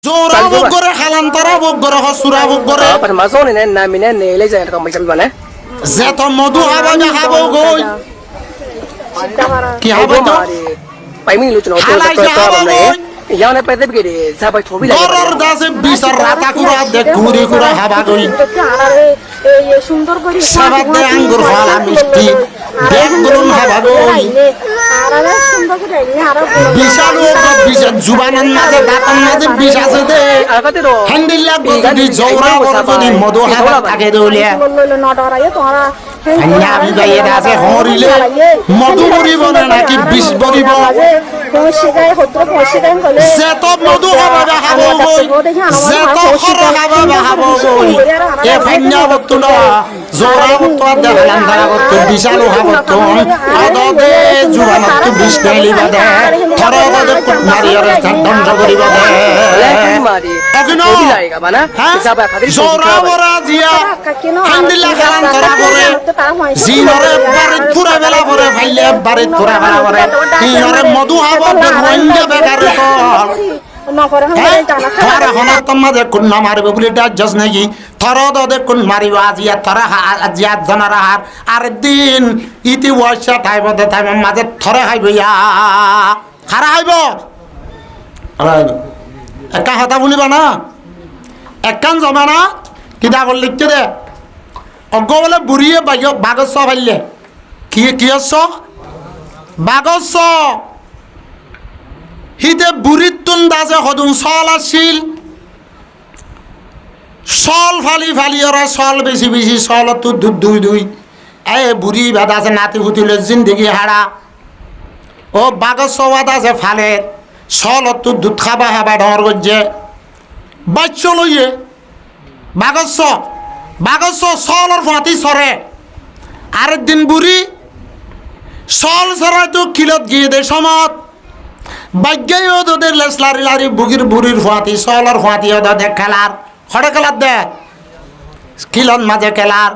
Zora bogore halantara bogore hosura bogore. Pas masuk ni na mina ni le jangan kau macam mana? Zeto modu habanya habo goy. Ki habo to? Pai mi lu cuma tu tu tu yang ni pai tapi kiri siapa cobi lagi. Goror dase bisar rata kura de kuri kura haba goy. সুন্দর করে Sabat de anggur hala misti. Dek gurun haba goy. সুন্দর করে Bisal ogo bisal jubanan maze datan maze bisase de. Apa tu tu? Handilla godi zora godi modu haba tage dolia. বললো না ডরাইয়ে তোমরা Hanya bibaye dase horile. Modu buri bone naki bis buri bo. শিখায় হতো শিখায় বলে Zeto modu haba habo goy. Zeto khoro haba habo goy. E fanya waktu no. Zora waktu ada halandara waktu bisalu haba waktu. Ado de juban waktu bis daily bade. Thoro bade kutmari ore thandam jogori bade. Lagi mari. Agino. Cobi lagi kau mana? Siapa khadir? Zora bora jia. Handilla halantara bore. Zinore barit pura bela bore faile barit pura bela bore. Inore modu haba berwanja begare ko. Thara hona tamma de kunna marbe buli da jas nagi thara do de kun mari waziya thara ajiya janara har ar din iti washa thaibo de thaim maje thara haibo ya khara haibo alaibo ekka hata buliba na ekkan zamana kida gol likte de oggo bole buriye bagos faille ki asso bagos Hide buritun daze hodun sol asil sol fali ora sol beshi sol tu dui e buri badaze nati hutile zindagi hara o bagos wadaze fale sol tu dud khaba haba dor gojje baccho loye bagos solor fati sore ar din buri sol sora tu kilot giye de samot Bagay odo de lari bugir burir fuati solar fuati odo de kalar khode kalar de kilon maje kalar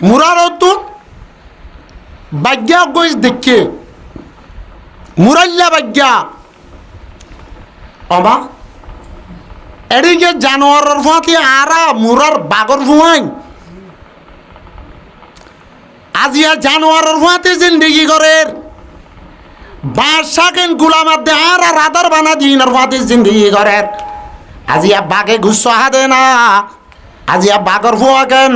murar otu bagya gois dekke muralla bagya ama edige januar fuati ara murar bagor fuain আজিয়া জানোয়ার ফুয়াতে জিন্দেগি করের বাসাকেন গুলামাত দে আর rather বানা দিনার ফাতে জিন্দেগি করের আজিয়া বাগে গুচ্ছ হাদে না আজিয়া বাগর ফুয়াকেন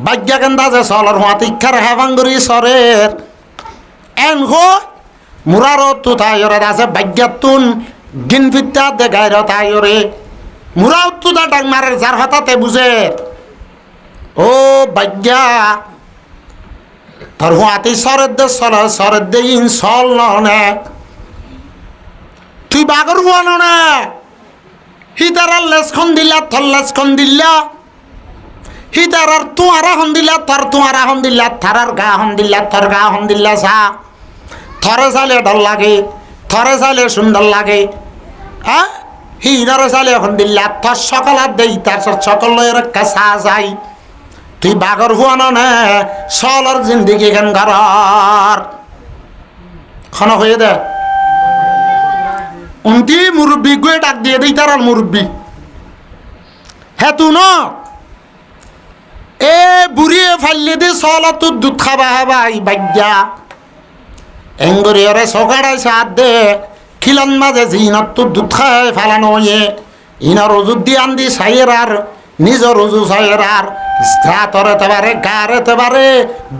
বাগ্যাকেন দাজে সলর ফাতে ইখার হেভাঙ্গুরি সরের N হো মুরার তু তাইরে দাজে বাগ্যাতুন গিন ফিত্তা দে গায়র তাইরে মুরাও তু দা ডাক মারের জার হতাতে বুঝে ও Bagya Tar huati soret de in sol none. Tu bagar huwa none. Hitarar les kondilla thal les kondilla. Hitarar tuara hondilla tar tuara hondilla tarar ga hondilla tar ga hondilla sa. Thare sale dal lage, thare sale sundar lage. Ha? Hinar sale hondilla tar sokalat dei tar sokaloyer kasa jai. তুই বাগর হুয়ানো না সলর জিন্দিগি গান ঘর খানা হয়ে দে উনটি মুরব্বী গুয়ে ডাক দিয়ে দিই তার মুরব্বী হ্যাঁ তু ন এ বুড়িয়ে ফাইলে দে সলত তুর দুধ খাবা হাবাই বাগ্যা এঙ্গরি ওরে সকাড়াই সাত দে খিলন মাঝে জিনত তুর দুধ খায় ফালানো ইয়ে ইনার ওজুদ দিয়ে আন্দি সাইয়ের আর নিজ রুজু সাইয়ের আর তরে তেবারে গারে তেবারে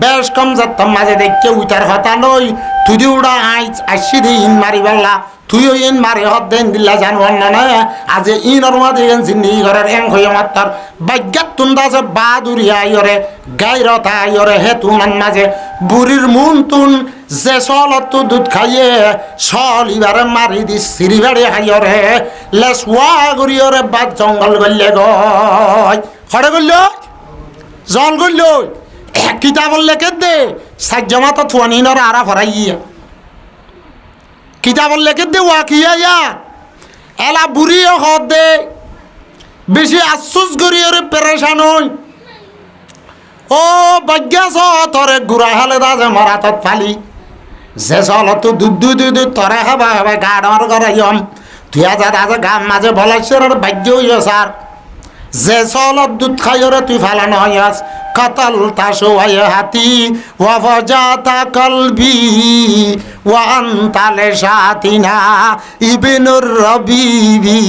বেশ কম যাত মাঝে দেখে উইটার হতা লই তুই দি উড়া আইসি দি ইন মারি বেলা তুইও ইন মারি হত দেন দিল্লা জানবার না আজ ইনর মাঝে জিন্দি ঘরের এং হয়ে মাত্তার বাগ্যাত তুন্দা যে বাদুরিয়া ইয়রে গাইরতা ইয়রে হে তুমান মাঝে বুড়ির মুন তুন যে সলত দুধ খাইয়ে সল ইবারে মারি দি সিরিবাড়ি হাইয়রে লেস ওয়া গরিয়রে বাদ জঙ্গল গল্লে গয় খড়ে গল্ল জল গল্ল কিতাবল লেখে দে সাজ্জামা তো থুয়ানিনর আরা ফরাইয়া কিতাবল লেখে দে ওয়াকিয়া ইয়া এলা বুড়ি হদ দে বেশি আফসোস গরিয়রে পেরেশান হই ও বাগ্যাস তরে গুড়া হালে দাজে মরাতত ফালি যে চলত দুধ তরে খাবা হবে গাড়র গরাইম তুই আজ গাম মাঝে বলাইছের আর ভাগ্য হইয়া স্যার যে চলত দুধ খাইরে তুই ফালানো হইয়াস কাতাল তাসোয়াই হাতি ওয়াফাজাতা কলবি ওয়ান তালে সাতিনা ইবনুর রবিবি।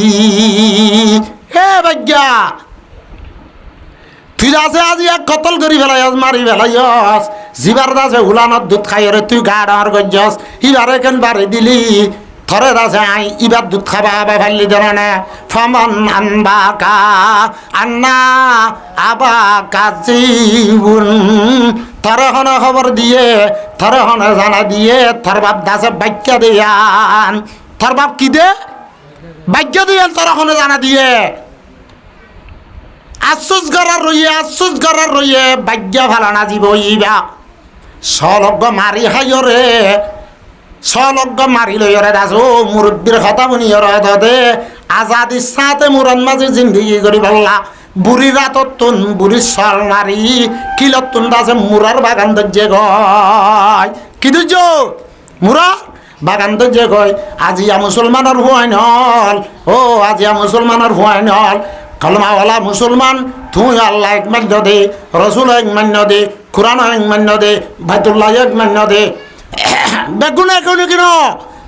হে ভাগ্যা তুই আছে আজি এক কতল করি ফেলাইস মারি ফেলাইস জিবার দাসে উলানত দুধ খাইরে তুই গা ডার গজ্জস ইবারে কেন বাড়ি দিলি থরে দাসে আই ইবার দুধ খাবা আবা ফাইলি দেনা ফামান আনবা কা আন্না আবা কাজিউন থরে হনে খবর দিয়ে থরে হনে জানা দিয়ে থর বাপ দাসে বাক্য দিয়ান থর বাপ কি দে বাক্য দিয়ান থরে হনে জানা দিয়ে আফসোস করার রইয়ে ভাগ্য ফালানা জীব ইবা সলগ্য মারি হাইরে সলগ্য মারি লইরে দাস ও মুরব্বীর কথা শুনি দে আজাদি সাথে মুরন মাঝে জিন্দগি করি বললা বুড়ি রাতন বুড়ি সল মারি কিলতুন দাসে মুরার বাগান দজ্জে গয় কি দুজ মুরা বাগান দজ্জে গয় আজিয়া মুসলমানের হুয়াই নল ও আজিয়া মুসলমানের হুয়াই নল কলমাওয়ালা মুসলমান তুই আল্লাহ এক মান্য দে রসুল এক মান্য দে কোরআন এক মান্য দে বাইতুল্লাহ এক মান্য দে বেগুন কেন কিন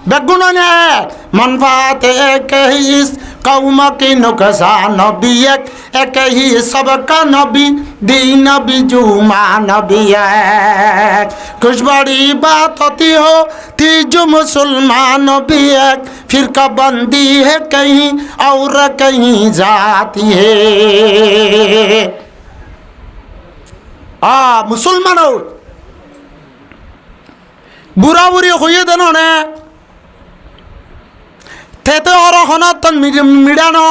বেগুন নে মনফাতে একহিস কৌমা কি নুকসা নবী একহি সবকা নবী দিন নবী জুমা নবী এক कुछ बड़ी बात होती हो थी जो मुसलमान भी एक फिरका बंदी है कहीं और कहीं जाती है। मुसलमानों बुरा बुरी हुई देनो ने तेते और हनतन मिडानो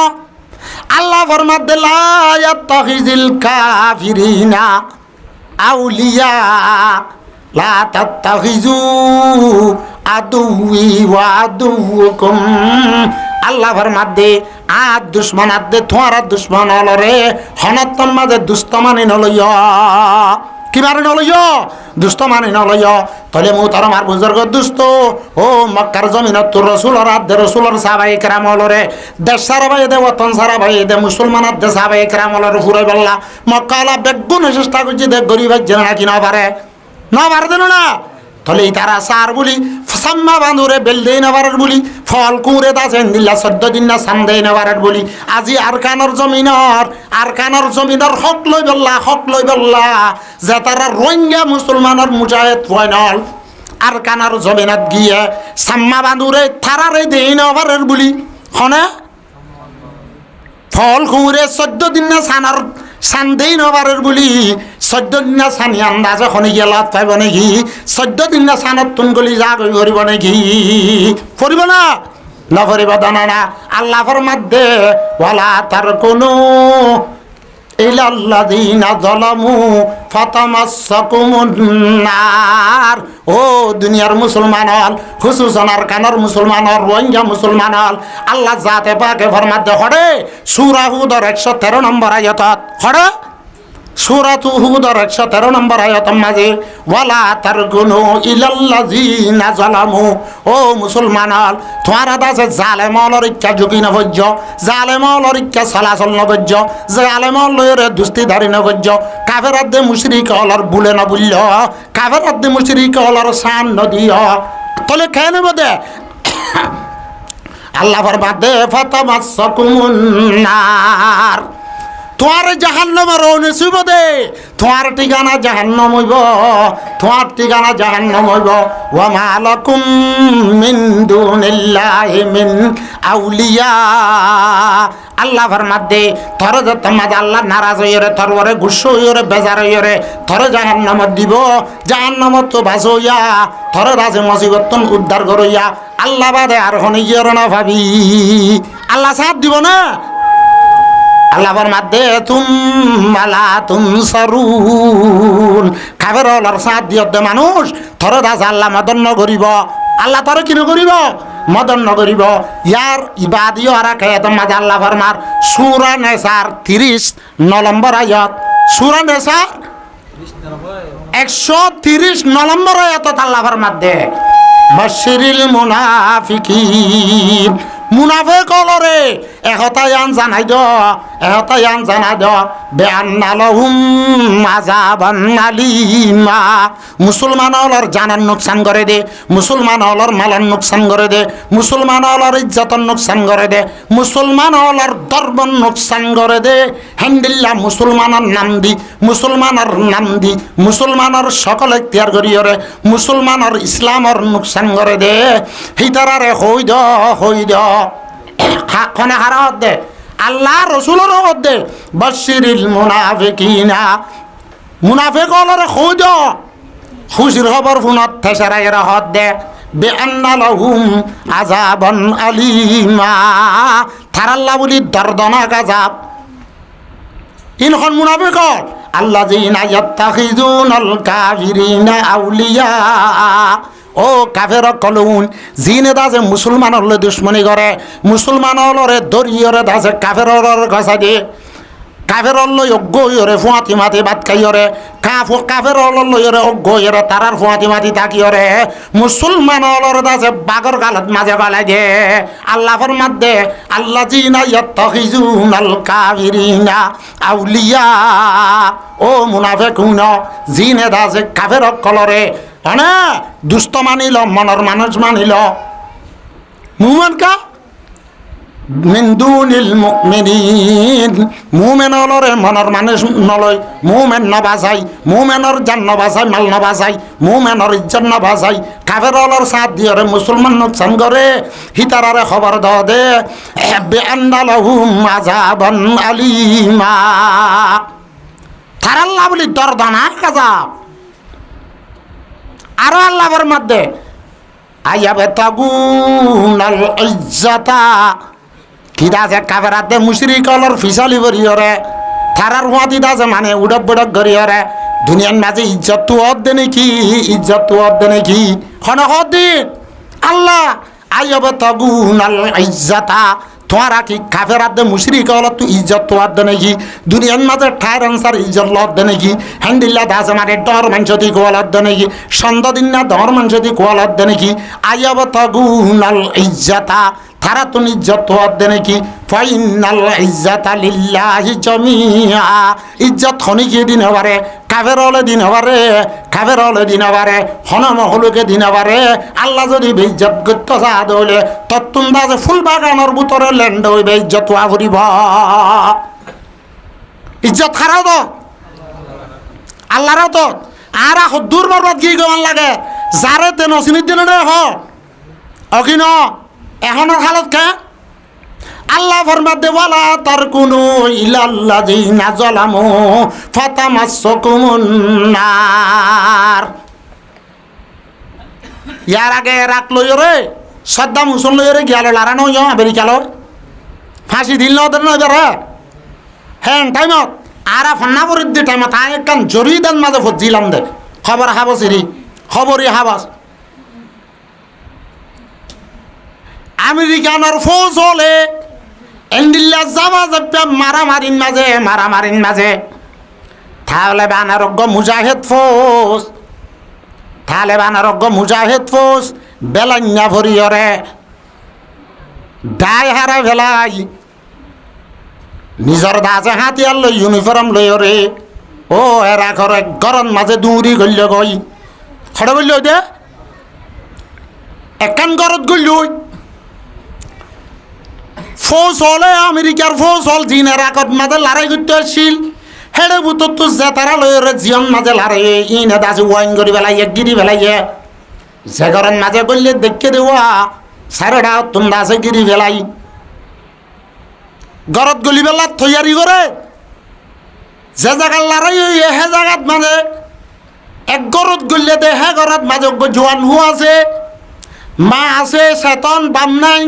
अल्लाह फरमाते ला यत्तखिजिल काफिरीना औलिया ला तत्तखिजू আদুই ওয়া আদুকুম আল্লাহ ফরমাদে আর দুশ্মন আদে তোমার দুশ্মন হলরে হনতন মাঝে দুষ্ট মানি নলইয় কি মারে নলইয় দুষ্ট মানি নলইয় তাহলে মু তার মার বুজুর্গ দুষ্ট ও মক্কার জমিনত তোর রসুলর আদে রসুলর সাহাবায়ে কেরাম হলরে দেশ সারা ভাই দে ওতন সারা ভাই দে মুসলমান আদে সাহাবায়ে কেরাম হলরে ফুরাই বললা মক্কালা বেগুন চেষ্টা করছি দে গরিব জেনা কি না পারে দেন না তাহলে তারা সার বলি সাম্মা বাঁধুরে বেল দেই নেবার বলি ফল কুঁড়ে দাসেন দিল্লা 14 দিন না সাম দেই নেবার বলি আজি আর কানর জমিনর হক লই বললা যে তারা রোহিঙ্গা মুসলমানের মুজাহিদ ফাইনাল আর কানার জমিনত গিয়ে সাম্মা বাঁধুরে থারারে দেই নেবার বলি হনে ফল কুঁড়ে 14 দিন না সানার সান্দেই নবারের বলি 14 দিন সানি আন্দাজে খনি গেলা পাইব নাকি 14 দিন সানত তুন গলি যা করিব নাকি করিব না না করিব দানা না আল্লাহ ফরমাদে ওয়ালা তার কোনো ইলাল্লাযিনা যালামু ফাতামাসসাকুমুন নার। ও দুনিয়ার মুসলমান হল খুসুসান আর কানার মুসলমান হল রোহিঙ্গা মুসলমান হল আল্লাহ জাতে পাকে ফরমাদে হড়ে সূরা হুদর 113 নম্বর আয়াতত হড়ে সূরা হুদর 113 নম্বর আয়াতের মাঝে ওয়ালা তারকুনু ইলাল্লাযিনা যালামু ও মুসলমান হল তোমারা দাসে জালেমর ইচ্ছা ঝুঁকি না ভজ্য জালেমর ইচ্ছা চলাচল নবজ্য জালেমর লয়রে দুস্তিধারী নবজ্য কাফের আদে মুশরিক হলর বুলে না বুল্য কাফের আদে মুশরিক হলর শান নদিয় তলে কেন বদে আল্লাহ ফরমাদে ফাতামাসসাকুমুন নার তোমার জাহান্নামের নসিব দে তোমার ঠিকানা জাহান্নাম হইব ওয়া মা লাকুম মিন দুনিল্লাহি মিন আউলিয়া আল্লাহ ফরমাদে তোর যত মাঝে আল্লাহ নারাজ হইরে তোর ওরে গুস্সা হইরে বেজার হইরে তোর জাহান্নাম দিব জাহান্নাম তো বাঁচইয়া তোর রাজে মুসিবতন উদ্ধার করইয়া আল্লাহ বাদে আর হনি গিয়ে না ভাবি আল্লাহ সাথ দিব না আল্লাহ ফরমাদে তুমালা তুনসারুন কাফের হলার সাথ দিও দে মানুষ তোর দাস আল্লাহ মদন করিব আল্লাহ তোর কি করিব মদন করিব ইয়ার ইবাদিও আর খেত মাঝে আল্লাহ ফরমার সূরা নেসার 39 নম্বর আয়াত সূরা নেসার 139 নম্বর আয়াত আল্লাহ ফরমাদে বাশিরিল মুনাফিকিন মুনাফিক হলরে এহতায়ান জানাই দ এহতায়ান জানাই দ বেআন্না লাহুম আযাবান আলীমা মুসলমান হলর জানার নোকসান করে দে মুসলমান হলর মালার নোকসান করে দে মুসলমান হলর ইজ্জতর নোকসান করে দে মুসলমান হলর ধর্মর নোকসান করে দে হেন্দিল্লা মুসলমানের নাম দি মুসলমানের নাম দি মুসলমানের সকল এখতিয়ার করিয়রে মুসলমানের ইসলামর নোকসান করে দে হিতারারে হই দ খনে হারাত দে আল্লাহ রসুলের দে বশিরিল মুনাফিকিনা মুনাফিক হলরে হই দ খুশির খবর ফোনত থেসারাই রহত দে বেআন্না লাহুম আযাবান আলীমা থারাল্লা বলি দর্দনাক আযাব ইনখন মুনাফিক আল্লাযীনা ইয়াত্তাখিযুনাল কাফিরিনা আউলিয়া ও কাফের কলুন জিনে দাজে মুসলমান হলে দুশ্মনী করে মুসলমান হলরে দরিয়রে দাজে কাফের গছা দিয়ে কাফের লই অজ্ঞ হইরে ফুয়াতি মাতি ভাত খাইরে কাফের লইরে অজ্ঞ হইরে তারার ফুয়াতি মাতি তাকিয়রে মুসলমান হলরে দাজে বাগর গালত মাঝে গলাই দে আল্লাহ ফরমাত দে আল্লাযীনা ইয়াত্তাখিযুনাল কাফিরিনা আউলিয়া ও মুনাফিকুন জিনে দাজে কাফের কলরে মানে দুষ্ট মানিল মনের মানুষ মানিল মুমিন কা মিন দুনিল মুমিনিন মুমিন হলরে মনের মানুষ নলয় মুমিন নবাজাই মুমিনের জান নবাজাই মাল নবাজাই মুমিনের ইজ্জত নবাজাই কাফের হলর সাথ দিয়রে মুসলমান নোকসান করে হিতারারে খবর দ দে বেআন্না লাহুম আযাবান আলীমা থারাল্লা বলি দর্দনা কাযাব আরো আল্লাহর মধ্যে আইয়াবে তাগুনাল ইজ্জাতা কিদা যে কাফেরাতে মুশরিক হলর ফিসালি বরিয়রে থারার হুয়াতি দাজে মানে উড়ক বড়ক গরিয়রে দুনিয়ার মাঝে ইজ্জত তো অর্ধে নাকি ইজ্জত তো অর্ধে নাকি খনক দিন আল্লাহ আইয়াবে তাগুনাল ইজ্জাতা তোমারা কি কাফেরাতে মুশরিক হল তুই ইজ্জত তো অর্ধে নাকি দুনিয়ার মাঝে ঠায়ের আনসার ইজ্জত লর্ধে নাকি হ্যান্ডিল্লা দাজে মানে ডর মাংসতি কোয়াল অর্ধে নাকি সন্ধ্যা না ডর মাংসতি কোয়াল অর্ধে নাকি আইয়াবে তাগুনাল ইজ্জাতা তারা তো ইজ্জত অর্ধে নাকি ফাইনাল ইজ্জাতা লিল্লাহি জামিআ ইজ্জত খনিকে দিন হবারে কাফের হলে দিন হবারে কাফের হলে দিন হবারে হনম হলুকে দিন হবারে আল্লাহ যদি বেইজ্জত করতে যা দলে তত্তুন দাজে ফুল বাগানের ভিতরে ল্যান্ড হইবে ইজ্জত আভরিব ইজ্জত হারাও তো আল্লাহরও তো আর দূর বরবাদ কি গমান লাগে যারে তে নসিনির দিন হ অকিন এখনের হালত কে আল্লাহ ফরমাত দে ওয়ালা তারকুনু ইলাল্লাযিনা যালামু ফাতামাসসাকুমুন নার ইয়ার আগে রাখ লইরে সাদ্দাম হুসেন লইরে গিয়ালো লারানো ইয়া আমেরিকালো ফাঁসি দিল ওদের নজর হ্যাঁ টাইমত আর ফন্না পরিদ্দি টাইমত আয় কান জরি দেন মাঝে ফজিলাম দে খবর হাবসিরি খবরই হাবাস আমেরিকানোর ফৌজ হলে এন্ডিল্লা যাওয়া যাবে মারামারির মাঝে তাহলে বানারোগ্য মুজাহিদ ফৌজ বেলান্যা ভরিয়রে দায় হারা ভেলাই নিজর দাজে হাতিয়ার লই ইউনিফর্ম লইরে ও এরা ঘরে গরম মাঝে দৌড়ি গল্য গই খড়ে বলল দে একান গরত গল্য ফৌজ হলে আমেরিকার ফৌজ হল জিনের আগত মাঝে লড়াই করতে আসছিল হেড়ে বুতর তো যে তারা লইরে জিয়ন মাঝে লড়াই ইনে দাজে ওয়াইন করি বেলাইয়ে গিরি বেলাইয়ে যে গরম মাঝে গল্য দেখে দেওয়া সারেডা তোমরা আছে গিরি বেলাই গরত গলি বেলা তৈয়ারি করে যে জায়গার লড়াই হে জায়গাত মানে এক গরত গলিয়ে দে হে গরত মাঝে জোয়ান হুয়া আছে মা আছে চেতন বাম নাই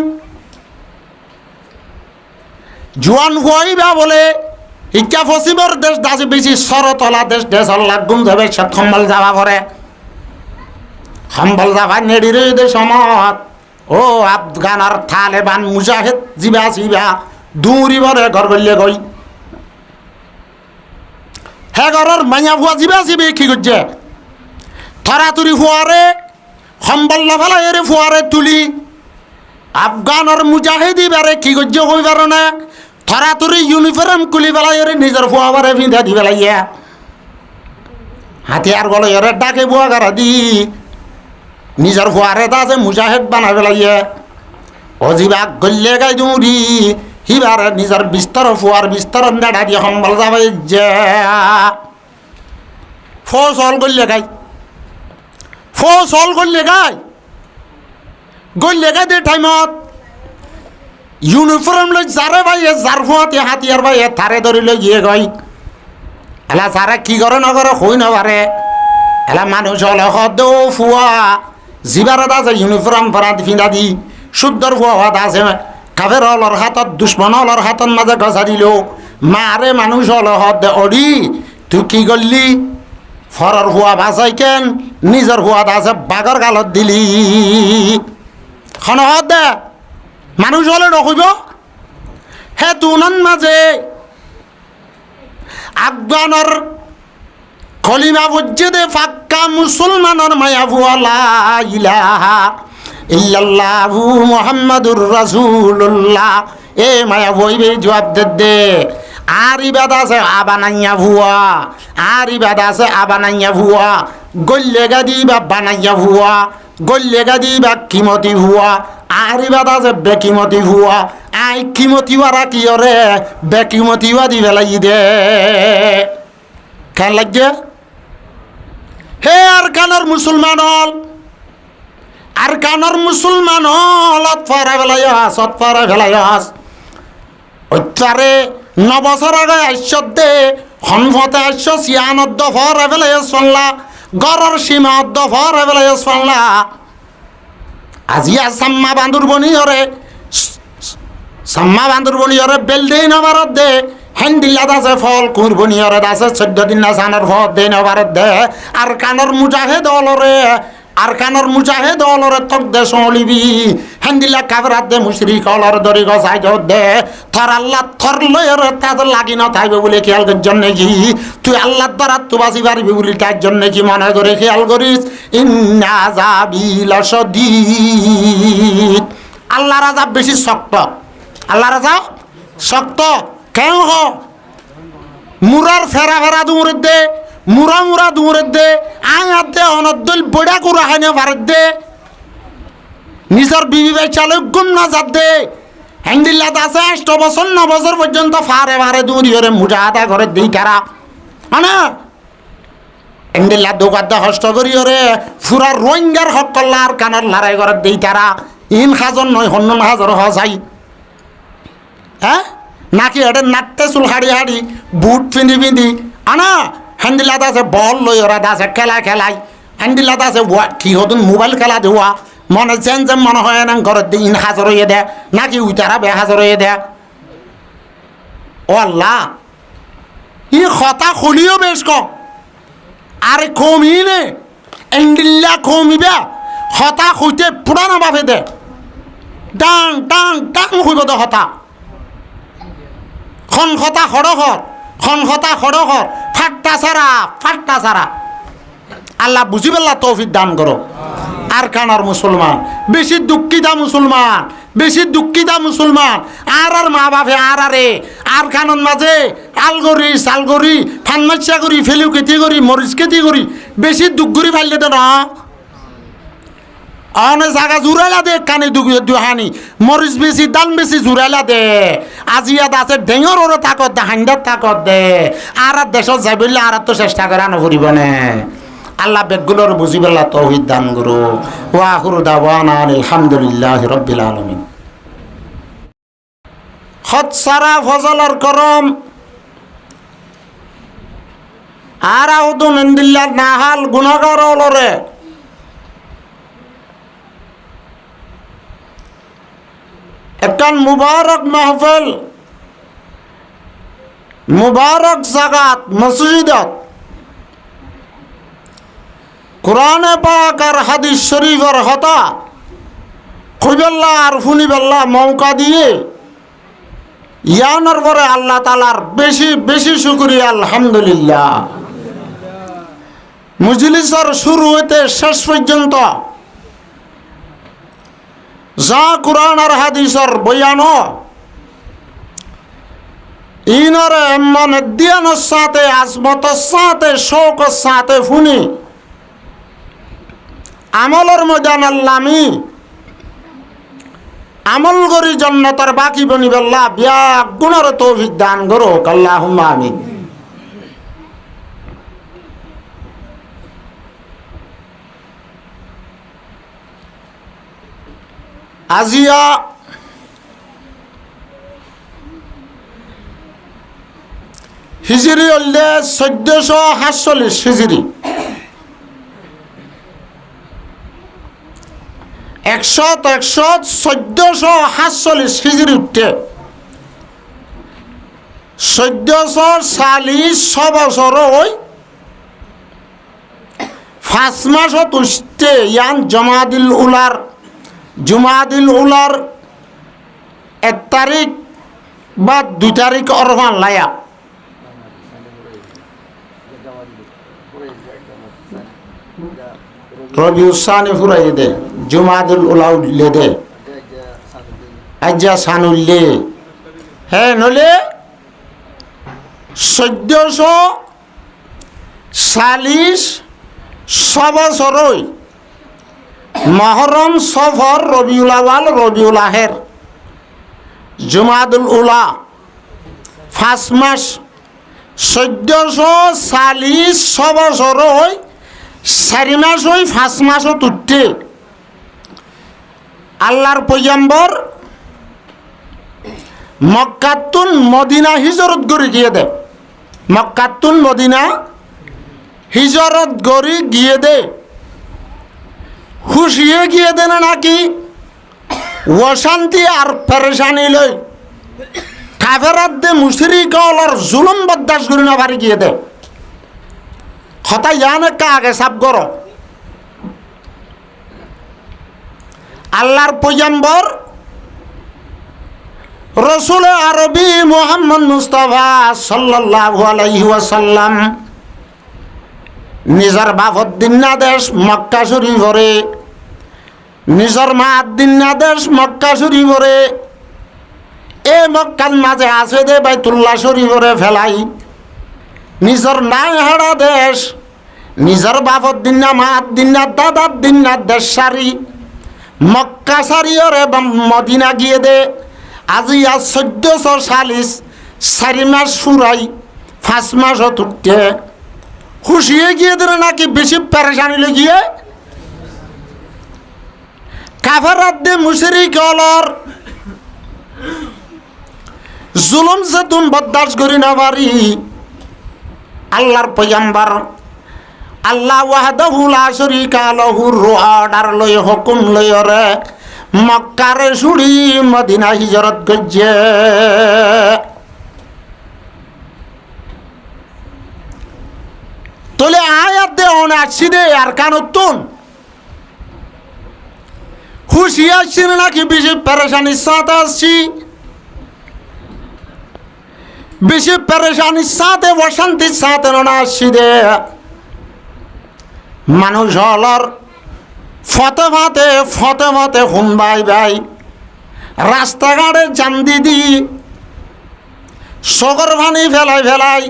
জোয়ান হুয়াইবা বলে শিক্ষা পশ্চিমের দেশ দাসে বেশি সরতলা দেশ লাগুন যাবে সব সম্বল যাবা পরে সম্বল যাবা নেড়ির সমত ও আফগানার তালেবান মুজাহিদ জিবা দূরি বরে ঘর গলিয়ে গই হে ঘরের মাইয়া ফুয়া জিবে কি করছে থরাতুরি ফুয়ারে সম্বল নফেলা এরে ফুয়ারে তুলি আফগানর মুজাহিদি বারে কি গজ্য কইবার না থরাথরি ইউনিফর্ম খুলি পেলাই নিজের ফুয়াবারে পিঁধা দি পেলাইয়া হাতিয়ার গলে এর ডাকে বুয়া গারা দি নিজের ফুয়ারে দাসে মুজাহিদ বানাই পেলাইয়া অজিবাক গল্লে গাই দৌড়ি হিবারে নিজের বিস্তর ফুয়ার বিস্তর বেড়া দিয়ে সম্বল যাবে যে ফল গল্লে গাই ফল গল্লে গাই দে টাইমত ইউনিফর্ম লৈ যারে ভাইয়ে যার ফুয়াতে হাতিয়ার ভাইয়ে থারে ধরি লৈ গিয়ে গই এলা যারা কি করে নগরে হই নবারে এলা মানুষ হলে হদেও ফুয়া জিবারে দাসে ইউনিফর্ম ভরা ফিন্দা দি শুদ্ধর ফুয়া দাসে কাফের হলর হাতত দুশ্মন হলর হাতত মাঝে গছা দিল মারে মানুষ হলে হদে অডি তুই কি করলি ফরর ফুয়া বাসাই কেন নিজের ফুয়া দাসে বাগর গালত দিলি খনহদ দে মানুষ হলে নকইব হে দুনন মাঝে আফগানর কলিমা বুঝে ফাক্কা মুসলমানর মায়া ফুয়ালা ইলাহা ইল্লাল্লাহু মুহাম্মাদুর রাসূলুল্লাহ এ মায়া বইবে জবাব দে আর ইবাদ আছে আবানাইয়া ভুয়া আর ইবাদ আছে আবানাইয়া ভুয়া গল্লেগা দিবা বানাইয়া ভুয়া গল্লেগা দিবা কিমতি ভুয়া আর ইবাদ আছে বেকিমতি ভুয়া আই কিমতি ওরা কি ওরে বেকিমতি ওয়া দি বেলাই দে কেন লাগে হে আর কানর মুসলমান হল আর কানর মুসলমান হল অতফারা ভেলাইয়াস অত্যারে 9 বছর আগে আইসত দে সন্মতে 896 ফর ভেলাইয়াস ফানলা গড়র সীমা ফর ভেলাইয়াস ফানলা আজিয়া সাম্মা বান্দুরবনি হরে বেলদে নবারত দে হেন্দিল্লা দাসে ফল কুরবনি হরে দাসে 14 দিন না সানের ফল দে নবারত দে আর কানর মুজাহিদ অলরে তক দে সলিবি হেন্দিল্লা কাফরাত দে মুশরিক অলর দরি গসাই দে থর আল্লাহ থর লয়ের তাদ লাগি না থাকবে বলে খেয়াল কর জন্য কি তুই আল্লাহর দ্বারা তু বাঁচি পারবি বলে তার জন্য কি মনে করে খেয়াল করিস ইন্না আযাবিল শাদীদ আল্লাহর আযাব বেশি শক্ত আল্লাহর আযাব শক্ত কেন হ মুরার ফেরা দূরে দে মুরা দূরে দে আয়াত দে অনদ্দল বড়া কুরা হানে ভারত দে নিজের বিবি ভাই চালক গুম না যাত দে হেন্দিল্লা দাসে 8 বছর 9 বছর পর্যন্ত ফারে দূরি হরে মুজাহাদা ঘরে দিই কারা মানে হেন্দিল্লা দোকাদ্দ হস্ত করি হরে ফুরা রোহিঙ্গার হক কল্লার কানার লড়াই ঘরে দিই তারা ইন হাজন নয় 10000 হসাই হ্যাঁ নাকি এটা নাট্যে চুল হাড়ি বুট পিঁধি আনা হেন্দিল্লা দাসে বল লই ওরা দাসে খেলাই হেন্দিল্লা দাসে কি হতুন মোবাইল খেলা দেওয়া মনে যেন মনে হয় না ঘরের দিন হাজার হয়ে দে নাকি উইতারা হাজার হয়ে দে ও আল্লাহ ই কথা খুলিও বেশ কম আরে কমি নে এন্ডিল্লা কমিবে হতা খুঁজতে পুরানো বাপে দে ডাং হইব দে হতা খন হতা খড়খর ফাট্টা সারা আল্লাহ বুঝি পেলা তৌফিক দান করো আর কানার মুসলমান বেশি দুঃখিতা মুসলমান আর মা বাপে আর কানন মাঝে আলগরি ফানমাচ্ছা করি ফেলিউ খেতি করি মরিচ খেতি করি বেশি দুঃখ করি ফাইলে দে না অনেক জায়গা জুড়াইলা দে কানে দুহানি মরিচ বেশি দান বেশি জুড়াইলা দে আজিয়াত আছে ডেঙর ওরে তাকত দে হান্ডার তাকত দে আর দেশত যাই বললে আর তো চেষ্টা করে আনো ফুরিব নে আল্লাহ বেগগুলোর বুঝি পেলা তৌহিদ দান করো ওয়া আখিরু দাওয়ানা আলহামদুলিল্লাহি রাব্বিল আলামিন খত সারা ফজলর করম আর আউদুন ইনদিল্লাহ নাহাল গুনাহগার অলরে একখান মুবারক মাহফিল মুবারক জাগাত মসজিদত কোরআনে পাক আর হাদিস শরীফের হতা কইবেল্লা আর ফুনিবেল্লা মৌকা দিয়ে ইয়ানোর পরে আল্লাহ তাআলার বেশি শুকরিয়া আলহামদুলিল্লাহ মজলিসের শুরু হইতে শেষ পর্যন্ত যা কোরআন আর হাদিসর বয়ান ইনরে মনে দিয়ানোর সাথে আজমতর সাথে শৌকর সাথে ফুনি আমলের ময়দান আল্লামি আমল করি জন্নতর বাকি বনিবেল্লা বিয়া গুণর তৌফিক দান করো আল্লাহুম্মা আমিন। আজিয়া হিজরি হলে 1447 হিজরি 1447 হিজরি উঠতে 1446 বছর ওই 5 মাসত উঠতে ইয়ান জমাদিল উলার 1 তারিখ বা 2 তারিখ অরফান লায়া রবিউসানি ফুরাই দে জুমাদুল উলা উঠলে দে আজ্জা সানুল্লে হ্যাঁ নলে 1446 বছরই মহরম সফর রবিউল আওয়াল রবিউল আহের জুমাদুল উলা 5 মাস 1446 বছরই 4 মাস ওই 5 মাসত উঠতে আল্লাহর পয়গম্বর মক্কাতুন মদিনা হিজরত করে গিয়ে দে মক্কাতুন মদিনা হিজরত করে গিয়ে দে খুশিয়ে গিয়ে দে না নাকি অশান্তি আর পেরেশানি লই কাফেরাত দে মুশরিকর জুলুম বরদাস্ত করে না পারি গিয়ে দে হঠাৎ জানে কাকে সাব করো আল্লাহর পয়গম্বর রসুল আরবি মুহাম্মদ মুস্তাফা সাল্লাল্লাহু আলাইহি ওয়াসাল্লাম নিজের বাপর দিনাদেশ মক্কা শরীফরে নিজের মার দিনাদেশ মক্কা শরীফরে এ মক্কার মাঝে আছে দে বাইতুল্লাহ শরীফরে ফেলাই নিজের নাই হারা দেশ নিজের বাপর দিনা মার দিনা দাদার দিনা দেশ সারি মক্কা সারিয়রে মদিনা গিয়ে দে আজি আজ 1446 4 মাস ফুরাই 5 মাস উঠতে খুশিয়ে গিয়ে দিলে নাকি বেশি পেরেশানি লেগিয়ে কাফেরাত দে মুশরিকর জুলুম সে তুমি বরদাস্ত করি না পারি আল্লাহর পয়গম্বর আল্লাহ ওয়াহদাহু লা শারীকা লাহুর অর্ডার লই হুকুম লই রে মক্কার ছুড়ি মদিনা হিজরত করছে তোলে আয়াত দে ওনা আসিদে আর কানুতুন খুশি আসছি নাকি বেশি পেরেশানির সাথে আসছি বেশি পেরেশানির সাথে অশান্তির সাথে না আসছি দে মানুষ হলর ফতে ফতে হুন ভাই রাস্তাঘাটে জাম দিদি সগর ভানি ফেলাই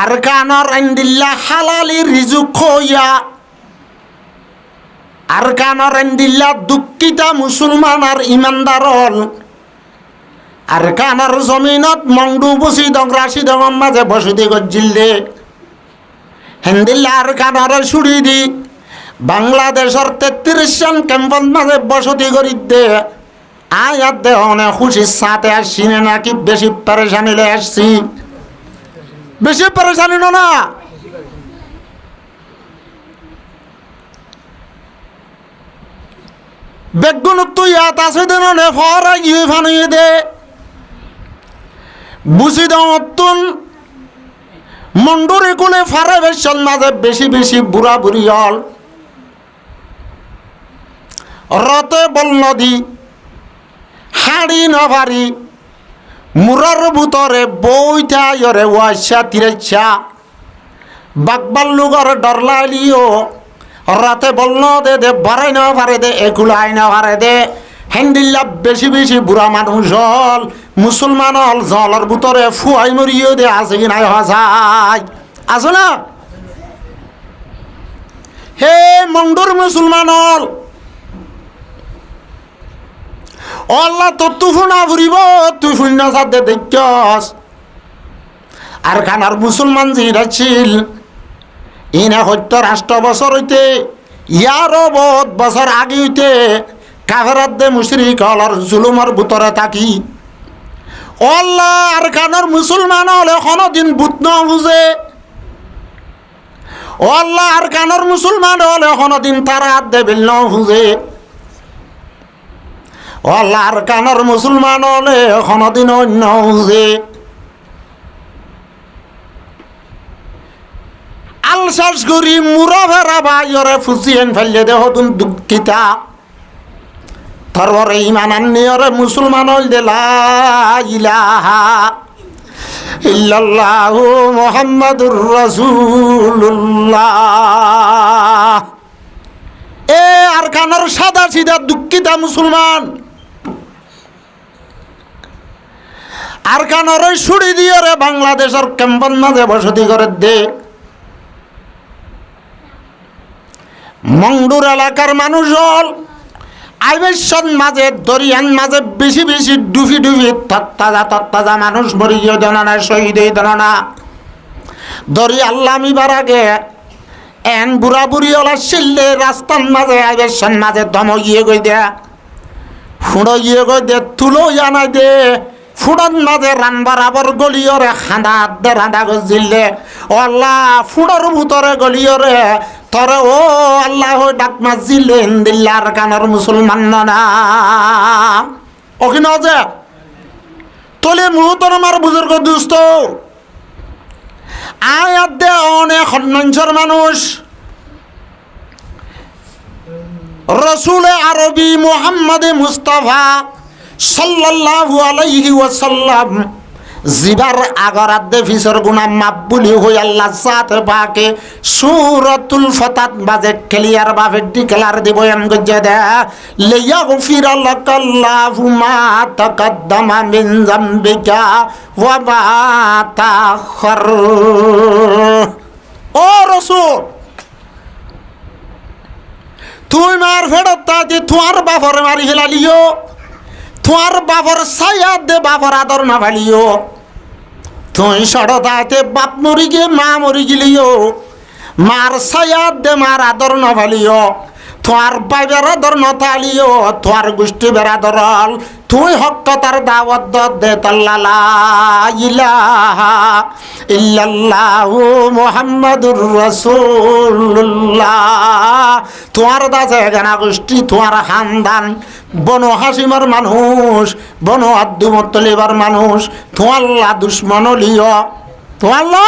আর কানর আইন্দিল্লা হালালি রিজুক খইয়া আর কানর আইন্দিল্লা দুঃখিতা মুসলমান আর ইমানদার হল আর কানর জমিনত মংডু বসি দং রাশি দং মাঝে বসতি গজ্জিল দে হেন্দিল্লা আর কানর ছুড়ি দি বাংলাদেশের 33 জন ক্যাম্পন মাঝে বসতি করি দে আয়াত দে অনেক খুশির সাথে আসছি নাকি বেশি পেরেশানি লে আসছি বেশি পেরেশানি না বেগুন তুই ইয়াত আছে দেন নে ফরা গিয়ে ফানিয়ে দে বুঝি দন মন্ডরে কোলে ফারে বেশন মাঝে বেশি বুড়া বুড়ি হল রতে বল নদী হাড়ি নভারি মুরার ভিতরে বইটাইরে ওয়াইসা তিরেছা বাকবাল্লুগর ডরলাইলিও রাতে বলল দে দে বাড়াই না পারে দে এগুলাই না পারে দে হ্যান্ডিল্লা বেশি বেশি বুড়া মানুষ হল মুসলমান হল জলের ভিতরে ফুয়াই মরিয়ে দে আছে কি নাই হাসাই আছে না হে মন্ডুর মুসলমান হল আল্লাহ তো তু ফুনা ফুরিব তুই শূন্য সাথে দেখছস আর খানার মুসলমান যেটা ছিল ইনে ৭০-৮০ বছর হইতে ইয়ারও বহুত বছর আগে হইতে কাফেরাত দে মুশরিক হলার জুলুমের ভিতরে থাকি আল্লাহ আর খানার মুসলমান হলে কোনদিন বুত ন বুঝে আল্লাহ আর কানোর মুসলমান হলে কোনদিন তারা হাত দেবিল ন বুঝে আল্লাহ আর কানোর মুসলমান হলে কোনদিন অন্য বুঝে আলসাস করি মুরা ভেড়া ভাইরে ফুসিয়েন ফেললে দেহ তুম দুঃখিতা তারপরে ইমান আন্নিয়রে মুসলমান হইল দে লা ইলাহা ইল্লাল্লাহু মুহাম্মাদুর রাসূলুল্লাহ এ আর কানোর সাদা সিধা দুঃখিতা মুসলমান আর কানোর ছুড়ি দিয়ে রে বাংলাদেশের ক্যাম্পন মাঝে বসতি করে দে মংডুর এলাকার মানুষ হল আইবেশন মাঝে দরিয়ান মাঝে বেশি বেশি ডুফি ডুফি তত্তাজা মানুষ মরিয়ে দেন না শহীদ হয়ে দেন না দরি আল্লাহ মিবার আগে এন বুড়া বুড়ি ওলা শিললে রাস্তার মাঝে আইবেশন মাঝে দম গিয়ে গই দে ফুড়ো গিয়ে গই দে তুলো জানাই দে ফুড়ন মাঝে রান বরাবর গলিয়রে খাঁদা দে রাঁধা গজিলে আল্লাহ ফুড়োর ভিতরে গলিয়রে তরে ও আল্লাহ ডাক মাজিলেন দিল্লার কানার মুসলমান না ওখানে আছে তোলে মুহূর্তর আমার বুজুর্গ দুস্থ আয়াত দে অনেক হন্নঞ্চর মানুষ রসুলে আরবি মুহাম্মদে মুস্তাফা সাল্লাল্লাহু আলাইহি ওয়াসাল্লাম জিবার আগরাত দে ফিসর গুনা মাবুলি হই আল্লাহ সাথে পাকে সূরাতুল ফাতাত বাজে ক্লিয়ার ভাবে ডিক্লার দিব এম গজে দে লিয়াগফির লাকাল্লাহু মা তাকাদ্দামা মিন যামবিকা ওয়া মা তাখার ও রাসূল তুই মার ফেরতা যে তোমার বাপর মারি হেলালিও তোমার বাপর ছায়া দে বাপর আদর না ভালিও তুই সড়তাতে বাপ মরি গে মা মরি গেলিও মার ছায়া দে মার আদর না ভালিও তোমার বাইবের আদর না তালিও তোমার গোষ্ঠী বেড়াদরল তুই হক তার দাওয়াত দে তাল্লা ইলাহা ইল্লাল্লাহু মুহাম্মাদুর রাসূলুল্লাহ তোমার দাসে গানা গোষ্ঠী তোমার খানদান বনো হাসিমার মানুষ বনো আব্দু মুত্তালিবার মানুষ তোমাল্লা দুশ্মন লিও তোমাল্লা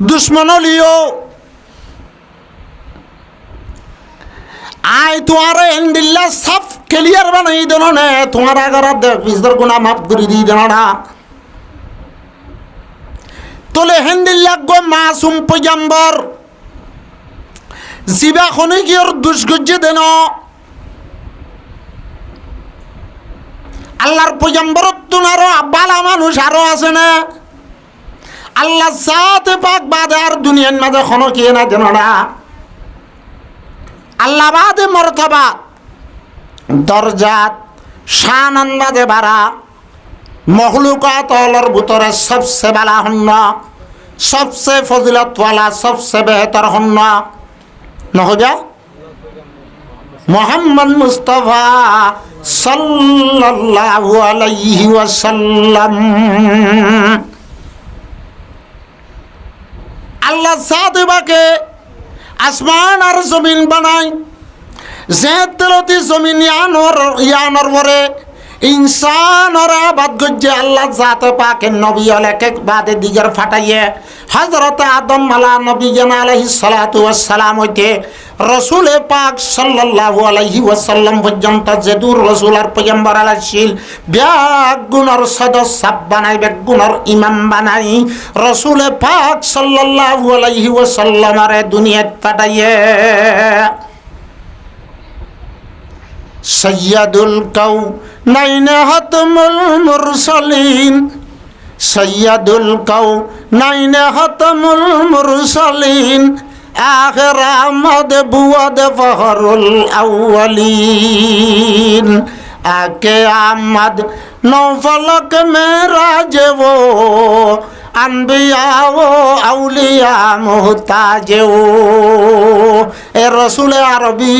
দুশ্মন লিও আই তোমার এন্ডিল্লা সাফ ক্লিয়ার বানাই দেন না তোমার আগরা ফিসর গুনা মাফ করে দিয়ে দেন না তোলে হেন্ডিল্লা গো মাসুম পয়গম্বর জিবা খনি কির দুষ্গজ্জে দেন আল্লাহর পয়গম্বর তুনারো বালা মানুষ আরো আছে না আল্লাহ সাথে পাক বাদে আর দুনিয়ার মাঝে খনো কি না দেন না আল্লাহ বাদে মর্তবা দরজাত শান আন্দাজে বাড়া মখলুকাত আল্লাহর ভিতরে সবসে বালা হন্ন সবসে ফজিলতওয়ালা সবসে বেহতর হন্ন নহবা মুহাম্মদ মুস্তাফা সাল্লাল্লাহু আলাইহি ওয়াসাল্লাম আল্লাহ সাদেবাকে আসমান আর জমিন বানাই যে তেলতি জমিন ইয়ানর পরে ইনসান আর আবাদ গজ্জে আল্লাহ জাতে পাকে নবী আলাকে বাদে দিগর ফাটাইয়ে হযরত আদম আলা নবী জান আলাইহিস সালাতু ওয়াস সালাম হইতে রসুলে পাক সাল্লাল্লাহু আলাইহি ওয়াসাল্লাম পর্যন্ত যে দূর রসুল আর পয়গম্বর আলাইছিল ব্যাগুণর সদস্য বানাই বেগুণর ইমাম বানাই রসুলে পাক সাল্লাল্লাহু আলাইহি ওয়াসাল্লামের দুনিয়াত পাঠাইয়ে সৈয়দুল কাউনাইন হাতমুল মুরসালিন সৈয়দুল কাউনাইন হাতমুল মুরসালিন আখির আহমদ বুয়াদ ফখরুল আউয়ালিন আকে আহমদ নৌফলক মেরাজ वो अनबिया वो औलिया मोहताज वो ए रसूल अरबी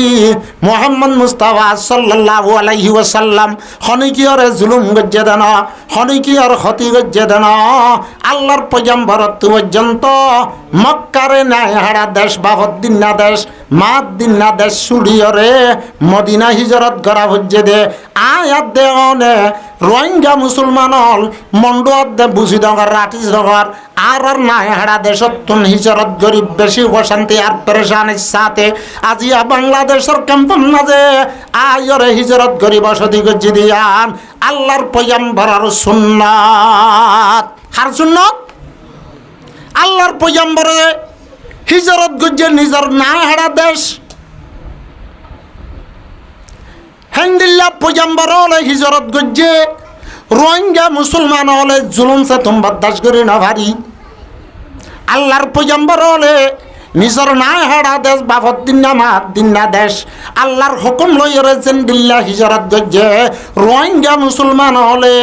मोहम्मद मुस्तफा सल्लल्लाहु अलैहि वसल्लम हनिकी और जुलुम गज्जे देना हनिकी और खती गज्जे देना আল্লাহর পয়গম্বর পর্যন্ত মক্কারে নাই হারা দেশ বাবদ্দিনা দেশ মাদ্দিনা দেশ সুড়িয়রে মদিনা হিজরত করা হজ্জে দে আয়াত দে অনে রোহিঙ্গা মুসলমান হল মন্ডুয়াত দে বুঝি দগর রাটিস দগর আর নাই হারা দেশত তুন হিজরত গরিব বেশি অশান্তি আর পরেশানির সাথে আজিয়া বাংলাদেশের ক্যাম্পন মাঝে আয়রে হিজরত গরিব বসতি গজ্জি দিয়ান আল্লাহর পয়গম্বরের সুন্নাত হার সুন্নত আল্লাহর পয়গম্বরে হিজরত গজ্জে নিজের নাই হারা দেশ হেন্দিল্লা পয়গম্বর হলে হিজরত গজ্জে রোহিঙ্গা মুসলমান হলে জুলুম সে তুম বরদাস্ত করি না ভারি আল্লাহর পয়গম্বর হলে নিজের নাই হারা দেশ বাবদ্দিনা মাদ্দিনা দেশ আল্লাহর হুকুম লইরে জেন্দিল্লা হিজরত গজ্জে রোহিঙ্গা মুসলমান হলে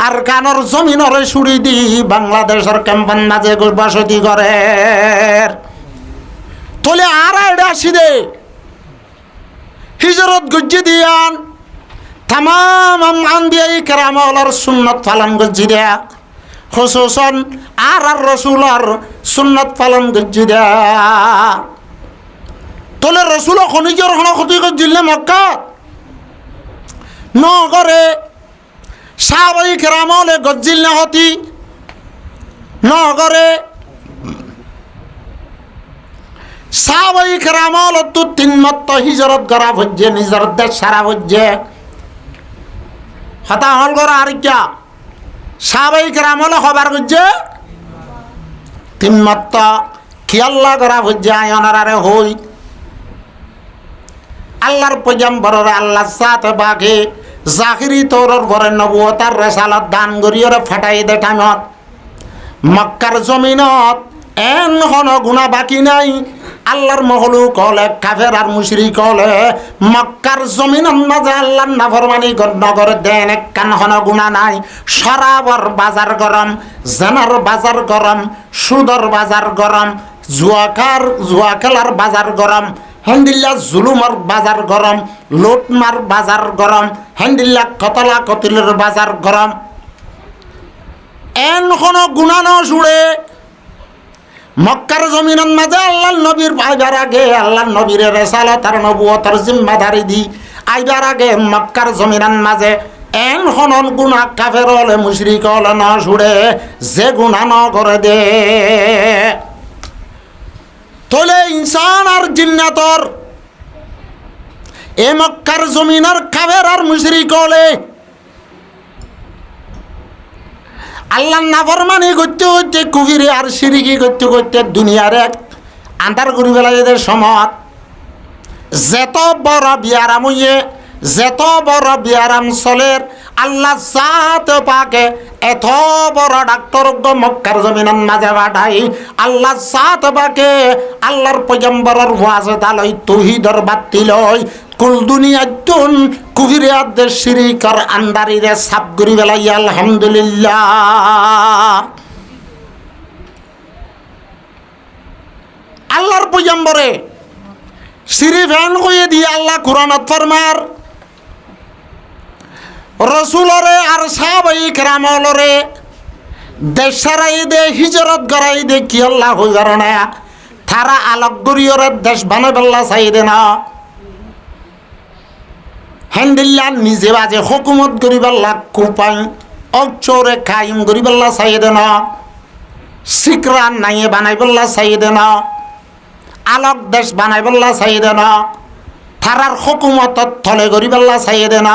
আর কানর জমিনরে সুড়ি দি বাংলাদেশের ক্যাম্পন মাঝে বসতি করে তোলে আর এটা আসি দে হিজরত গজ্জি দিয়ান তাম আন্দিয়াই কেরামলার সুন্নত পালন গজ্জি দেয়া খুসুসন আর রসুলার সুন্নত পালন গজ্জি দেয়া তোলে রসুল খনিজর হন ক্ষতি গজ্জিলে মক্কা নগরে সাহাবাই কেরামলে গজ্জিল না হতি নগরে সাহাবাই কেরামল তো তিন মত হিজরত করা হজ্জে নিজের দেশ সারা হজ্জে হতা হল করা আর কিয়া সাহাবাই কেরামল হবার হজ্জে তিন মত কি আল্লাহ করা হজ্জে আয়নারে হই আল্লাহর পয়গম্বরের আল্লাহ সাথে বাগে জাহিরি তৌরর ঘরে নবুয়তার রেসালত দান করিয়রে ফাটাই দে টাইমত মক্কার জমিনত এন হন গুণা বাকি নাই আল্লাহর মহলুক হলে কাফের আর মুশরিক হলে মক্কার জমিনের মাঝে আল্লাহর নাফরমানি নগর দেন কান হন গুণা নাই শরাবর বাজার গরম জেনার বাজার গরম সুদর বাজার গরম জুয়া খেলার বাজার গরম হেন্দিল্লা জুলুমর বাজার গরম লুটমার বাজার গরম হেন্দিল্লা কতলা কতিলের বাজার গরম এন হন গুণা ন জুড়ে মক্কার জমিনের মাঝে আল্লাহর নবীর আইবার আগে আল্লাহর নবীর রেসালত আর নবুয়তের জিম্মাদারি দি আইবার আগে মক্কার জমিনের মাঝে এন হনন গুণা কাফের হলে মুশরিক হলে ন ছুড়ে যে গুণা ন করে দে তোলে ইনসান আর জিন্নাতর এ মক্কার জমিনের কাফের আর মুশরিক হলে আল্লাহ নাফরমানি করতে করতে কুফিরে আর শিরিকি করতে করতে দুনিয়ার এক আন্ধার ঘুরি বেলা এদের সময় যেত বড় বিয়ারাম হইয়ে যেত বড় বিয়ারাম চলের আল্লাহ জাত পাকে এত বড় ডাক্তার মক্কার জমিনের মাঝে পাঠাই আল্লাহ জাত পাকে আল্লাহর পয়গম্বরের ওয়াজ তালই তৌহিদর বাতি লই কুল দুনিয়াতুন কুফিরে আদের শিরিকর আন্দারিরে সাপ করি বেলাই আলহামদুলিল্লাহ আল্লাহর পয়গম্বরে শিরিফান কইয়ে দিয়ে আল্লাহ কুরআনত ফরমার রসুলরে আর সাহাবাই কেরামলরে দেশ সারাই দে হিজরত গড়াই দে কি আল্লাহ হই কারণে তারা আলোক গরিয়রের দেশ বানাবেল্লা চাই দে না হেন্দিল্লা নিজে বাজে হুকুমত গরিবাল্লা কুপাই অচরে কাইম গরিবাল্লা চাই দে না সিকরান নাইয়ে বানাইবেল্লা চাই দে না আলোক দেশ বানাই বললা চাই দেন থারার হুকুমতত থলে করি বললা চাই দেন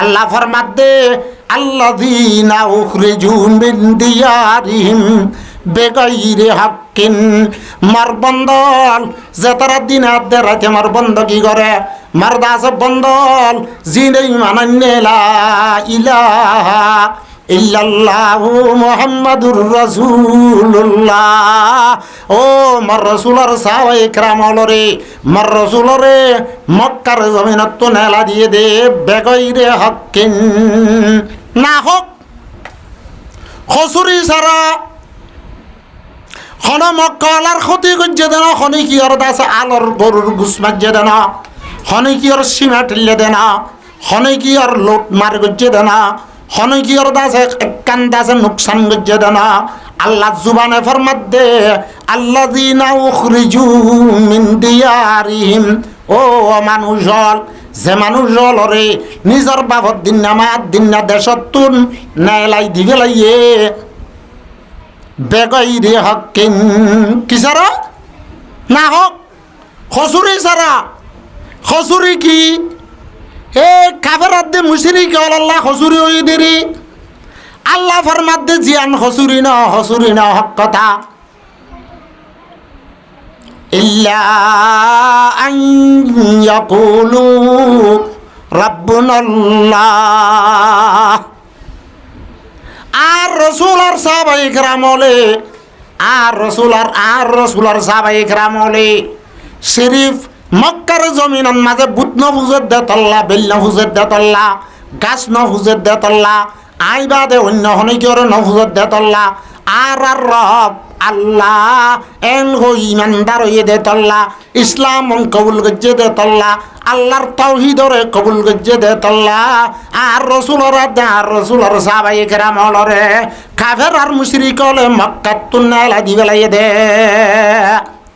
আল্লাহ ফরমাত দে আল্লাযীনা উখরিজু মিন দিয়ারিহিম বেগাইরি হাক্কিন মার বন্দল যে তারা দিন আদে রাতে মার বন্ধ কি করে মার দাস বন্দল জিনে মানান্নে লা ইলাহা ইল্লাল্লাহু মুহাম্মাদুর রাসূলুল্লাহ ও মার রাসূলের সাহাবায়ে کرام হলরে মার রাসূলরে মক্কার জমিনত তো নেলা দিয়ে দে বেগাইরে হাক্কিন না হোক খসুরি সারা হন মক্কালার ক্ষতি করছে দেন হনি কি ওর দাস আলোর গরুর গুস মারছে দেন হনি কি ওর সীমা ঠেলে দেন হনি কি ওর লোট মার করছে দেন হনি কি ওর দাস একখান দাসে নুকসান করছে দেন আল্লাহ জুবানে ফরমাত দে আল্লাযীনা উখরিজু মিন দিয়ারিহিম ও মানুষ যে মানুষ রে নিজের বাবদ দিন নামাত দিন না দেশতুন নেলাই দিবে লাইয়ে বেগাইরে হকিন কি সারা না হোক খসুরি সারা খসুরি কি এ কাফেরাত দে মুশরিক আল্লাহ খসুরি হই দেরি আল্লাহ ফরমাত দে জিয়ান খসুরি না হক কথা ইল্লা আন ইয়াকুলু রাব্বুনাল্লাহ আর রসুলার সাহাবায়ে کرام হলে আর রসুলার সাহাবায়ে کرام হলে শরীফ মক্কার জমিনের মাঝে বুত ন হুজুর দে তল্লা বেল ন হুজুর দে তল্লা গাছ ন হুজুর দে তল্লা আইবাদে অন্য হনে কি ন হুজুর দে তল্লা আর রব আল্লাহ এন হো ইমানদার হয়ে দে তল্লা ইসলাম কবুল গজ্জে দে তল্লা আল্লাহর তাওহীদরে কবুল গজ্জে দে তল্লা আর রসুলর সাহাবায়ে کرام হলরে কাফের আর মুশরিক হলে মক্কা তুন্নালা দিবেলাই দে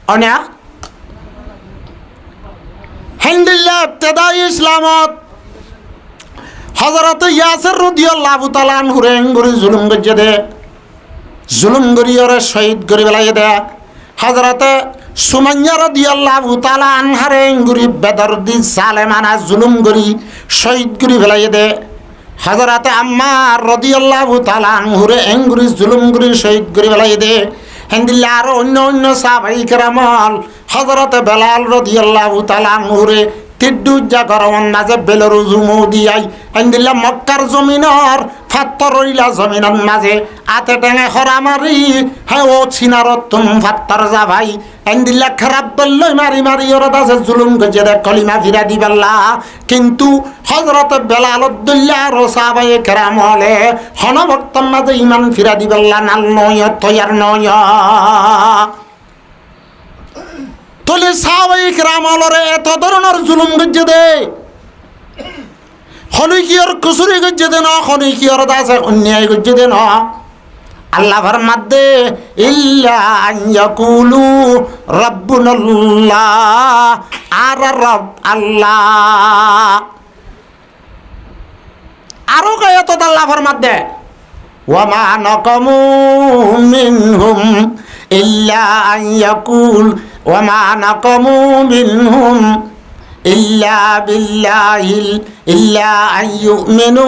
অনিয়া হামদুলিল্লাহ ইবতিদাই ইসলামত হযরত ইয়াসির রাদিয়াল্লাহু তাআলা আনহু রেঙ্গুরি জুলুম গজ্জে দে জুলুম গরিয়রে শহীদ করি বেলাই দে হযরতে সুমাইয়া রাদিয়াল্লাহু তাআলা আনহারে এঙ্গুরি বেদরদি জালেমানা জুলুম গরি শহীদ করি বেলাই দে হযরতে আম্মার রাদিয়াল্লাহু তাআলা আনহুরে এঙ্গুরি জুলুম গরি শহীদ করি বেলাই দে হেন্দিল্লা আর অন্য সাহাবায়ে کرام হযরতে বেলাল রাদিয়াল্লাহু তাআলা আনহুরে তিদ্দুজা গরমন মাঝে বেলরু জুমু দিয়াই হেন্দিল্লা মক্কার জমিনর ফাত্তরইলা জমিনের মাঝে আতে টেঙে খরা মারি হ্যাঁ ও ছিনারত তুম ফাত্তর যা ভাই এন্দিল্লা খারাপ বললই মারি ওরা দাসে জুলুম গজে দে কলিমা ফিরা দিবাল্লা কিন্তু হযরত বেলালুদ্দুল্লাহ আর সাহাবায়ে کرام হলে হনবর্তন মাঝে ইমান ফিরা দিবাল্লা নাল নয় তৈয়ার নয় তলে সাহাবায়ে کرام হলরে এত ধরনের জুলুম গজে দে হনি কি ওর কুসুরি গজ্জে দেন হনি কি ওর দাসে অন্যায় গজ্জে দেন আল্লাহ ফরমাত দে ইল্লা আন ইয়াকুলু রাব্বুনাল্লাহ আর রব আল্লাহ আরো গায় তো আল্লাহ ফরমাত দে ওয়া মা নাকামু মিনহুম ইল্লা আন ইয়াকুল ওয়া মা নাকামু মিনহুম ইল্লা আন ইউমিনু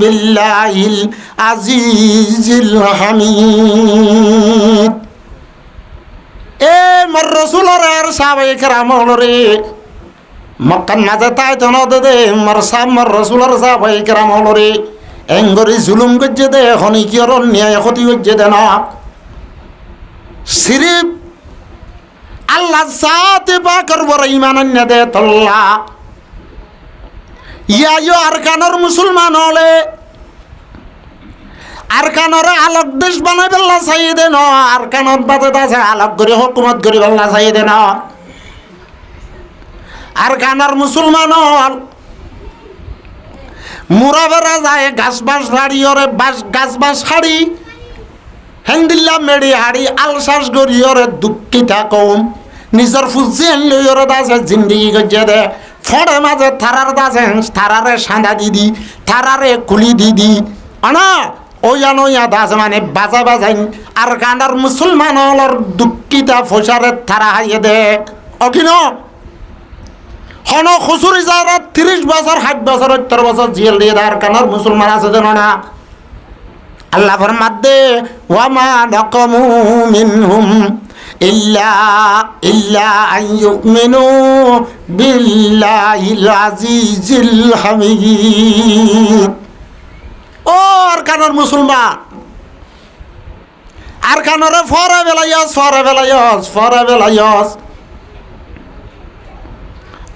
বিল্লাহিল আজিজিল হামিদ এ মোর রাসূলের আর সাহাবায়ে کرام হলরে মক্কার মাঝে তাই তন দে মোর রাসূলের সাহাবায়ে کرام হলরে এঙ্গরি জুলুম গজ্জে দে হনি কি ওর ন্যায় ক্ষতি গজ্জে দে না সিরিফ আল্লাহ জাতে পাকের বড় ঈমান আন্য দে তল্লা ইয়া আরকানর মুসলমান হলে আরকানরে আলোক দেশ বানাই বেল্লা চাই দে ন আরকানত বাদে আছে আলোক করে হুকুমত করে বেল্লা চাই দে ন আরকানর মুসলমান হল মুরা বেড়া যায় গাছ বাস হাড়ি ওরে গাছ বাস হাড়ি হেন্দিল্লা মেড়ি হাড়ি আলসাস গড়ি ওরে দুঃখিতা কম নিজের ফুজি আনলে ওরে দাসে জিন্দিগি গজ্জে দে ফড়ে মাঝে থারার দাসে থারারে সাঁদা দিদি থারারে কুলি দিদি আনা ওয়ান ওয়া দাস মানে বাজা বাজাইন আর কানার মুসলমান হলর দুঃখিতা ফসারে থারা হাইয়ে দে অকিন হন খুচুরি যারা 30 বছর 60 বছর 70 বছর জেল দিয়ে আর কানার মুসলমান আছে জানো না আল্লাহ ফরমাদে ওয়া মা নাকামু মিনহুম ইল্লা আইয়ুমিনু বিল্লাহিল আজিজিল হামিদ ও আর কানার মুসলমান আর কানরে ফরে বেলায়স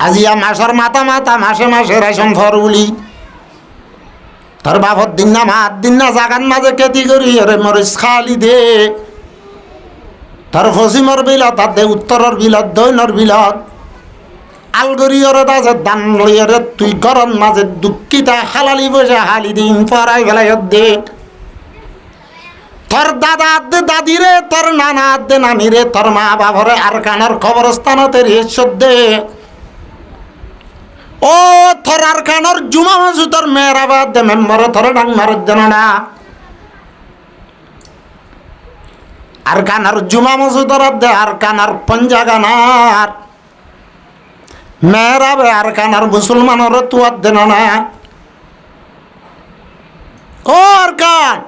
আজিয়া মাসের মাথা মাসে মাসে রেশন ফর বলি তোর বাপর দিন না মাত দিন না জাগান মাঝে কেতি করি রে মরিস খালি দে তোর পশ্চিমর বিলত দে উত্তরের বিলত দৈনর বিলত আলগরিয়রে দাজে দান লইরে তুই গরম মাঝে দুঃখিতা হালালি বসে হালি দিন পরাই বেলায় দে তোর দাদা দে দাদি রে তোর নানা দে নানি রে তোর মা বাবরে আর কানার কবরস্থানতে রেশদ দে ও তোর আর কানার জুমা মসজিদের মেহরাবাদ দে মেম্বর তোর ডাং মারত দেন না আর কানার জুমা মসজিদের দে আর কানার পঞ্জাগানার মেহরাবে আর কানার মুসলমানের তুয়ার দেন না ও আর কান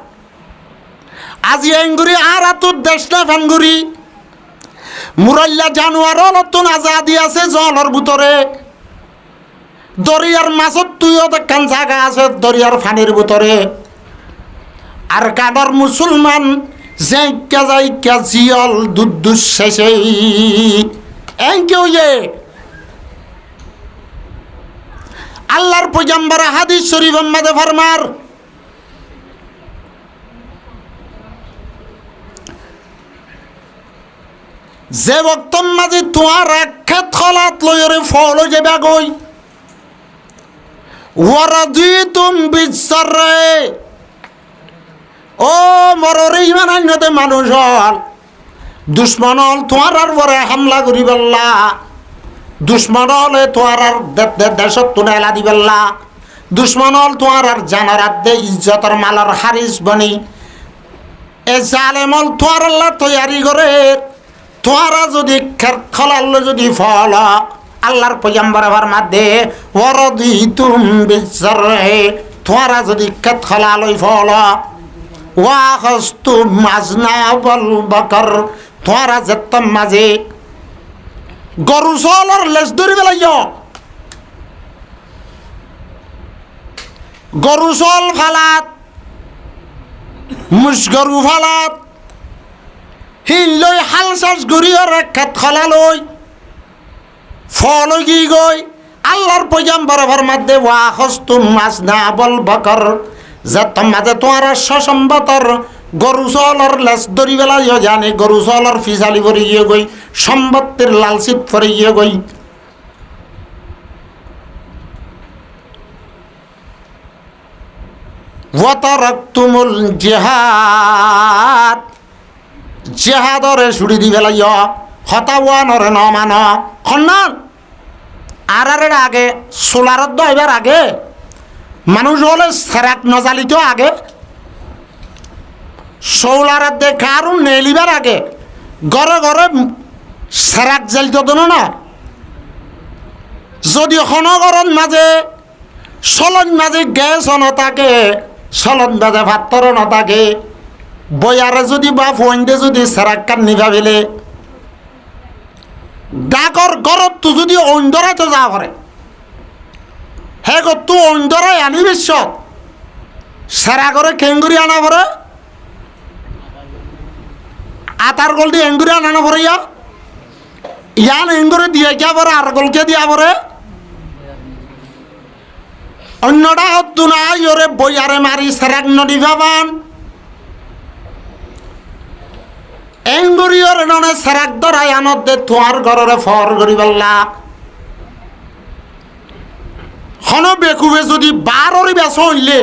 আজি এঙ্গুরি আর আতুর দেশ না ফাঙ্গুরি মুরাল্লা জানুয়ার নতুন আজাদি আছে জলের ভিতরে দরিয়ার মাছত তুইও দেখান জায়গা আছে দরিয়ার ফানির ভিতরে আর কানার মুসলমান যাইকা জিয়ল দুধ শেষে এঙ্কেও আল্লাহর পয়গম্বর হাদিস শরীফ মধ্যে ফরমার যে বক্তম মাঝে তোমার এক খলাত লয়রে ফল যাবে গই ওয়ারাদিতুম বিসরে ও মররে ইমান আইনতে মানুষ হল দুশ্মন হল তোমার আর পরে হামলা করি বললা দুশ্মন হলে তোমার আর দেশত তুলে এলা দিবেল্লা দুশ্মন হল তোমার আর জানার দে ইজ্জতর মালার হারিস বনি এ জালেমল তোমার আল্লাহ তৈয়ারি করে তোমারা যদি খলাল যদি ফল আল্লাহর পয়গম্বর ফরমাদে ওয়ারাদিতুম বিসরে তোমারা যদি খলালই ফল ওয়াখাসতুম আজনাবাল বাকর তোমারা যেতম মাঝে গরু চলর লেজ ধরি বেলাইয় গরু চল ফালাত মুস গরু ফালাত হিল লই হাল চাষ গরিয়র রেখাত খলা লই ফল গি গই আল্লাহর পয়গম্বর ফরমাদে ওয়াখাসতুম আজনাবাল বাকর যেতম মাঝে তোমার সসম্বতর গরু চলর লেজ ধরি বেলাইয় জানে গরু চলর ফিসালি ভরে গিয়ে গই সম্পত্তির লালচিত ফরে গিয়ে গই ওয়াতারাকতুমুল জিহাদ জিহাদরে ছুড়ি দি বেলাইয় হতাওয়ানরে ন মান খন্নান আর আগে সোলারত দইবার আগে মানুষ হলে সেরাক নজালিত আগে সোলারের দেখে আর নেলিবার আগে ঘরে ঘরে সেরাক জ্বালিত দেন না যদি খনগরণ মাঝে সলন মাঝে গ্যাস নথাকে সলন মাঝে ভাত্তর নথাকে বয়ারে যদি বা ফোনতে যদি সেরাক কান নিভা ফেলে ডাকর ঘরত তো যদি অন্ধরাই তো যা করে হে গো তু অন্ধরাই আনি বিশ্বত সেরা করে কেঙ্গুরি আনা পরে আতার গল দিয়ে এঙ্গুরি আনানো পরে ইয়ান এঙ্গুরি দিয়ে গিয়া পরে আর গলকে দিয়া পরে অন্যটা হতো না ইরে বইয়ারে মারি সেরাক নদী ভাবান এঙ্গুরিয়র ননে সেরাক ধরাই আনত দে তোমার ঘরে ফর করি বললা হন বেকুবে যদি বাররি বেশ হইলে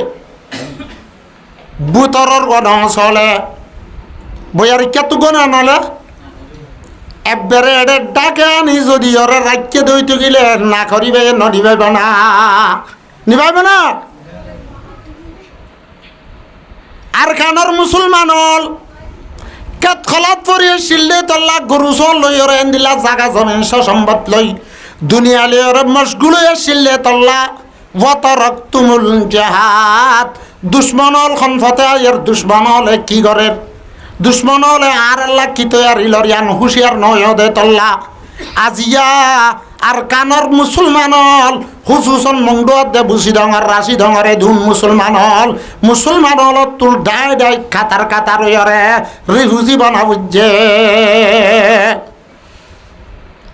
বুতরর গণ চলে বইয়ার কেতু গণ নলে একবারে এডে ডাকে আনি যদি ওরে রাখকে দইতে গেলে না করিবে নিবাইবে না নিবাইবে না আর খানোর মুসলমান হল কেত খলাত পরিয়ে শিল্লে তল্লা গরু চল লই ওরে দিলা জাগা জমিন সম্পদ লই দুনিয়া লই ওরে মশগুল হয়ে শিল্লে তল্লা ওয়াতারাকতুমুল জিহাদ দুশ্মন হল খনফতে আর দুশ্মন হলে কি করের দুশ্মন হলে আর আল্লাহ কি তৈয়ারি লরিয়ান হুশিয়ার নয় দে তল্লা আজিয়া আর কানর মুসলমান হল হুসুসন মংডুয়াত দে বুসি ডঙর রাশি ডঙরে ধুন মুসলমান হল তুল ডাই ডাই কাতার কাতার হইরে রিহুজি বানা বুঝছে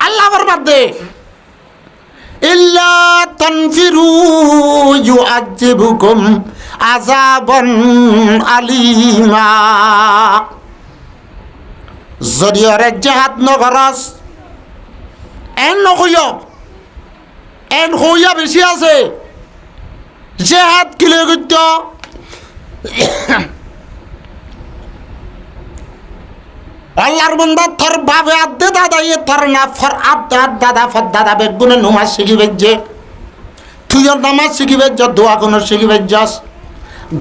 আল্লাহ বরবাদ দে ইল্লা তানফিরু ইউআযিবুকুম আযাবান আলিমা যদি ওরে জিহাদ নগরস এন নকইয় এন হইয়া বেশি আছে জিহাদ কিলে গত্য আল্লাহর বান্দা তোর বাবে আদে দাদা ইয়ে তোর না ফর আদা দাদা ফর দাদা বেগুনে নমাজ শিখিবে যে তুই নামাজ শিখিবে যে দোয়া কোন শিখিবে যাস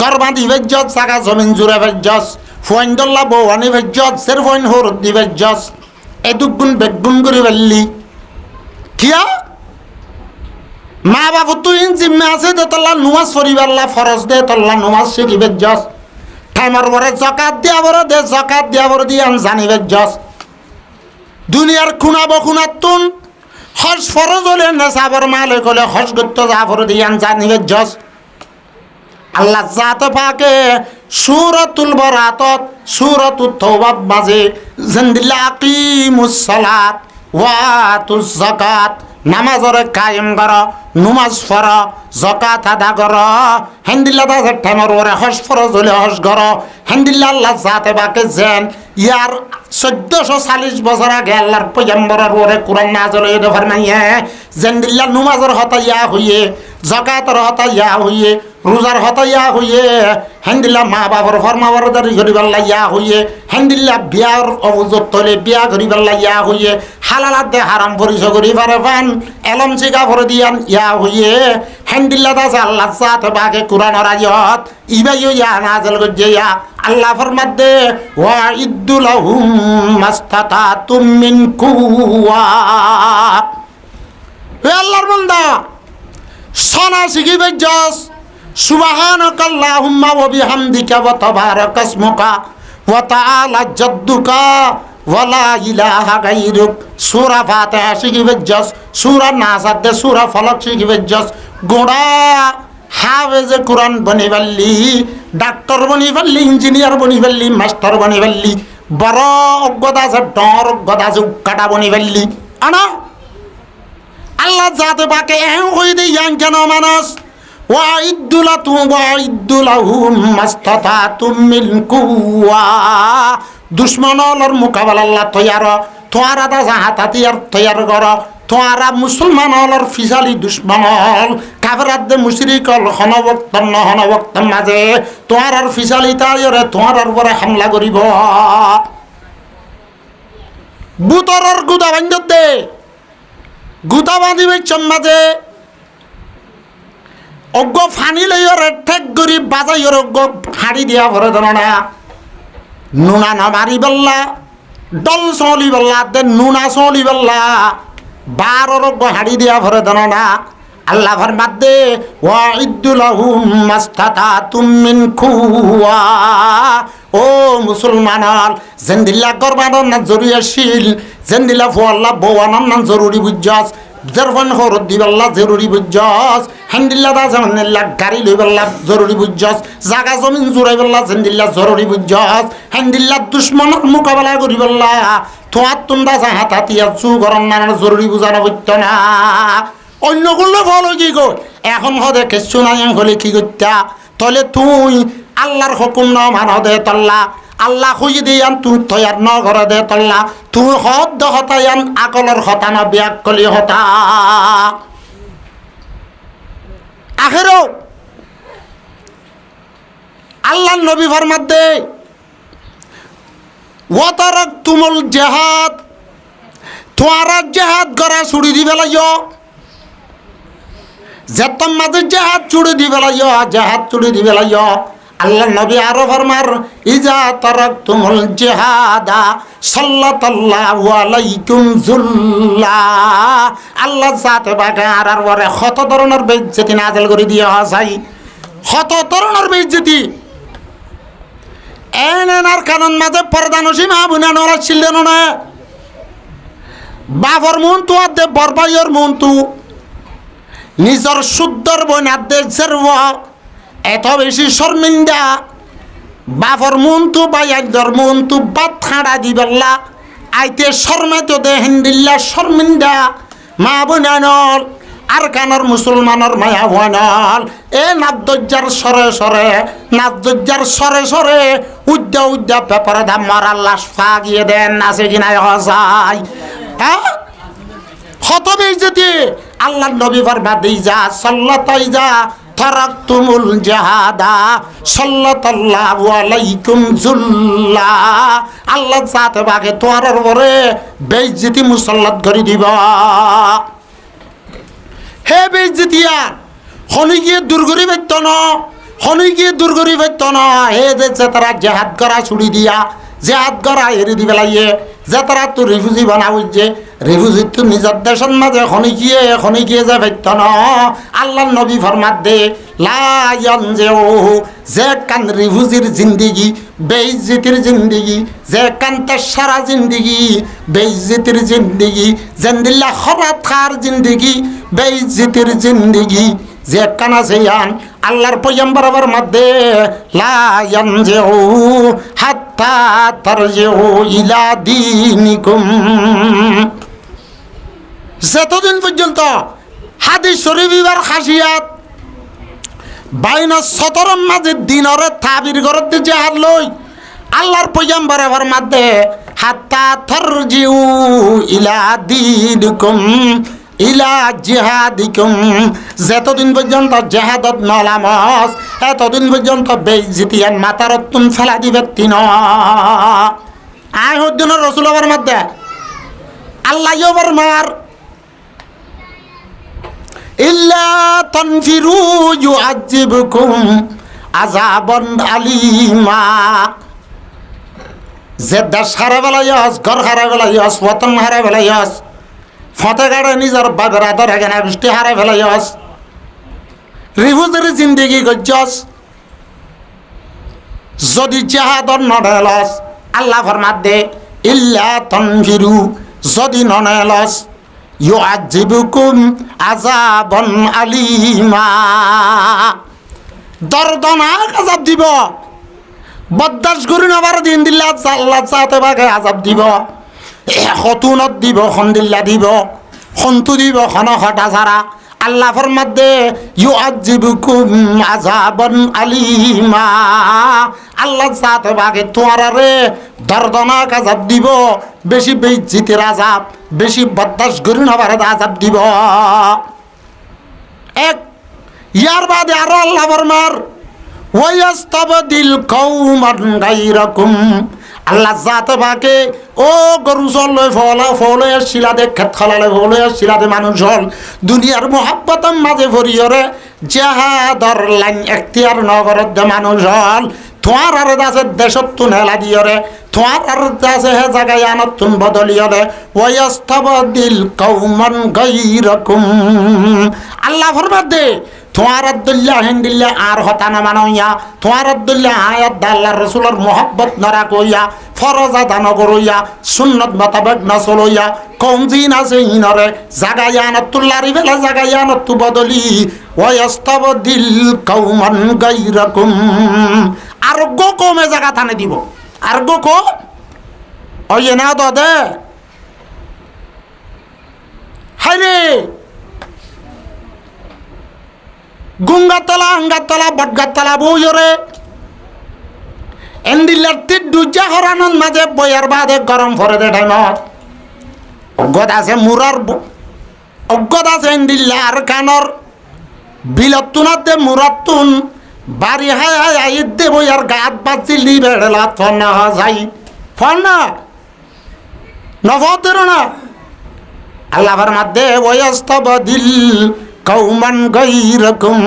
গরবা দিবে যাস জাগা জমিন জুড়ে যাস ফয়েন্ডল্লা বৌয়ানি ভেজ্জত সের ফয়েন হর দিবে যাস এদুগুণ বেগুন করে ফেললি কিয়া মা বাবু তুই জিম্মে আছে দে তোল্লা নমাজ পড়িবাল্লা ফরজ দে তোল্লা নমাজ শিখিবে যাস টাইমর পরে জাকাত দিয়া বড় দে জাকাত দিয়া বড় দিয়ে জানিবে যাস দুনিয়ার খুনা বখুনা তুন হজ ফরজ হলে নেশাবর মালে কলে হজ করতে যা বড় দিয়ে জানিবে যাস আল্লাহ জাতে পাকে সূরাতুল বারাতত সূরাতুত তাওবার মাঝে জিন্দিল্লা আকিমুস সালাত ওয়া আতুজ যাকাত নামাজরে কায়েম কর নমাজ পড় যাকাত আদা কর হেন্দিল্লা দা টাইমর ওরে হজ ফরজ হলে হজ কর হেন্দিল্লা আল্লাহ জাতে পাকে যেন ইয়ার 1440 বছর আগে আল্লাহর পয়গম্বরের ওরে কোরআন নাযিল হইতে ফরমাইয়ে জিন্দিল্লা নমাজের হতা ইয়া হইয়ে যাকাতের হতা ইয়া হইয়ে রোজার হতা ইয়া হইয়ে হেন্দিল্লা মা বাবার ফরমাবরদারি করিবার ইয়া হইয়ে হেন্দিল্লা বিয়ার অবজত তলে বিয়া করিবার ইয়া হইয়ে হালালাত দে হারাম পরিচয় করি পারে পান এলম চিকা ভরে দিয়ান ইয়া হইয়ে হেন্দিল্লা দাস আল্লাহ সাথে বাকে কোরআনের আয়াত ইবাইও ইয়া নাযিল করছে ইয়া আল্লাহ ফরমাত দে ওয়া ইদ্দুলাহুম মাস্তাতাতুম মিন কুওয়া হে আল্লাহর বান্দা সানা শিখিবে যাস সুবহানাকাল্লাহুম্মা ওয়া বিহামদিকা ওয়া তাবারাকা ইসমুকা ওয়া তাআলা জাদ্দুকা ওয়া লা ইলাহা গায়রুক সূরা ফাতিহা শিখিবে যাস সূরা নাস দে সূরা ফালাক শিখিবে যাস গোড়া হাফেজে কোরআন বনি ফেললি ডাক্তার বনি ফেললি ইঞ্জিনিয়ার বনি ফেললি মাস্টার বনি ফেললি বড় অজ্ঞতা আছে ডর অজ্ঞতা আছে উক্কাটা বনি ফেললি আনা আল্লাহ জাতে বাকে এও কই দে ইয়ান কেন মানুষ ওয়াইদ্দুলাহুম মাস্তাতাতুম মিন কুওয়া দুশমনর মোকাবেলা আল্লাহ তৈয়ার তোয়ারা দা জাহাতাতিয়ার তৈয়ার কর তোয়ারা মুসলমান হলর ফিসালি দুশ্মন হল কাফেরাত দে মুশরিক হল হনবক্ত মাঝে তোয়ারার ফিসালি তাইরে তোয়ারার উপরে হামলা করিব বুতরর গুদা বান্ধব দে গুদা বাঁধিবে চম্মাজে অজ্ঞ ফানি লইয়র ঠেক গরিব বাজাইয়র অজ্ঞ ফাড়ি দিয়া ভরে দেন না নুনা না মারি বেল্লা ডল চলি বেল্লা দে নুনা চলি বেল্লা বারর অজ্ঞ হাড়ি দিয়া ভরে দেন না আল্লাহ ফরমাত দে ওয়াইদ্দুলাহুম মাস্তাতাতুম মিন কুওয়া ও মুসলমানল জিন্দিল্লা করবানোর না জরুরি আছিল জিন্দিল্লা ফোয়াল্লা বওয়ানোর না জরুরি বুঝছস জরফন হরত দিবাল্লা জরুরি বুঝছস হান্দিল্লা দা জামান্নিল্লা গাড়ি লইবাল্লা জরুরি বুঝছস জাগা জমিন জুড়াইবাল্লা জিন্দিল্লা জরুরি বুঝছস হান্দিল্লা দুশমনের মোকাবেলা করিবাল্লা তোয়াত তুন্দা জাহাত হাতিয়া চু গরম নানার জরুরি বুঝানো হইত না অন্য করলে ফল কি কর এখন হদে কিছু নাই হলে কি করতা তাহলে তুই আল্লাহর হুকুম ন মান দে তল্লা আল্লাহ খুঁজি দিয়ান তুই তৈয়ার ন ঘরে দে তল্লা তুই হদ হতায়ান আকলর হতা না বিয়াক কলি হতা আখেরো আল্লাহ নবী ফরমাত দে ওয়াতারাকতুমুল জিহাদ তোয়ারা জিহাদ করা ছুড়ি দিবে লাগিও যেতম মাঝে জাহাজ চুড়ে দিবে লাগিও জাহাজ চুড়ে দিবে লাগিও আল্লাহ নবী আরো ফরমার ইজা তারাকতুমুল জিহাদা সাল্লাল্লাহু আলাইকুম যুল্লা। আল্লাহ জাতে বাগে আর পরে কত ধরনের বেইজ্জতি নাযিল করে দিয়া হয়, কত ধরনের বেইজ্জতি। এনার কারণ মাঝে পর্দানসী মা বুনানোরা ছিলেন না, বাবর মন্তু আদে বরবাইয়ের মন্তু নিজের শুদ্ধর বইনাদের জেরব এত বেশি শর্মিন্দা, বাবর মন্তু বাইয়ার মন্তু বাদ খাড়া দিবেল্লা আইতে শর্মাইতে দেহেন দিল্লা শর্মিন্দা মা বুনানল আর কানর মুসলমানের মায়া ভয়ানল এ নাদ্দজ্জার সরে সরে নাদ্দজ্জার সরে সরে উদ্যা পেপারে দাম মারার লাশ ফাগিয়ে দেন আছে কিনা যায়। হ্যাঁ কত বেইজ্জতি। আল্লাহ নবী ফরমাতে যা সাল্লাতাই যা তারাকতুমুল জিহাদা সাল্লাল্লাহু আলাইকুম যুল্লা। আল্লাহ জাতে বাগে তোয়ার পরে বেইজ্জতি মুসল্লাত করে দিব। হে বেইজ্জতিয়া হনি গিয়ে দুর্গরি বাইত ন, হনি গিয়ে দুর্গরি বাইত ন। হে যে তারা জেহাদ করা ছুড়ি দিয়া জেহাদ করা এড়ি দিবে লাগিয়ে যে তারা তো রিফিউজি বানাবো, যে রিফিউজি তো নিজের দেশের মাঝে হনি গিয়ে যে বাইত ন। আল্লাহ নবী ফরমাত দে লায়ন যে কান রিফিউজির জিন্দিগি বেইজ্জতির জিন্দিগি, যে কানতে সারা জিন্দিগি বেইজ্জতির জিন্দিগি, জেন্দিল্লা খরাত খার জিন্দিগি বেইজ্জতির জিন্দিগি, যে কানা সেয়ান আল্লাহর পয়গম্বরের মধ্যে লায়ন হাত্তা তারজিউ ইলা দীনিকুম। যতদিন পর্যন্ত হাদিস শরীফের খাসিয়াত বাইনা সতরম মাঝে দিনরে তাবির করত জেহাদ লই আল্লাহর পয়গম্বরের মধ্যে হাত্তা তারজিউ ইলা দীনিকুম ইলা জিহাদিকুম। যতদিন পর্যন্ত জেহাদত নলামস এতদিন পর্যন্ত বেইজ্জতিয়ান মাতারত তুম ফেলা দিবে তিন। আয় হদ্দিনের রসুলের মধ্যে আল্লাহ ইয়বার মার ইল্লা তানফিরু ইউআযিবকুম আযাবান আলিমা। যে দেশ হারা বেলাইয়াস, ঘর হারা বেলাইয়াস, ওয়াতন হারা বেলাইয়াস, ফতে গাড়ে নিজের বাগর আদর হেগেনা গোষ্ঠী হারা বেলাইয়াস, রিফিউজির জিন্দিগি গজ্জস, যদি জেহাদর নডেলস আল্লাহ ফরমাত দে ইল্লা তানফিরু যদি ননেলস ইউআযিবকুম আযাবান আলিমা। দর্দনাক আযাব দিব, বদাস করি নবার দিন দিল্লা আল্লাহ চাতে বাগে আযাব দিব, হতুনত দিব, খন্দিল্লা দিব, খন্তু দিব, খন হটা ছাড়া। আল্লাহ ফরমাত দে ইউআযিবকুম আযাবান আলিমা। আল্লাহ চাতে বাগে তোয়ারে দর্দনাক আযাব দিব, বেশি বেইজ্জতির আযাব, বেশি বদাস করি নবার আযাব দিব। এক ইয়ার বাদে আরো আল্লাহ ফরমার ওয়াস্তাবদিল কওমান গায়রাকুম। আল্লাহ জাতে বাকে ও গরু চলে ফলে শিলাদে খেত খালালে ফলে শিলাদে মানুষ হল দুনিয়ার মোহাব্বতের মাঝে ভরিয়রে জেহাদর লাইন এখতিয়ার নগরত দে মানুষ হল। তোমার আর আছে দেশত তুন হেলা দিয়রে, তোমার আর আছে হে জায়গায় আনত তুন বদলিয়রে। ওয়াস্তাবদিল কওমান গায়রাকুম। আল্লাহ ফরমাত দে তোমার আব্দুল্লাহ হিন্দিল্লা আর হতানা মানইয়া, তোমার আব্দুল্লাহ আয়াত আল্লাহর রাসূলের মোহাব্বত নরা কইয়া, ফরজ আদা নগরইয়া, সুন্নত মোতাবেক না চলইয়া, কম জিন আছে ইনরে জাগায় আনাতুল্লাহরি বেলা জাগায় আনাতু বদলি ওয়াস্তাবদিল কওমান গায়রাকুম। আরোগ্য কমে জায়গা থানে দিব, আরোগ্য কম ওই না দে হাইরে গুঙ্গাতলা আঙ্গাতলা বটগাতলা বইরে এন্দিল্লার দুজা হরানোর মাঝে বইয়ার বাদে গরম ফরে দে টাইমত অজ্ঞত আছে মুরার অজ্ঞত আছে এন্দিল্লার কানর বিলতুনাতে মুরাতুন বাড়ি হায় হায় আইত দে বইয়ার গাত বাজিলি বেড়েলা ফন না যাই ফন না নভতের না আল্লাহর মধ্যে ওয়াস্তাবদিল কওমান গায়রাকুম।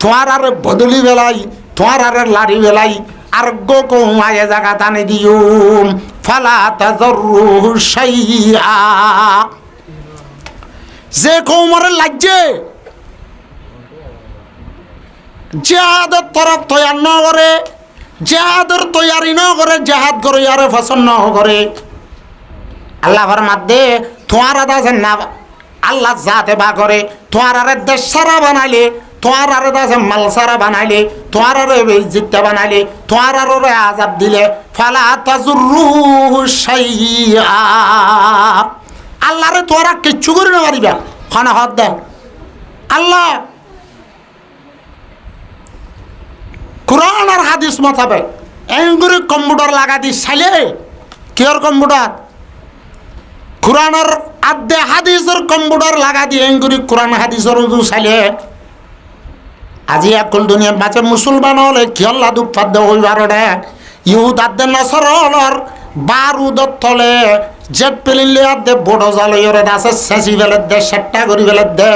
তোমার আর বদলি বেলাই তোমার আর লাড়ি বেলাই আর গো কৌমায়ে জায়গা টানে দিউম ফালা তাজরুহু শাইআ। যে কৌমরে লাগছে জিহাদের তরফ তৈয়ার ন করে, জিহাদের তৈয়ারি ন করে, জিহাদ করে আরে পছন্দ ন করে, আল্লাহর মধ্যে তোমার আদাছেন না আল্লাহ যাতে বা করে তোমার আরে দেশ সারা বানাইলে, তোমার আরে দাসে মাল সারা বানাইলে, তোমার আরে বেইজ্জত বানাইলে, তোমার আরে আযাব দিলে ফালা তাজরুহু শাইআ। আল্লাহরে তোরা কিচ্ছু করে না পারিবা খানা হাত দে। আল্লাহ কোরআন আর হাদিস মোতাবেক এঙ্গুরি কম্পিউটার লাগা দি চাইলে কিয়র কম্পিউটার কোরআনের আদে হাদিসের কম্পিউটার লাগা দি এঙ্গুরি কোরআন হাদিসের চাইলে আজি এখন দুনিয়ার বাঁচে মুসলমান হলে কিয়ল্লা দুঃখ পাদ্য হইবার রে ইহুদ আদে নসর হলর বারুদর তলে জেট পেলিলে আদে বড় জালয়রে আছে শেষি বেলে দে সেট্টা করি বেলে দে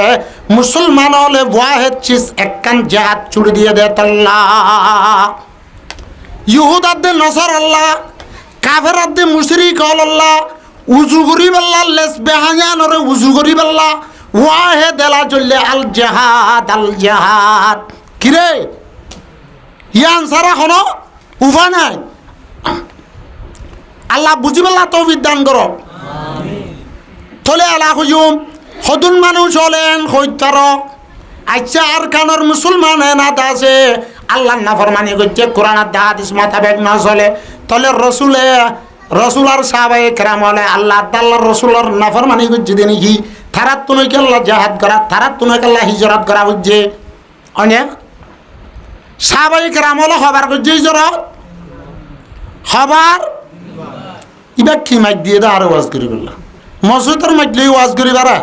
মুসলমান হলে ওয়াহেদ চিজ একখান জাহাজ চুড়ি দিয়ে দে আল্লাহ। ইহুদ আদে নসর আল্লাহ, কাফের আদে মুশরিক আল্লাহ, উজু করি বেল্লা লেস বেহায়ানরে উজু করি বেল্লা ওয়াহে দেলা চললে আল জাহাদ আল জাহাদ কিরে ইয়ান সারা হনো উভা নাই। আল্লাহ বুঝি বেলা তৌফিক দান করো। চলে আলা হইম সদুন মানুষ হলেন হইতার আচ্ছা আর কানোর মুসলমান এনাত আছে আল্লাহ নাফরমানি করছে কোরআন হাদিস মোতাবেক না চলে তলে রসুলে রসুল আর সাহাবায়ে কেরাম হলে আল্লাহ আল্লাহর রসুলের নাফরমানি করছে দিন কি থারাত তুই কেল্লা জাহাদ করা, থারাত তুই কেল্লা হিজরত করা হচ্ছে অনেক সাহাবায়ে কেরাম হলে হবার করছে হিজরত হবার ইবা কি মাইক দিয়ে দা আরো ওয়াজ করি বললাম মসজিদের মাইক দিয়ে ওয়াজ করি বারা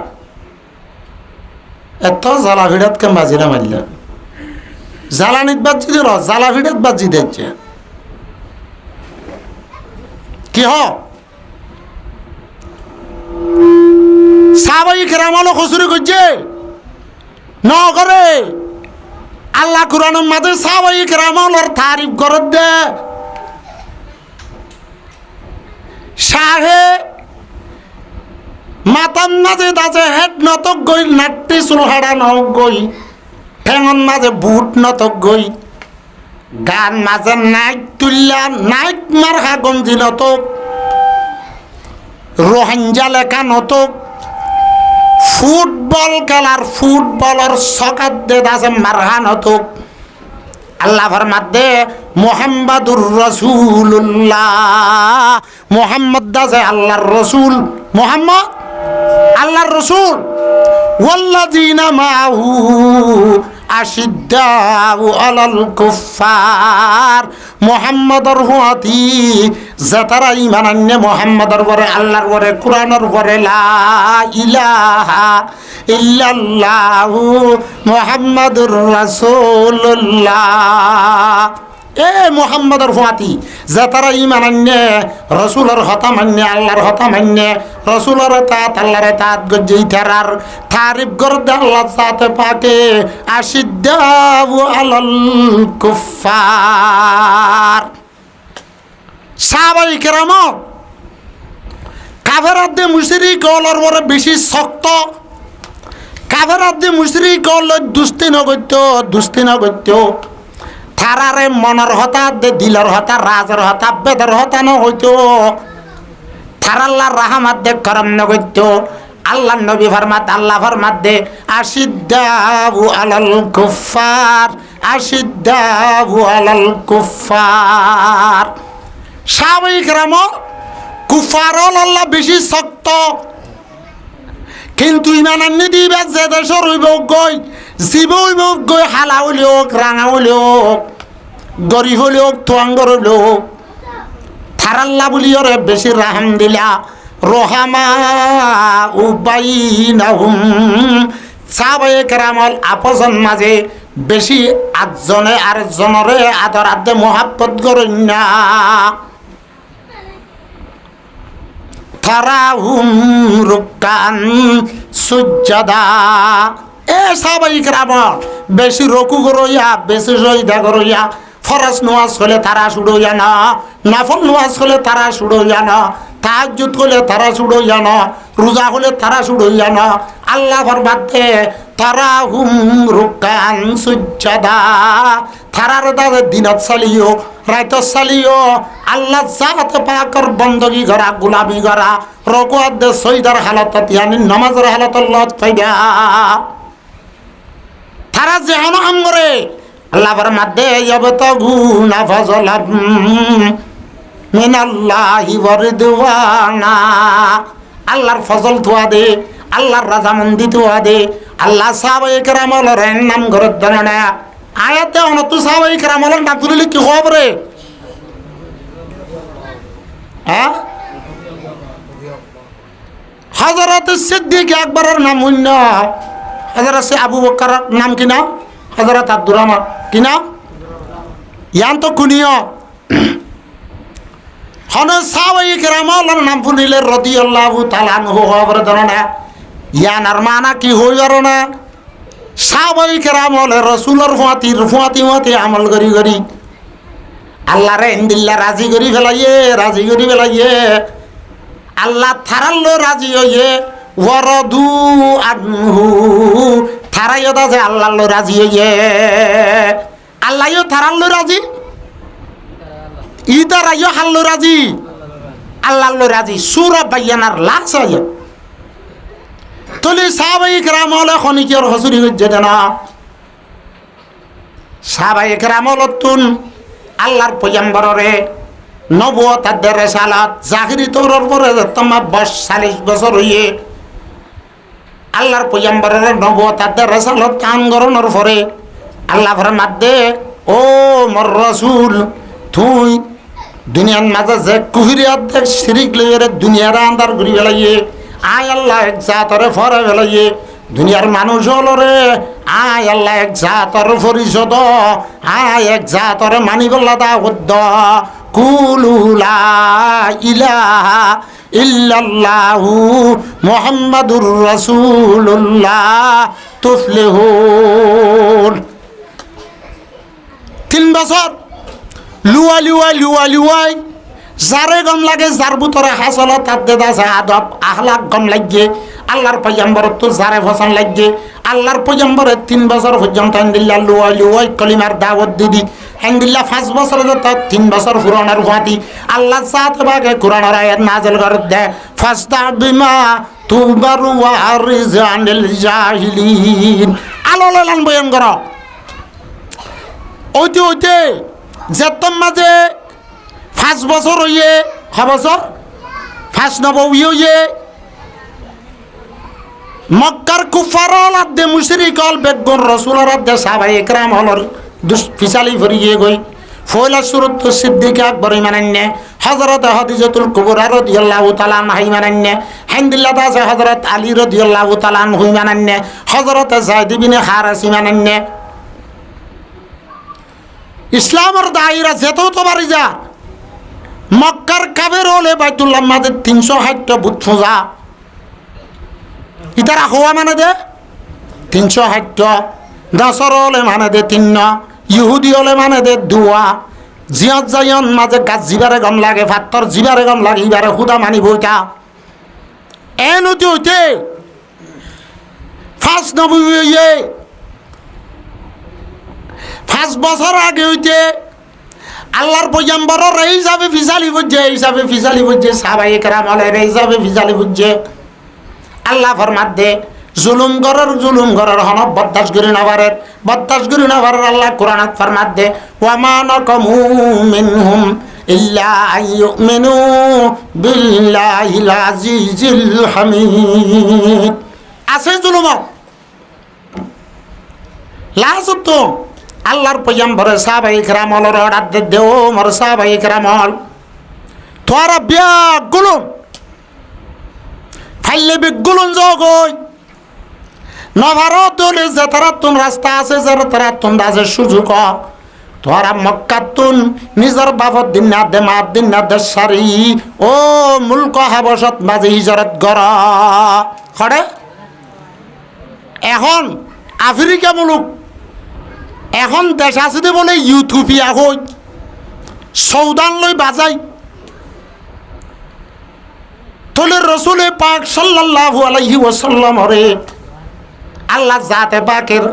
এত জ্বালা ভিড়াত কেন বাজিরা মারলা জ্বালানিত বাজি দিল জ্বালা ভিড়াত বাজি দিচ্ছে কি হ সাহাবায়ে কেরাম হলো খুশরি করছে ন করে আল্লাহ কোরআনের মাঝে সাহাবায়ে কেরাম হলোর তারিফ করে দে শাহে মাতাম মাঝে দাজে হেড নতক গই নাট্টি চুলহাড়া নক গই ঠেঙন মাঝে বুট নতক গই গান মাঝে নাইট তুল্লা নাইট মারহা গঞ্জি নতক রোহাঞ্জা লেখা নতক ফুটবল খেলার ফুটবলের সকাত দে দাজে মারহা নতক আল্লাহ ফরমাতে মুহাম্মাদুর রাসূলুল্লাহ মুহাম্মদ দাসে আল্লাহর রসুল মুহাম্মদ আল্লাহর রসুল ওয়াল্লাযীনা মাআহু আশিদ্দাউ আলাল কুফফার মুহাম্মাদর হুয়াতি যাতারা ঈমান আননে মুহাম্মাদর পরে আল্লাহর পরে কোরআনের পরে লা ইলাহা ইল্লাল্লাহু মুহাম্মাদুর রাসূলুল্লাহ এ মুহাম্মাদর হুয়াতি যাতারা ঈমান আননে রাসূলের হতা মাননে আল্লাহর হতা মাননে রাসূলের তাত আল্লাহর তাত গজ্জই তারার তারিফ করতে আল্লাহ সাথে পাকে আশিদ্দাউ আলাল কুফফার সাহাবায়ে কেরাম কাফেরাদে মুশরিক হলর বড় বেশি শক্ত কাফেরাদে মুশরিক হল দুস্তি নগত্য থারারে মনের হতা দে দিলর হতা রাজর হতা বেদর হতা ন হইতো থারাল্লাহর রাহমাত দে করম নগত্য আল্লাহ নবী ফরমাত আল্লাহ ফরমাত দে আশিদ্দাউ আলাল কুফফার আশিদ্দাউ আলাল কুফফার সাহাবায়ে কেরাম কুফার আল্লাহ বেশি শক্ত কিন্তু ইমান আনি দিবা যে দেশর হইব গই জীব হইব গই হালা হইলে হোক রাঙা হইলে হোক গরিব হইলে হোক তোয়াঙ্গর হইলে হোক থারাল্লা বলি ওরে বেশি রাহাম দিলা রহামা উবাইনাহুম সাহাবায়ে কেরাম আপসন মাঝে বেশি আটজনে আরেকজনরে আদর আদে মহাব্বত করেন না তারাহুম রুকান সুজ্জাদা এ সাহাবায়ে কেরাম বেশি রকু করইয়া বেশি সজদা করইয়া ফরজ নামাজ হলে তারা শুরু জানা, নফল নামাজ হলে তারা শুরু জানা, তাহাজ্জুদ হলে তারা শুরু জানা, রোজা হলে তারা শুরু জানা। আল্লাহ ফরমাতে তারা হুম রুকান সুজ্জাদা, তারার দাদে দিনত চালিও রাইত চালিও আল্লাহ জাতে পাকর বন্দগি করা গোলামি করা রকুয়াত দে সৈদার হালাতত ইয়ানি নামাজের হালাতত লত ফাইদা তারা যেন আম করে আল্লাহ ফরমাতে ইয়াবতাগুনা ফাজলাম মিনাল্লাহি ওয়া রিদওয়ানা, আল্লাহর ফজল তোয়া দে, আল্লাহর রাজামন্দি তোয়া দে। আল্লাহ সাহাবায়ে কেরামের নাম করে দেন না আয়াতে অনত সাহাবায়ে কেরামের নাম তুলিলে কি হবে? হ্যাঁ, হযরত সিদ্দিক আকবরের নাম অন্য, হযরত আবু বকর নাম কিনা, হযরত আব্দুর রহমান কিনা, ইয়ান তো কুনিয় হন সাহাবায়ে কেরামের নাম শুনিলে রাদিয়াল্লাহু তাআলা আনহু হবে দেন না। ইয়ানার মানা কি হই আর না, সাহাবায়ে কেরামের রাসূলের ফুয়াতি আমল করি করি আল্লাহ রে ইন্দিল্লা রাজি করি ফেলাইয়ে, রাজি করি ফেলাইয়ে আল্লাহ থারাল্লো রাজি হইয়ে ওয়ারাদু আনহু, থারাইও দাসে আল্লাহর রাজি হইয়ে, আল্লাহও থারাল্লো রাজি, ইদারাইও হাল্লো রাজি, আল্লাহর রাজি। সূরা বাইয়ানার লাশ আয় তলি সাহাবায়ে কেরাম হলে খনিকের হজুরি হইছে না, সাহাবায়ে কেরাম হলতুন আল্লাহর পয়গম্বররে নবুয়তের রিসালাত জাহিরি তৌরের পরে তোমার 40 বছর হইয়ে আল্লাহর পয়গম্বরের নবুয়তের রিসালাত কাম করানোর পরে আল্লাহ ফরমাত দে ও মোর রাসূল তুই দুনিয়ার মাঝে যে কুফরিয়াত দেখ শিরিক লইয়ে দুনিয়ার আন্দার ঘুরি বেলাইয়ে আয় আল্লাহ এক জাতরে ফরে বেলাইয়ে দুনিয়ার মানুষ হল রে আয় আল্লাহ এক জাতর পরিষদ আয় এক জাতর মানিবল্লা দা উদ্দ কুলু লা ইলাহা ইল্লাল্লাহু মুহাম্মাদুর রাসূলুল্লাহ তুফলিহুন। 3 বছর লুয়াই যারে গম লাগে যার ভিতরে হাসল তার দেদাছে আদব আখলাক গম লাগে আল্লাহর পয়গম্বর তো যারে ফসন লাগে আল্লাহর পয়গম্বরে 3 বছর পর্যন্ত আলহামদুলিল্লাহ লুয়াই কলিমার দাওয়াত দিদি আলহামদুলিল্লাহ 5 বছর তো 3 বছর পুরানোর ফাতি আল্লাহ সাথে ভাগে কোরআনের আয়াত নাযিল করে দে ফাস্তা বিমা তুবারু ওয়া আরজানিল জাহিলিন আলোলান বয়ান করো ওইতে যেতম মাঝে 5 বছর হইয়ে বছর 5 নববী হইয়ে মক্কার কুফারল আদে মুশরিকল বেগুন রাসূলের আদে সাহাবায়ে কেরাম হলর দুষ্ফিসালি ফরিয়ে গই ফয়লা সুরত সিদ্দিক আকবর ইমানান্নে হযরত হাদিজাতুল কুবরা রাদিয়াল্লাহু তাআলা আনহা ইমানান্নে হামদুলিল্লাহ দাসে হযরত আলী রাদিয়াল্লাহু তাআলা আনহু ইমানান্নে হযরত যায়েদ ইবনে হারিস ইমানান্নে ইসলামের দায়রা যেত তো বাড়ি যা মক্কার কাবের হলে বাইতুল্লাহ মাঝে 360 বুত পূজা ইতারা হওয়া মানে দে 360 দাসর হলে মানে দে 3 ইহুদি হলে মানে দে 2 জিয়ত জায়ন মাঝে গাছ জিবারে গম লাগে ফাত্তর জিবারে গম লাগে ইবারে খুদা মানি বইটা এনুতি হইতে 5 নবী হইয়ে 5 বছর আগে হইতে আল্লাহর পয়গম্বরের এই হিসাবে ফিসালি বুঝে সাহাবায়ে কেরাম হলে এই হিসাবে ফিসালি বুঝে আল্লাহ ফরমাত দে জুলুম গরের হন বদাস গরি নাবারের আল্লাহ কোরআনত ফরমাত দে ওয়া মা নাকামু মিনহুম ইল্লা আইয়ুমিনু বিল্লাহিল আজিজিল হামিদ আছে জুলুম লাজত আল্লাহর পয়গম্বর সাহাবায়ে কেরাম হলর অর্ডার দে ও মোর সাহাবায়ে কেরাম হল তোরা বিয়া গুলুম ফাইলে বিগুলুন জগই নভারত দলে যাতারাতুন রাস্তা আছে যাতারাতুন আছে সুযোগ তোরা মক্কাতুন নিজর বাবদ দিনা দে মাদ দিনা দে সারি ও মুলক হাবশত মাঝে হিজরত গর খড়ে এখন আফ্রিকা মুলুক এখন দেশ আছে বলে ইউথোপিয়া হই সৌদান লই বাজাই তোলে রসুলে পাক সাল্লাল্লাহু আলাইহি ওয়াসাল্লাম রে আল্লাহ জাতে পাকের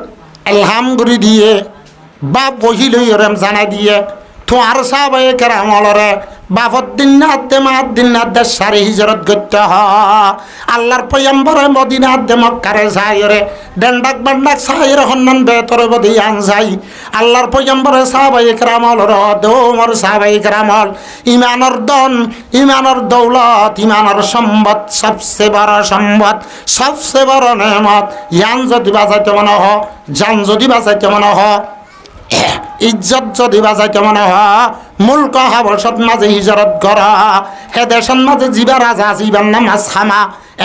ইলহাম করে দিয়ে বা বহিলই ওরম জানাই দিয়ে তো আর সাহাবায়ে কেরামরে বাফদ্দিনাতে মাদ্দিনাতে সারি হিজরত করতে হ আল্লাহর পয়গম্বরে মদিনাতে মক্কারে যায়রে ডেন্ডাক বান্ডাক সাইর হন্নান বেতরে বদিয়ান যাই আল্লাহর পয়গম্বরে সাহাবায়ে কেরামর দোমর সাহাবায়ে কেরামল ইমানের দন ইমানের দৌলত ইমানের সম্পদ সবচেয়ে বড় সম্পদ সবচেয়ে বড় নেমত ইয়ান যদি বাজাইতে মনে হ জান যদি বাজাইতে মনে হ ইজ্জত যদি বাজাইতে মনে হ মুলক হাবসত মাঝে হিজরত করা হে দেশের মাঝে জিবা রাজা আছে ইবার নামাজ খামা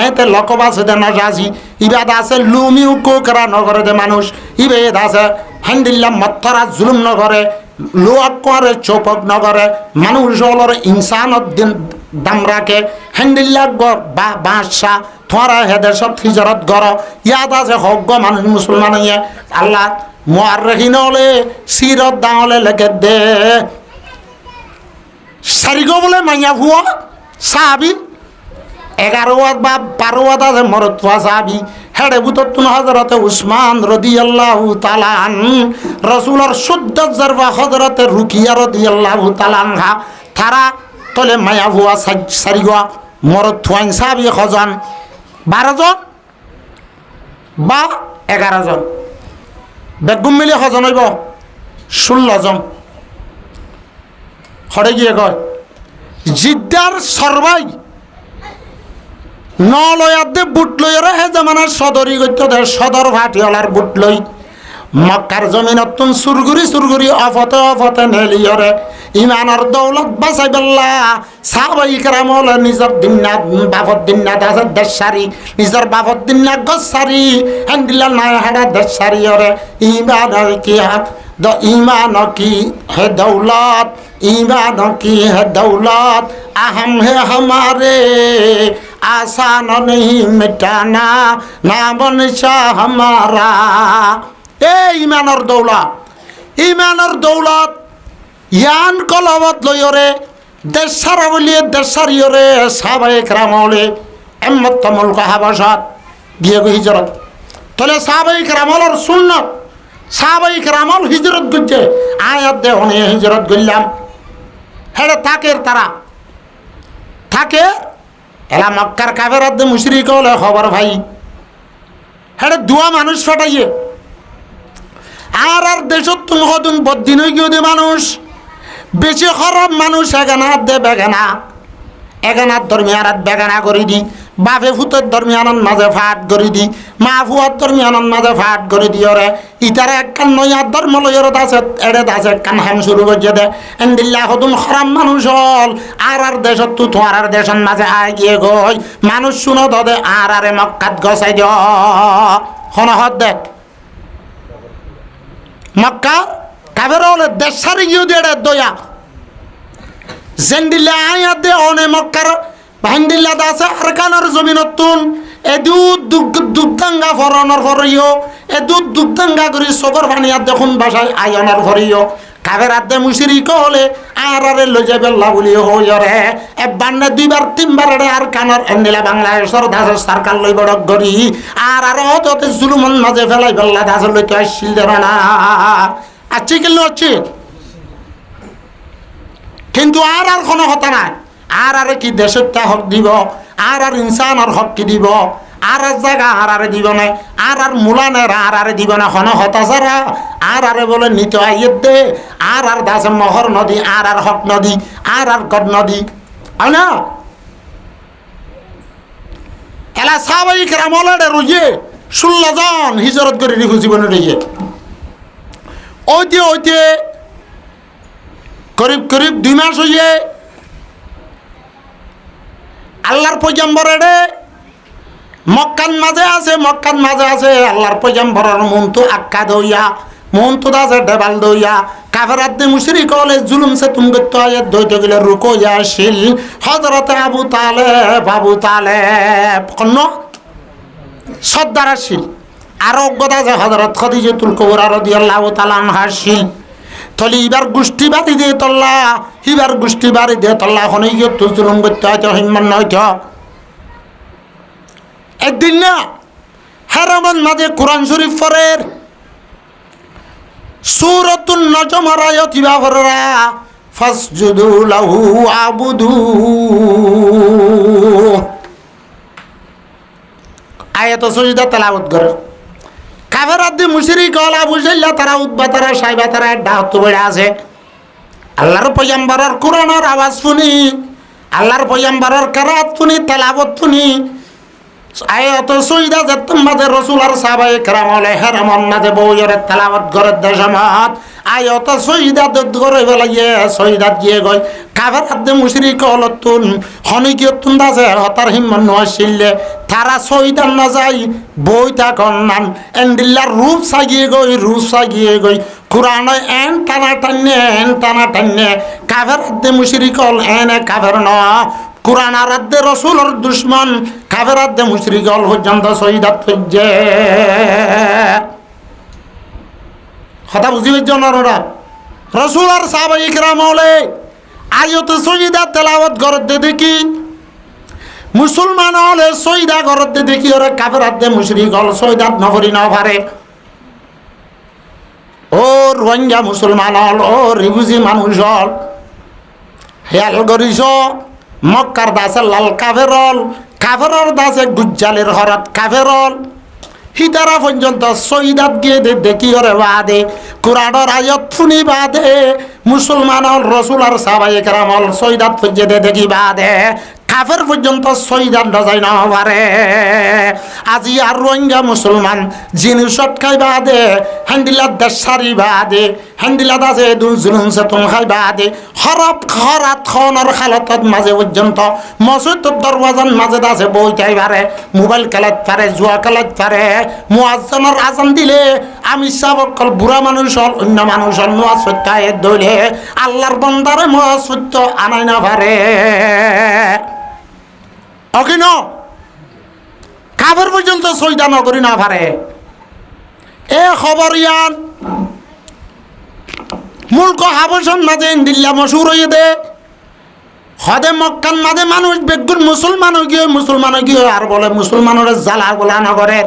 এতে লোকবাসে দে নাজাজি ইবাদ আছে লুমিউ কোকরা নগরে দে মানুষ ইবেদ আছে হান্দিল্লা মত্তরা জুলুম নগরে লোয়াক করে চৌপক নগরে মানুষ হলর ইনসানত দিন দাম রাখে হান্দিল্লা বাদশাহ তোরা হে দেশত হিজরত কর ইয়াদ আছে হক মানুষ মুসলমান ইয়ে আল্লাহ মুআররিখিন হলে সিরত দাঁলে লেগে দে সারিগো বলে মাইয়া ভুয়া সাহাবি 11 বা 12 আছে মরতুয়া সাহাবি হেডে বুততুন হযরতে উসমান রাদিয়াল্লাহু তাআলা আন রাসূলের শুদ্ধ জারবা হযরতে রুকিয়া রাদিয়াল্লাহু তাআলা আনহা তারা তলে মাইয়া ভুয়া সারিগো মরতুয়া সাহাবি খজান 12 জন বা 11 জন বেগুম মিলে হজন হইব 16 জন হরে গিয়ে কয় জিদ্দার সর্বাই নলয়াদে বুট লইরে হে জামানার সদরি গত্য দে সদর ভাটিওয়ালার বুট লই মক্কার জমিনতুন সুরগুরি অফতে নেলিয়রে ইমানের দৌলত বাঁচাই বেল্লা সাহাবাই কেরাম হলে নিজের দিনাত বাবদ দিনাত আছে দেশারি নিজের বাবদ দিনাত গসারি হ্যান্ডিলা নাই হাড়া দেশারি ওরে ইমান কি দ ইমান কি হে দৌলত ইমান কি হে দৌলত আহম হে हमारे आसान नहीं मिटाना नाम निशा हमारा এ ইমানের দৌলত ইয়ান কলবত লইরে দেশ সারা বলিয়ে দেশ সারিয়রে সাহাবায়ে কেরাম হলে এম্মত মুলক হাবশত গিয়ে হিজরত তাহলে সাহাবায়ে কেরাম হলর সুন্নত সাহাবায়ে কেরাম হল হিজরত করছে আয়াত দে হনে হিজরত করলাম হেড়ে তারা থাকে এলা মক্কার কাফেরত দে মুশরিক হলে খবর ভাই হেড়ে দুয়া মানুষ ফাটাইয়ে আর দেশত তুমি কদিন বদিন হয়ে গিয়ে মানুষ বেশি খারাপ মানুষ এগানাত দে বেগানা এগানাত দরমিয়ানাত বেগানা করে দি বাপে ফুতের দরমিয়ানার মাঝে ফাট করে দি মা ফুয়ার দরমিয়ানার মাঝে ফাট করে দি ওরে ইতারা একখান নয়া ধর্ম লইয়ের আছে এড়ে আছে একখান হাম শুরু করছে দে এন্দিল্লা কদিন খারাপ মানুষ হল আর দেশত তু তোমার দেশের মাঝে আয় গিয়ে গই মানুষ শুনো দে আর মক্কাত গসাই দিও হনহত দেখ মক্কা কাবের হলে দেশারি গিয়ে দিয়ে দয়া জেন্দিল্লা আয়া দে অনে মক্কার ভান্দিল্লা দাসে আরকানোর জমিনতুন দুগ্ধাঙ্গা ফরনের ফরিও দুগ্ধাঙ্গা করি সবর পানিয়া দেখুন বাসায় আয়নের ফরিও কাবের আদে মুশরিক হলে আর লই যাবে লাগুলি হইরে একবার না দুইবার তিনবার আর কানর এন্দিলা বাংলাদেশের দাসের সরকার লই বড় গরি আর হতে জুলুমন মাঝে ফেলাই বেল্লা দাসের লইতে আসছিল না আচ্ছি কিলো আছে কিন্তু আর কোনো কথা নাই আর কি দেশের হক দিব আর ইনসানের হক কি দিব আর জায়গা আর দিব না আর মূলানের আর দিব না হন হতাশারা আর বলে নিতে আইয়ে দে আর দাসে মহর নদী আর হক নদী আর গড নদী হয় না এলা সাহাবায়ে কেরাম হলে রইয়ে 16 জন হিজরত করে রিফু জীবনে রইয়ে ওইতে করিব 2 মাস হইয়ে আল্লাহর পয়গম্বরে মক্কান মাঝে আছে আল্লাহর পয়গম্বরের মন তো আক্কা দইয়া মন তো দাসে ডেবাল দইয়া কাফেরাত দে মুশরিক হলে জুলুম সে তুম গত আয়াত দইতে গেলে রুকো ইয়াশিল হযরত আবু তালেব কোন সর্দার আসিল আর অজ্ঞতা আছে হযরত খাদিজাতুল কুবরা রাদিয়াল্লাহু তাআলা আনহার শিল তলি ইবার গোষ্ঠী বাড়ি দিয়ে তল্লা হিবার গোষ্ঠী বাড়ি দিয়ে তল্লা এখন গিয়ে তো জুলুম করতে হয়তো হিম্মান নয়তো একদিন না হারামান মাঝে কোরআন শরীফ পড়ের সূরাতুন নজমের আয়াত ইবাহরা ফাসজুদু লাহু আবুদু আয়াত সজদা তেলাওয়াত করে কাফেররা দি মুশরিক ওলা বুঝাইলা তারা উদ্বা তারা সাইবা তারা ডাহত বড় আছে আল্লাহর পয়গম্বরের কোরআনের আওয়াজ শুনি আল্লাহর পয়গম্বরের কিরাত শুনি তেলাওয়াত শুনি আয়াত সজদা যেতম মাঝে রাসূল আর সাহাবায়ে কেরাম আলাইহির রহমান মাঝে বউয়ের তেলাওয়াত করে দেশমাত আয়াত সজদা দদ করে বলাইয়ে সজদা গিয়ে গই কাফেররা দি মুশরিক হলতুন হনিকিয়তুন দাসে হতার হিম্মত নছিললে তারা সইদান না যাই বইটা কন্নান এন্ডিল্লার রূপ সাগিয়ে গই কোরআন এন টানা টান্নে কাফের আদে মুশরিক হল এনে কাফের ন কোরআন আর আদে রসুলের দুশ্মন কাফের আদে মুশরিক হল পর্যন্ত শহীদাত হইছে কথা বুঝিবে জনরা রসুল আর সাহাবায়ে কিরাম হলে আয়াত সজদা তেলাওয়াত করতে দেখি মুসলমান হলে সইদা করতে দেখি ওরা কাফের হাতে মুশরিক হল সইদাত নকরি না পারে ও রোহিঙ্গা মুসলমান হল ও রিফিউজি মানুষ হল হেয়াল করিস মক্কার দাসে লাল কাফেরর দাসে গুজ্জালের হরত কাফেরল হিতারা পর্যন্ত সইদাত গিয়ে দেখি ওরে বাদে কোরআনের আয়াত শুনি বাদে মুসলমান হল রসুল আর সাহাবায়ে কেরাম হল সইদাত পর্যন্ত দেখি বাদে কাফের পর্যন্ত শহীদান যায় না পারে আজি আর রোহিঙ্গা মুসলমান জিনিসত খাই বাদে হ্যান্ডিলাত দেশারি বাদে হ্যান্ডিলাত আছে জুলুম সেতুম খাই বাদে হরাত খনর খালতত মাঝে পর্যন্ত মসজিদর দরওয়াজার মাঝে আছে বইটাই পারে মোবাইল খেলাত পারে জুয়া খেলাত পারে মুয়াজ্জিনের আজান দিলে আমি সাবকল বুড়া মানুষ হল অন্য মানুষ হল নোয়াজ সত্যায় দইলে আল্লাহর বন্দারে নোয়াজ সত্য আনাই না পারে অকিন কাফের পর্যন্ত সইদা নগরী না পারে এ খবর ইয়ান মুলক হাবশন মাঝে ইন্দিল্লা মশুর হয়ে দে হদে মক্কান মাঝে মানুষ বেগুন মুসলমান গিয়ে আর বলে মুসলমানের জ্বালা বলা নগরের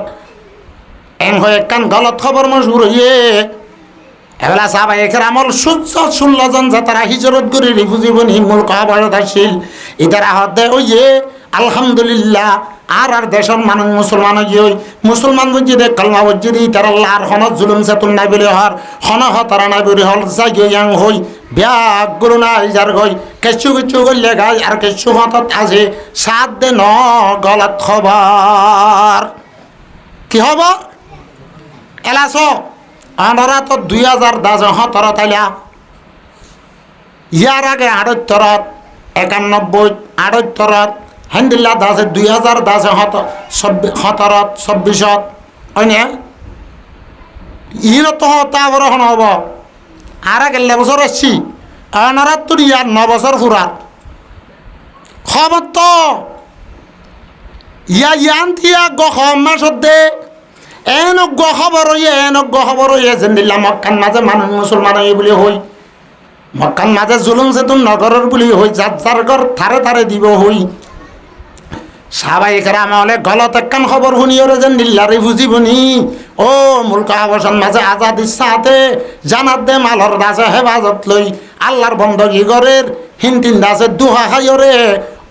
এন হয়ে কান গলত খবর মশুর হইয়ে এবেলা সাহাবায়ে কেরামল সূর্য 16 জন যারা হিজরত করে রিফিউজি বনি মুলক হাবশত আসিল ইদারা হদে ওইয়ে আলহামদুলিল্লাহ আর দেশের মানুষ মুসলমান বুঝি দে কলমা বুঝি দি তার আল্লাহর হনত জুলুম সেতুন নাই বলে হর হন হতারা নাই বলে হল জাগিয়াং হই ব্যাগ গুরু নাই যার গই কিছু গলে গাই আর কিছু হতত আছে সাত দে ন গলত খবর কি খবর এলাস আমরা তো 2017 তাইলা ইয়ার আগে 78 91 78 হ্যান্ডিল্লা দাসে 2017 24 অনে ইনো তো তারপরে হন হব আর গেলে বছর আসছি অনারা তোর ইয়ার 9 বছর ফুরার খবর তো ইয়ান থিয়া মাসত দে এন খবর হইয়ে জেন্দিল্লা মক্কান মাঝে মানুষ মুসলমান বলে হই মক্কান মাঝে জুলুম সেতুন নগরের বলি হই যার ঘর থারে দিব হই সাহাবায়ে কেরাম হলে গলত একখান খবর শুনিওরে যেন নিল্লারে বুঝিবনি ও মুলক হাবশন মাঝে আজাদ ইচ্ছাতে জানাত দে মালর দাসে হেফাজত লই আল্লাহর বন্দগি গরের হিন্দিন দাসে দুহা খাইরে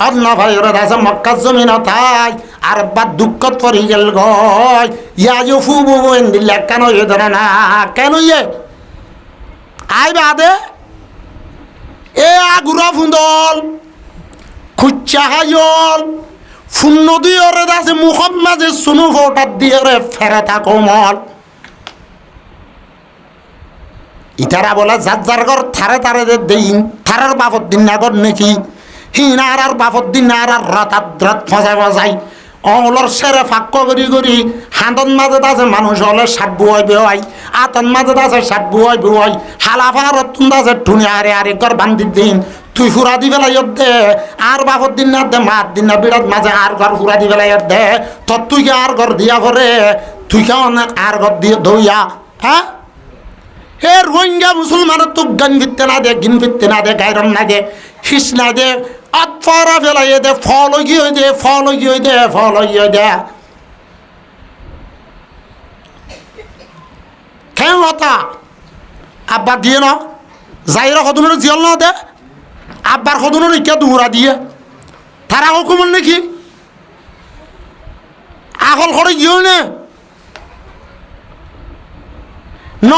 অন্য ভাইরে দাসে মক্কার জমিন তাই আর বা দুঃখত পরি গেল গয় ইয়া ফুবু নিল্লা কেন ইয়ে ধরে না কেন ইয়ে আই বাদে এ আগুরা ফুন্দল খুচ্চা হাইল শূন্য দিয়ে আছে মুখত মাঝে শুনু ফোটাত দিয়ে ফেরাতা কোমল ইতারা বলে যার ঘর থারে দিন থারার বাপত দিন আগর নাকি হিনার আর বাপত দিন আর রাত ফসাই অমলর সেরে ফাক্ক করি হাতন মাঝে আছে মানুষ হলে সাত বুয়াই বেওয়াই আতন মাঝে আছে সাত বুয়াই হালাফার আছে ঠুনি আরে ঘর বান্ধি দিন তুই ফুরা দি বেলাই দে আর বাপর দিন না দে মার দিন না বিরাট মাঝে আর ঘর ফুরা দি বেলাই দে তোর তুই কে আর ঘর দিয়া করে তুই কে অনেক আর ঘর দিয়ে দইয়া হ্যাঁ হে রোহিঙ্গা মুসলমানের তো গান ফিরতে না দে গিন ফিরতে না দে গায়রন না দে হিস না দে আত্মারা ফেলাই দে ফল গিয়ে দে ফল গিয়ে দে ফল গিয়ে দে কেন হতা আব্বা দিয়ে না যাইরা সদনের জিয়ল না দে আব্বার সদনের ইকা দুহরা দিয়ে তারা হুকুমন নাকি আগল করে গিয়ে নে ন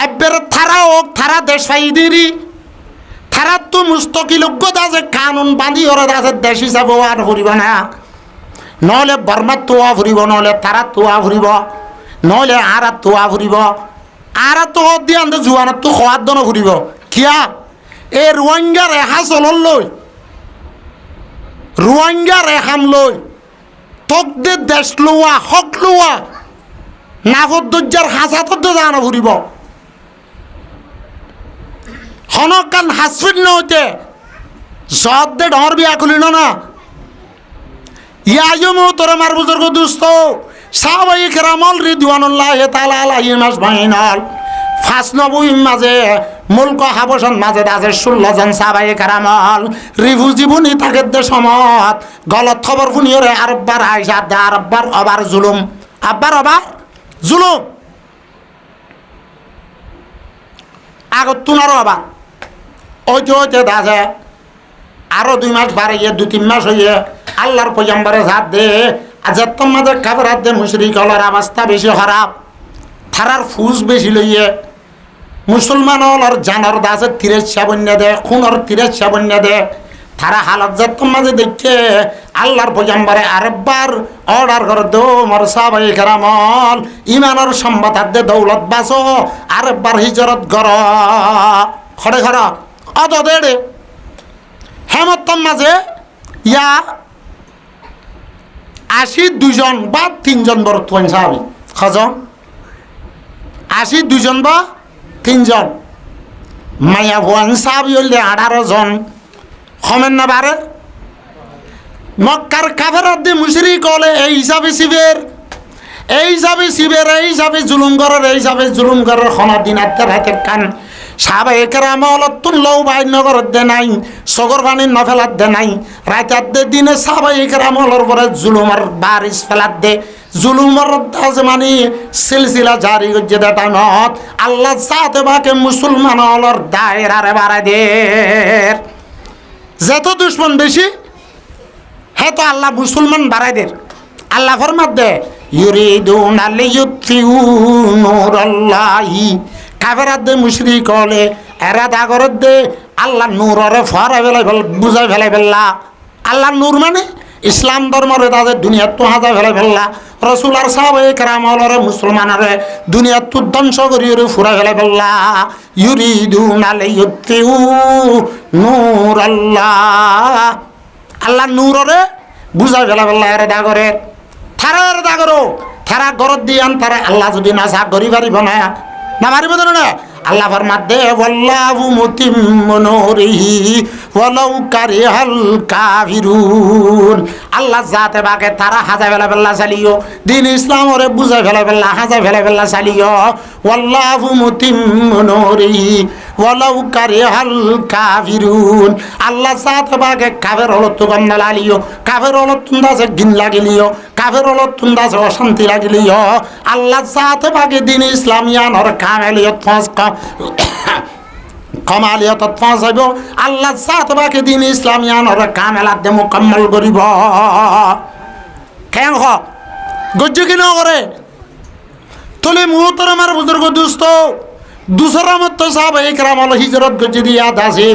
এবার থারা হোক থারা দেশ ফাইদিরি থারা তো মুস্তকিলজ্ঞ আছে কানুন বাঁধি ওরা আছে দেশ হিসাবে আর ফুরিব না নহলে বর্মার তোয়া ফুরিব নহলে তারা তোয়া ফুরিব নহলে আর তোয়া ফুরিব আর তো দিয়ে আনতে জুয়ানত তো খোয়ার দন ফুরিব কিয়া এই রোহিঙ্গা রেহা চলল লই রোহিঙ্গা রেহাম লই তকদের দেশ লোয়া হক লোয়া নাফদ্দুজ্জার হাসাতত জানা ফুরিব হনকান হাসফিন নইতে জদে ডর বিয়া খুলিল না ইয়ায়ুম তোরে মার বুজুর্গ দুস্ত সাহাবায়ে কেরামল রিদওয়ানুল্লাহ তাআলা আলাইহিম আজমাইন ৯৫ মাঝে মুলক হাবশন মাঝে আছে ১৬ জন সাহাবায়ে কেরামল রিফিউজি বুনি তাকে দেশমত গলত খবর ফুনিয়রে আরববার আইসা দে আরববার অবার জুলুম আব্বার অবার জুলুম আগত তুনারও আবার ওইতে ওইতে দাসে আরো ২ মাস বাড়িয়ে ২-৩ মাস হইয়ে আল্লাহর পয়গম্বরে হাত দে আজাত মাঝে কাফের হাত দে মুশরিক হলার অবস্থা বেশি খারাপ থারার ফুজ বেশি লইয়ে মুসলমান হলার জানার দাসে তিরেচ্ছা বন্যা দে খুনের তিরেচ্ছা বন্যা দে তারা হালত জাত মাঝে দেখে আল্লাহর পয়গম্বরে আরেকবার অর্ডার করে দো মোর সাহাবায়ে কেরামল ইমানের সম্পদ হাত দে দৌলত বাঁচো আরেকবার হিজরত কর খড়ে খড়া অত দেড়ে হেমত্তম মাঝে ইয়া ৮০ জন বা ৩ জন বর্তমান সাহাবি খজন ৮০ জন বা ৩ জন মায়া ভুয়ান সাহাবি হইলে ১৮ জন খমেন না বারে মক্কার কাফেরাত দিয়ে মুশরিক হলে এই হিসাবে শিবের এই হিসাবে শিবের এই হিসাবে জুলুম করার খনা দিন আত্মার হাতের কান সাহাবায়ে কেরামল তুল্লাও বাইর নগর দে নাই সগর পানি নফেলাত দে নাই রাতার দে দিনে সাহাবায়ে কেরামলের পরে জুলুমের বারিশ ফেলাত দে জুলুমের মানে সিলসিলা জারি করছে দে টাইমত আল্লাহ সাথে বাকে মুসলমান হলর দায়রারে বাড়ায় দে যত দুশ্মন বেশি হে তো আল্লাহ মুসলমান বাড়ায় দে আল্লাহ ফরমাত দে ইউরিদুনা লিইউতফিউ নূরাল্লাহি কাফেরাত দে মুশরিক হলে এরাদা করত দে আল্লাহ নূররে ফরাই ফেলাই বুঝাই ফেলাই ফেললা আল্লাহ নূর মানে ইসলাম ধর্মরে তাদের দুনিয়াত তো হাজা ফেলাই ফেললা রসুল আর সাহাবায়ে কেরামলরে মুসলমানরে দুনিয়াত তো ধ্বংস করিয়ে ফুরাই ফেলাই ফেললা ইউরিদুনা লিইউতফিউ নূরাল্লাহ আল্লাহ নূররে বুঝাই ফেলাই ফেললা এরাদা করে থারা এরাদা করো থারা গরত দিয়ান তারা আল্লাহ যদি না সা গরি পারিব না না পারিব না আল্লাহ ফরমাত দে ওয়াল্লাহু মুতিম্মু নূরিহি ওয়ালাউ কারিহাল কাফিরুন আল্লাহ জাতে বাকে তারা হাজা ফেলা ফেলা চালিও দিন ইসলাম ওরে বুঝাই ফেলা ফেলা হাজা ফেলা ফেলা চালিও ওয়াল্লাহু মুতিম্মু নূরিহি ওয়ালাউ কারিহাল কাফিরুন আল্লাহ জাতে বাকে কাফের হলো তো গম না লালিও কাফের হলো তুন্দাছে গিন লাগিলিও কাফের হলো তুন্দাছে অশান্তি লাগিলিও আল্লাহ জাতে বাকে দিন ইসলামিয়ান ওর কামেলিয়ত ফাঁস কমালিয়ত ফাঁসাইব আল্লাহ সাথে বাকি দিন ইসলামিয়ান ওরা কামেলাত দে মুকম্মল করিব কেন গজ্জ কি ন করে তলে মুহূর্তর আমার বুজুর্গ দুস্থ দুসরা মত সাহাবায়ে কেরামল হিজরত গজ্জ দিয়া দাসে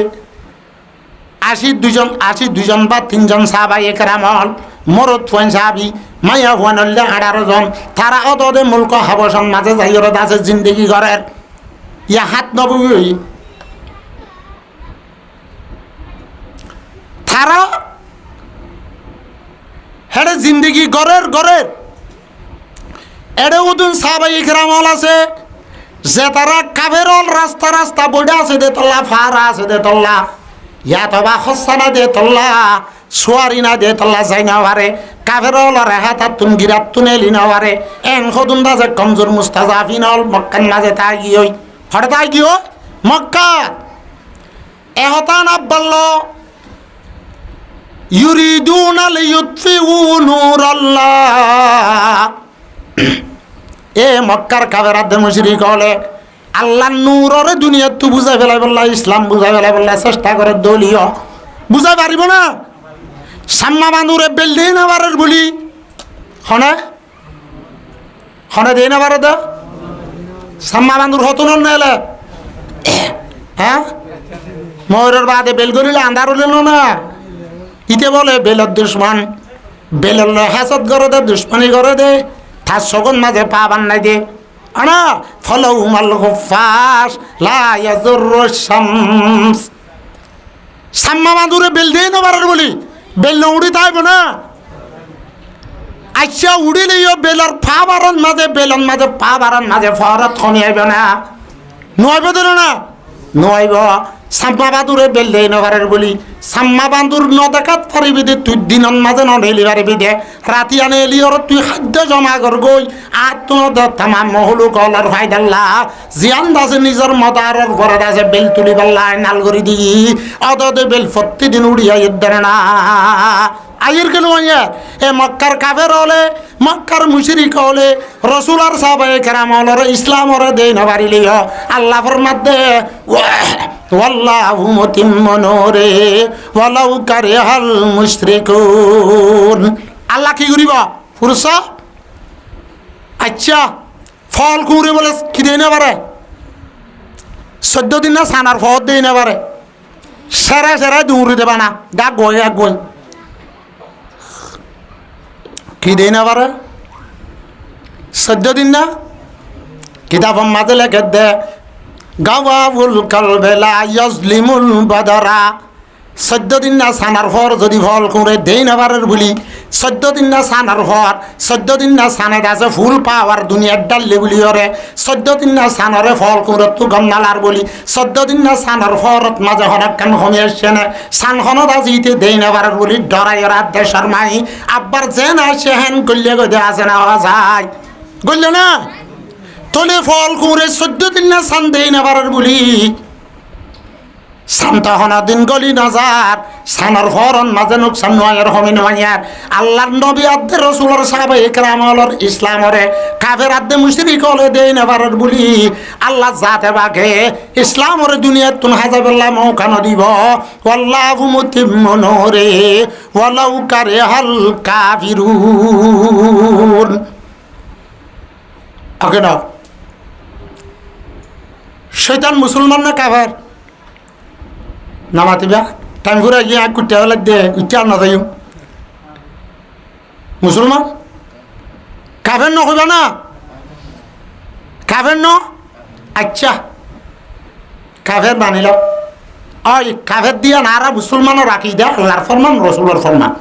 ৮০ জন বা ৩ জন সাহাবায়ে কেরামল মরদ ফুয়ান সাহাবি মাইয়া ফুয়ান হলে ১৮ জন তারা অদে মুলক হাবশন মাঝে যাইর দাসে জিন্দেগি করের ইয়া হাত নবী তারা হেডে জিন্দগি গরের এডে উদুন সাহাবায়ে কেরামল আছে যে তারা কাফেরল রাস্তা বইডা আছে দে তল্লা ফারা আছে দে তল্লা ইয়া তবা খসানা দে তল্লা সোয়ারিনা দে তল্লা যাই না পারে কাফের লরে হাতা তুন গিরাত তুনে লিনা পারে এন খদুন দাজে কমজোর মুস্তাজাফিনল মক্কান মাঝে তাই গিয়ে হঠাৎ তাই গিয়ে মক্কা এহতান আব্বাল্ল ইউরিদুনা লিয়ুতফিউ নূরাল্লাহ এ মক্কার কাফের আদে মুশরিক হলে আল্লাহ নূররে দুনিয়া তু বুঝাই ফেলাই বললা ইসলাম বুঝাই ফেলাই বললা চেষ্টা করে দলীয় বুঝাই পারিব না সাম্মা বান্দুরে বেলদেই না বারের বলি হনে হনে দেই না বারে দা সাম্মা বান্দুর হতন নেলে হ্যাঁ ময়ূরের বাদে বেল গলিলে আন্ধার হলিল না ইতে বলে বেলের দুশ্মন বেলের হেসত করে দে দুশ্মনী করে দে তার সগন মাঝে পা বান্নাই দে আনা ফলৌ মাল হুফাস লা ইয়াজুরুশ শামস সাম্মা বান্দুরে বেল দেই না বারের বলি বেল না উড়ি তাইব না আচ্ছা উড়িলেও বেলর পা বারন মাঝে বেলন মাঝে পা বারন মাঝে ফরত খনি আইব না নয়ব দিল না নয়ব সাম্মা বান্দুরে বেল দেই না বারের বলি সাম্মা বান্দুর ন দেখাত পারিবি দে তুই দিনন মাঝে ন ঢেলি পারিবি দে রাতি আনে এলি ওর তুই খাদ্য জমা কর গই আর তোর তামাম মহলু কলার ফাইদাল্লা জিয়ান দাসে নিজের মদারর ঘরে দাসে বেল তুলি পাল্লা নাল করি দি অদে বেল প্রতিদিন উড়িয়া ইদ্দার না আইর কেন এ মক্কার কাফের হলে মক্কার মুশরিক হলে রসুল আর সাহাবায়ে কেরাম হলে ইসলাম ওরে দেই না পারিলি আল্লাহ ফরমাতে ওয়াল্লাহু মুতিম্মু নূরে ওয়ালাউ কারিহাল মুশরিকুন আল্লাহ কি করিব পুরুষ আচ্ছা ফল কুড়ে বলে কি দেই না পারে 14 দিন না সানার ফল দেই না পারে সেরা সেরা দৌড়ে দেবা না গা গই এক গই কি দেই না পারে 14 দিন না কিতাব মাঝে লেখে দে গাওয়াউল কালবেলা ইয়াজলিমুল বাদারা 14 দিন না সানার ফর যদি ফল করে দেই না পারে বলি 14 দিন না সানার ফর 14 দিন না সানে দাসে ফুল পাওয়ার দুনিয়ার ডাললে বলি ওরে 14 দিন না সানরে ফল করে তু গন্নালার বলি 14 দিন না সানার ফরত মাঝে হঠাৎ কান কমে আসছে না সানখন দাজিতে দেই না পারে বলি ডরাই রাত দেশার মাই আব্বার যে না সে হেন করলে গদে আছে না যায় গল্লে না তোলে ফল করে 14 দিন না সান দেই না পারে বলি শান্ত হনা দিন গলি নাজার সানার হরন মাঝে নোকসান নয়ের হমিন মাইয়ার আল্লাহর নবী আদ্দে রসুলের সাহাবায়ে কেরামর ইসলামরে কাফের আদ্দে মুশরিক হলে দেই না পারার বলি আল্লাহ জাতে বাগে ইসলামরে দুনিয়ার তুন হাজাবেল্লাহ মৌকা দিব ওয়াল্লাহু মুতিম্মু নূরে ওয়ালাউ কারিহাল কাফিরুন ওকে না শয়তান মুসলমান না কাফের নামাতিবা টাইম ঘুরে গিয়ে এক কুটে হলে দে ইচ্ছার না যাই মুসলমান কাফের ন হইবা না কাফের ন আচ্ছা কাফের বানিল ওই কাফের দিয়া না আর মুসলমানও রাখি দেয় আল্লাহর ফরমান রসুলের ফরমান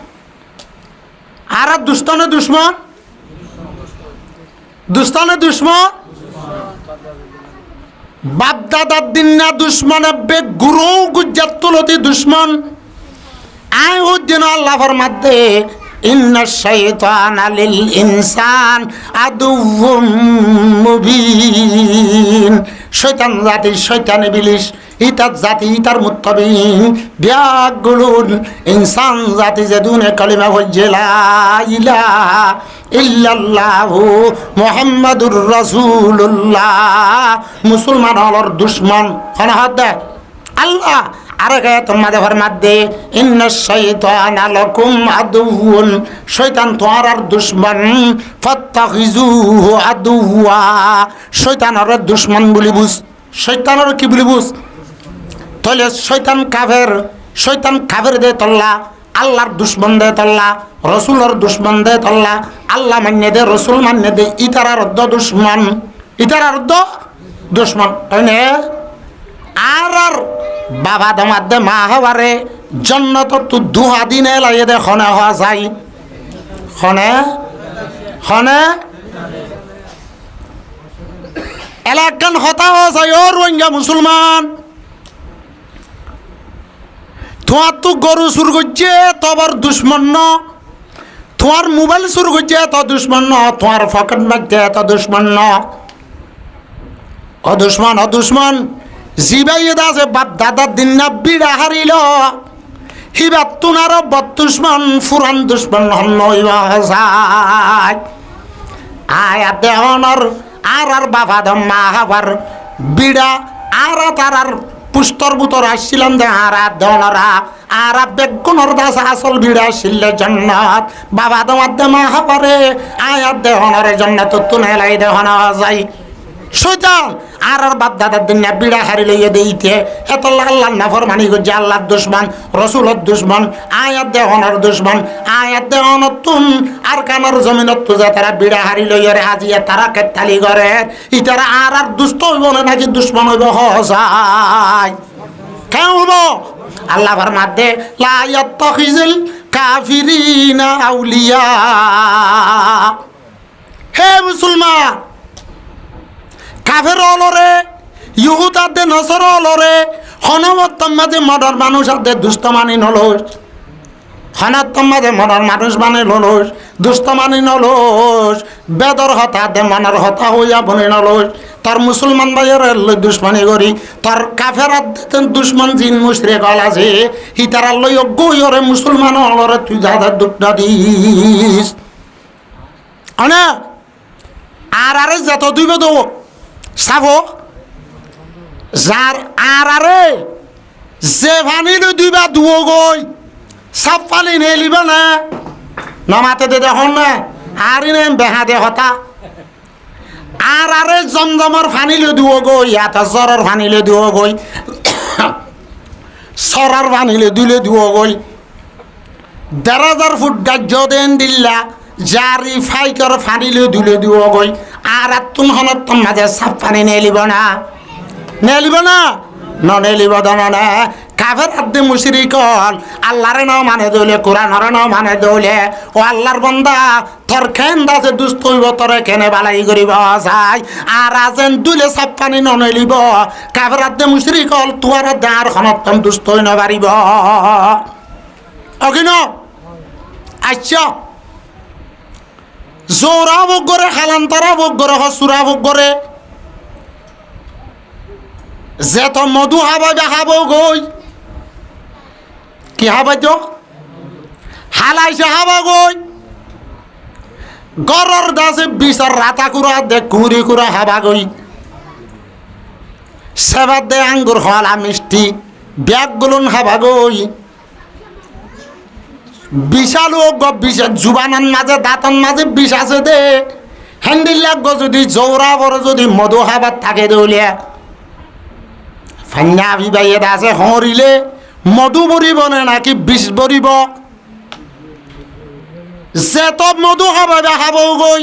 আর দুস্তানে দুশ্মন দুস্তানে দুশ্মন বাপ দাদার দিন না দুশ্মন বে গুরু গুজ্জাত তুলতি দুশ্মন আয় উদ্দিন আল্লাহর মধ্যে ইন্না শাইতানা লিল ইনসান আদুউম মুবিন শয়তান জাতি শয়তান ইবলিস ইতার জাতি ইতার মুত্তাবিন বিয়াগুলুন ইনসান জাতি যে দুনে কালিমা পড়ছে লা ইলাহা ইল্লাল্লাহু মুহাম্মাদুর রাসূলুল্লাহ মুসলমান হলর দুশ্মন হনহদ আল্লাহ আরে গে তোমাদের ফরমাতে ইন্নাশ শাইতানা লাকুম আদুউন শয়তান তোমার আর দুশ্মন ফাত্তাখিজুহু আদুওয়া শয়তানের দুশ্মন বলি বুঝ শয়তানের কি বলি বুঝ তাহলে শয়তান কাফের দে তল্লা আল্লাহর দুশ্মন দে তল্লা রসুলের দুশ্মন দে তল্লা আল্লাহ মান্য দে রসুল মান্য দে ইতারার দুশ্মন ইতারার দুশ্মন তাইনে আর বাবা দামার দে মা হওয়ারে জন্নত তো দুহা দিনে লাগে দে খনে হওয়া যায় খনে এলাকান হতা হওয়া যায় ও রোহিঙ্গা মুসলমান তোমার তো গরু চুর করছে তবর দুশ্মন ন, তোমার মোবাইল চুর করছে তো দুশ্মন ন, তোমার পকেট মারছে তো দুশ্মন ন। অদুশ্মন অদুশ্মন জিবাই আছে বাপ দাদার দিন না বিড়া হারিল, হিবার তুনার বদুশ্মন ফুরান দুশ্মন হইবা যায়। আয়া দেহনর আর বাবা দম্মা হাবার বিড়া আর তার পুস্তর বুতর আসছিলাম দে আর দেহনরা আর বেগুনর দাস আসল বিড়া আসছিল জন্নত বাবা দমার দেমা হাবারে আয়া দেহনরে জন্নত তুনেলাই দেহন যায়। শৈতান আর বাপ দাদার দিন না বিড়া হারি লইয়া দিতে এত আল্লাহ নাফর মানি করছে, আল্লাহর দুশ্মন রসুলের দুশ্মন আয়াত দেহনের দুশ্মন আয়াত দেহনত তুন আর কানার জমিনত তুজা তারা বিড়া হারি লইয়া রে হাজিয়া তারা কেতালি করে ইতারা আর দুষ্ট হইব না নাকি দুশ্মন হইব হসাই কেন হইব? আল্লাহ ফরমাতে লা ইয়াত্তাখিজুল কাফিরিনা আউলিয়া। হে মুসলমান, কাফের অলরে ইহুদাতে নসর অলরে হনবত্তম মাঝে মডার মানুষ আদে দুষ্ট মানি নলোস, হনত্তম মাঝে মডার মানুষ মানে নলোস দুষ্ট মানি নলোস, বেদর হতা দে মনার হতা হইয়া বনে নলোস। তার মুসলমান ভাইয়ের দুশ্মনী করি তার কাফের দুশ্মন জিন মুশরিক গল আছে হি তারা লই গইরে মুসলমান অলরে তুই যাদের দুঃখ দিস আনে আর আরে যত দুইব দো সাবো যার আর আরে যে ভানিলে দুইবা দুও গই সাপ পানি নেলিবা না নমাতে দে দেখুন না আর ইনে বেহা দে হতা আর আরে জমজমর ফানিলে দুও গই ইয়াত জ্বরের ফানিলে দুও গই সরার ফানিলে দুলে দুও গই ১,৫০০ ফুট গাজ্য দেন দিল্লা জারি ফাইকর ফানিলে দুলে দুও গই আর তুম হনত মাঝে সাপ পানি নেলিব না নেলিব না নেলিব না। কাফের আদে মুশরিক আল্লাহরে ন মানে দইলে কোরআনরে ন মানে দইলে ও আল্লাহর বান্দা তোর খেন্দা যে দুষ্ট হইব তোরে কেনে বালাই করিব যায় আর আজেন দুলে সাপ পানি ন নেলিব কাফের আদে মুশরিক তোর দাঁড় খনত দুষ্ট হই ন পারিব অকিন আচ্ছা জোরা ভোগ করে খালান্তরা ভোগ করে হসুরা ভোগ করে যে তো মধু হাবা দেখাব গই কি হাবা তো হালাইছে হাবা গই গরর দাসে বিচার রাতা কুড়া দে কুড়ি কুড়া হাবা গই সেবার দে আঙ্গুর হলা মিষ্টি ব্যাগ গুলুন হাবা গই বিশাল বিষা জুবানার মাঝে দাঁতন মাঝে বিষ আছে দে হ্যান্ডিল লাগবো যদি জৌরা বড় যদি মধু হাবার থাকে দৌলিয়া ফান্না বিবাহে আছে হরিলে মধু বরিব না নাকি বিষ বরিব যেত মধু খাবা দেখাব গই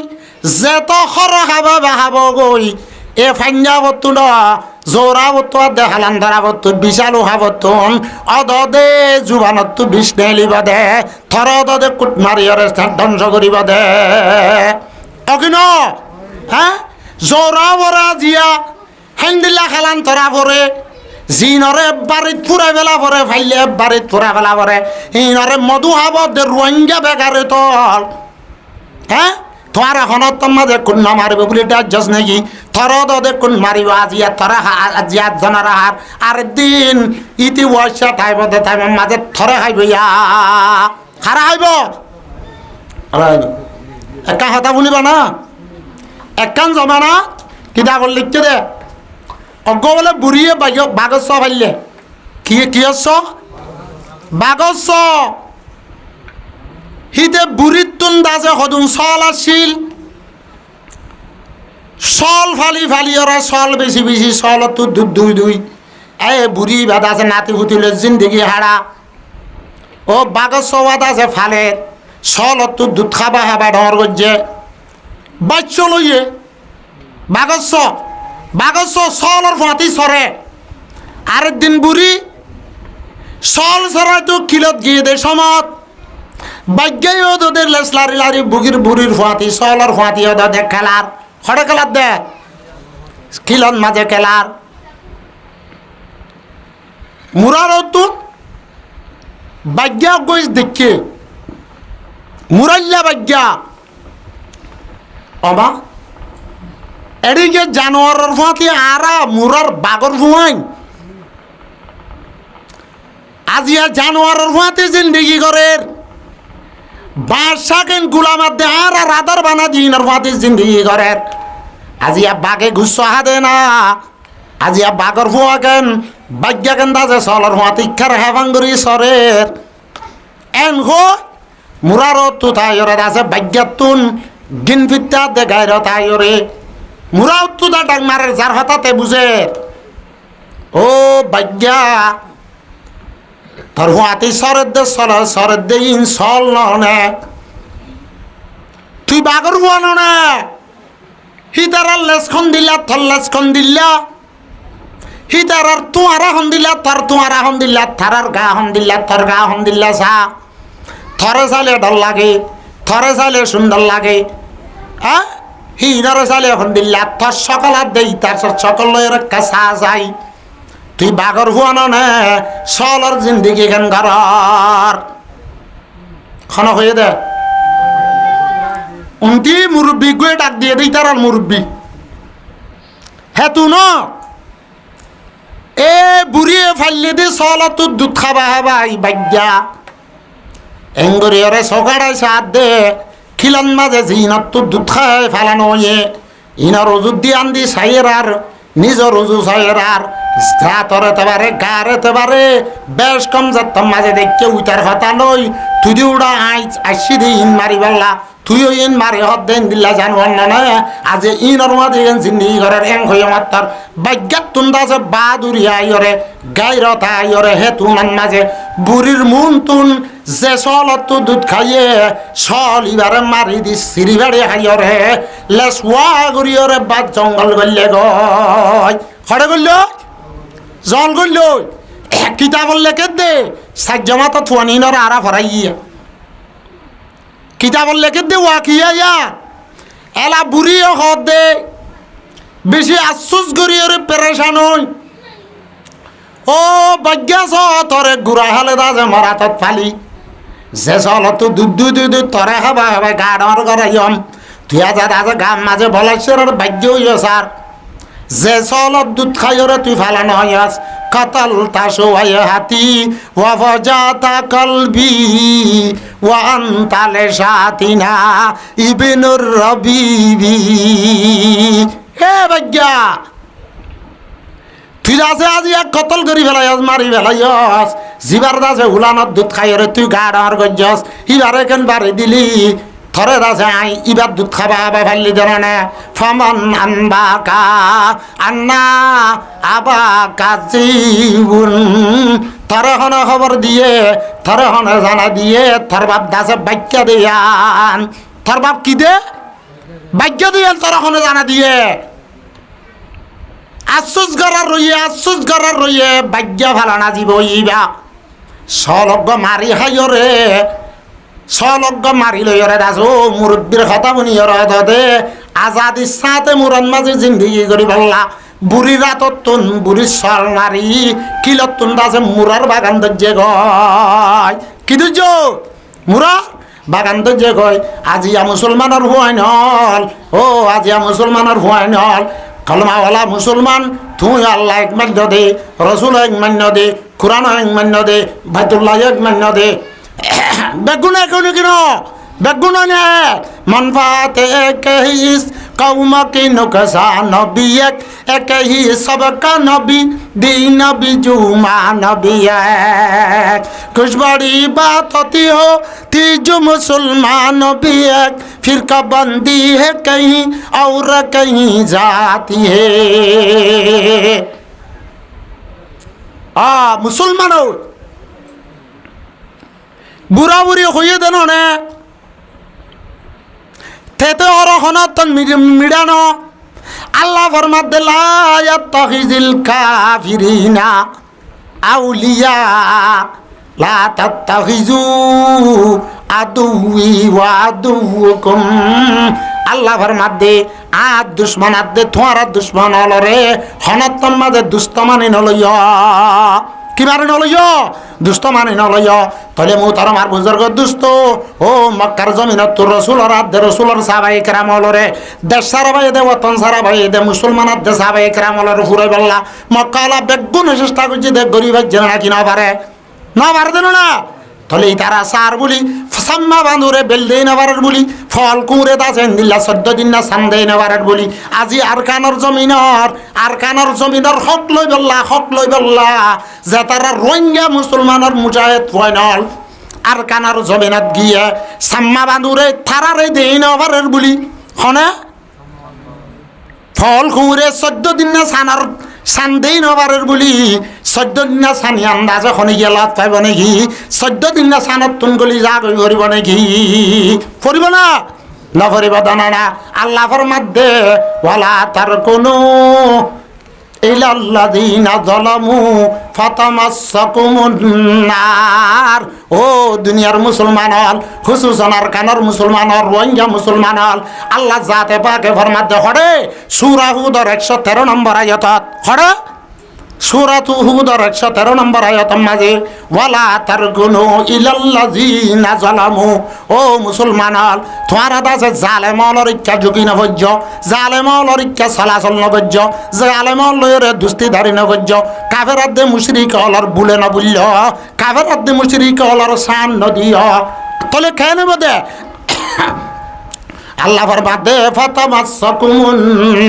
যেত খর খাবা দেখাব গই এ ফান্না বত্তু ন জোরা বত্তু দেখালান ধরা বত্তু বিশালু খাবতুন অদে জুবানত বিষ নেলিব দে থর অদে কুট মারিয়রে ধ্বংস করিব দে অকিন হ্যাঁ জোরা বরা জিয়া হেন্দিলা খেলান ধরা পরে জিনরে বাড়িত ফুরাই বেলা পরে ফাইলে বাড়িত ফুরা বেলা পরে ইনরে মধু হাব দে রোহিঙ্গা বেকারে তল হ্যাঁ তোমার এখনত মাঝে কোন মারিব বলে ডাজ নাকি থর দে কোন মারিব আজিয়া থরা আজিয়া জনার হার আর দিন ইতি বয়সা থাইব দে থাইব মাঝে থরে খাইব ইয়া খারা খাইব একা কথা শুনিব না একান জমা না কিতাব লিখতে দে অজ্ঞ বলে বুড়িয়ে বাগস্য ফাইলে কি হচ্ছ বাগস্য হিতে বুড়ির তুন দাসে সদুন চল আসছিল চল ফালি ফালি ওরা চল বেশি বেশি চল তো দুই দুই এ বুড়ি বাদ আছে নাতি ফুটিলে জিন্দগি হারা ও বাগস্য বাদ আছে ফালে চল তো দুধ খাবা খাবা ডর করছে বাচ্চ লইয়ে বাগস্য বাগস্য চলর ফাঁতি সরে আরেকদিন বুড়ি চল সরাই তো কিলত গিয়ে দে সমত বাগ্যাই ওদের লেসলারি লারি বুগির বুড়ির ফাঁতি চলর ফাঁতি ওদের খেলার হরে খেলার দে কিলত মাঝে খেলার মুরার তুন বাগ্যা গইস দেখে মুরাল্লা বাগ্যা অবা এদিকে জানোয়ারের ফাঁতি আরা মুরার বাগর ফুয়াইন আজিয়া জানোয়ারের ফাঁতি জিন্দগি করে বাসাকেন গুলামার দে আর রাদার বানা দিনের ফাঁতি জিন্দগি করে আজিয়া বাগে ঘুষ দে না আজিয়া বাগর ফুয়াকেন বাগ্যা কেন দাজে সলর ফাঁতি খার হেভাঙ্গুরি সরের এন হো মুরারও তো তাইরে আছে বাগ্যাতুন গিন ফিত্তা দে গায়র তাইরে মুরাও তো দা ডাক মারে যার হতাতে বুঝে ও বাগ্যা তোর হাতি সরের দে ইন সল নে তুই বাগর হুয়ান না হিতারার লেসখন দিলা থর লেসখন দিলা হিতারার তুয়ারা হন দিলা থর তুয়ারা হন দিলা থারার গা হন দিলা থর গা হন দিলা সা থরে চালে ডর লাগে থরে চালে সুন্দর লাগে হ্যাঁ হিনারে চালে হন দিলা থর সকালার দেই তার সকলের কাছা যাই তুই বাগর হুয়ান নে সলর জিন্দিগি কেন ঘর খন হয়ে দে উন্তি মুরব্বী গুয়ে ডাক দিয়ে দিই তার মুরব্বী হ্যাঁ তু ন এ বুড়িয়ে ফাইলে দি সল তু দুধ খাবা হাবাই বাগ্যা এঙ্গরিয়রে সকাড়াই সাত দে খিলন মাঝে জিনত তু দুধ খাই ফেলানো ইয়ে ইনার রজুদ দিয়ে আন্দি সাইয়ের আর নিজ রুজু সাইয়ের আর রাতর হতে পারে গার হতে পারে বেশ কম যাতাম মাঝে দেখে উইটার হতা লই তুই দি উড়া আইস আসি দি ইন মারি বেলা তুইও ইন মারি হত দেন দিল্লা জানওয়ার না আজ ইনর মাঝে জিন্দিগি ঘরের এং হয়ে মাত্তার বাগ্যাত তুন্দা যে বাদুরি আইরে গাইরতা আইরে হে তুনান মাঝে বুড়ির মুন তুন যে সলত তো দুধ খাইয়ে সল ইবারে মারি দি সিঁড়ি বাড়ি হাইরে লেস ওয়া গরিয়রে বাদ জঙ্গল গল্লে গয় খড়ে গল্ল জল গল্ল কিতাব লেখে দে সাজ্জমা তো থুয়ানিনর আরা ফরাইয়া কিতাব লেখে দে ওয়াকিয়া ইয়া এলা বুড়িও হদ দে বেশি আফসোস গরিয়রে পেরেশান হই ও বাগ্যাস তরে গুড়া হালে দাজে মরাতত ফালি যে চল তো দুধ তরে হবা হবে গাড়র গরাইম তুই আজ গাম মাঝে বলাইছের ভাগ্য হইয় স্যার যে চলত দুধ খাইরে তুই ফালানো হইয়াস কতল তাসো হাতি ওয়াফজাতা কলবি ওয়ান তালে সাতিনা ইবনুর রবিবি হে ভাগ্যা তুই আছে আজি এক কতল করি ফেলাইস মারি ফেলাইস জিবার দাসে উলানত দুধ খাইরে তুই গা ডাঙর গজ্জস ইবারে কেন বাড়ি দিলি থরে দাসে আই ইবার দুধ খাবা আবা ফাইলি ধরনে ফমন আনবাকা আন্না আবা কাজিউন থরে হন খবর দিয়ে থরে হন জানা দিয়ে থর বাপ দাসে বাক্য দিয়ান থর বাপ কি দে বাক্য দিয়ান থরে হন জানা দিয়ে আফসোস করার রইয়ে বাগ্যা ফালানা জীব ইবা সলগ্য মারি হাইরে সলগ্য মারি লইরে দাস ও মুরব্বীর কথা শুনি দে আজাদি সাথে মুরন মাঝে জিন্দিগি করি বললা বুড়ি রাতত তুন বুড়ি সল মারি কিলত তুন দাসে মুরার বাগান দজ্জে গয় কি দুজ মুরা বাগান দজ্জে গয় আজিয়া মুসলমানের হুয়াই নল ও আজিয়া মুসলমানের হুয়াই নল কলমাওয়ালা মুসলমান তুই আল্লাহ এক মান্য দে রসুল এক মান্য দে কোরআন এক মান্য দে বাইতুল্লাহ এক মান্য দে বেগুন এখন কিন বেগুন নে মনফাতে একহিস কৌম কি নুকসা নবী এক হি সবকা নবী দিন বিজুমা নবী এক कुछ बड़ी बात होती हो थी जो मुसलमान भी एक फिरका बंदी है कहीं और कहीं जाती है मुसलमान हो बुरा बुरी हुई देनो ने तेते और होना तन मिडानो अल्लाह फरमाते ला यत्तखिजिल काफिरीना औलिया ला तत्तखिजू আদুই ওয়া আদুকুম আল্লাহ ফরমাদে আদ দুশমন আদে তোমার দুশমন হলরে হনতম মাঝে দুস্তমানি নলইয়া কি মানে নলইয় দুষ্ট মানে নলইয় তাহলে মুহতারাম আর বুজুর্গ দুষ্ট ও মক্কার জমিনত তোর রসুলর আদে রসুলর সাহাবায়ে কেরাম হলরে দেশ সারা ভাই দে ওতন সারা ভাই দে মুসলমান আদে সাহাবায়ে কেরাম হলর ফুরাই বললা মক্কা আলা বেগুন চেষ্টা করছে দে গরিব যেন নাকি না পারে দেন না তাহলে তারা সার বলি সাম্মা বান্ধুরে বেল দেই নেবার বলি ফল কুঁড়ে দাসেন দিল্লা 14 দিন না সান দেই নেবার বলি আজি আরকানর জমিনর হক লই বললা যে তারা রোহিঙ্গা মুসলমানের মুজাহিদ ফাইনাল আরকানর জমিনত গিয়ে সাম্মা বান্ধুরে থারারে দেই নেবার বলি হনে ফল কুঁড়ে 14 দিন না সানদেই নবারের বলি 14 দিন না সানি আন্দাজ খনি গেলাত পাইব নাকি 14 দিন না সানত তুন গলি যা করিব নাকি পড়িব না নপরিব দানা আল্লাহ ফরমাদে ওয়ালা তার কোনো ইলাল্লাযিনা যালামু ফাতামাসসাকুমুন নার ও দুনিয়ার মুসলমান হল খুসুসান আরকানের মুসলমান হল রোহিঙ্গা মুসলমান হল আল্লাহ জাতে পাকে ফরমাতে হরে সূরা হুদর 113 নম্বর আয়াতত হরে সূরা হুদর 113 নম্বর আয়াত মাঝে ওয়ালা তারকুনু ইলাল্লাযিনা যালামু ও মুসলমান হল তোমার দাসে জালেম হলর ইচ্ছা ঝুঁকি না ভজ্য জালেম হলর ইচ্ছা চলাচল নবজ্য জালেম হলরে দুস্তি ধারি নবজ্য কাফের আদে মুশরিক হলর বুলে না বুল্য কাফের আদে মুশরিক হলর শান নদিও তলে কেন বদে আল্লাহ ফরমাতে ফাতামাসসাকুমুন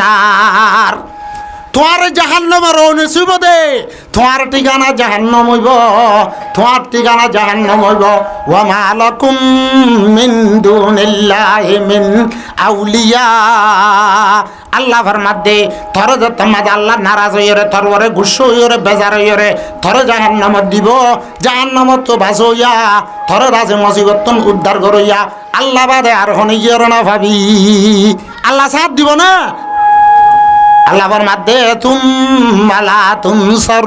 নার তোমার জাহান্নামের নসিব দে তোমার ঠিকানা জাহান্নাম হইব ওয়া মা লাকুম মিন দুনিল্লাহি মিন আউলিয়া আল্লাহ ফরমাদে তোর যত মাঝে আল্লাহ নারাজ হইরে তোর ওরে গুসো হইরে বেজার হইরে তোর জাহান্নাম দিব জাহান্নাম তো বাসইয়া তোর রাজে মুসিবত উদ্ধার করইয়া আল্লাহ বাদে আর হনি গিয়ে না ভাবি আল্লাহ সাথ দিব না আল্লাহ ফরমাদে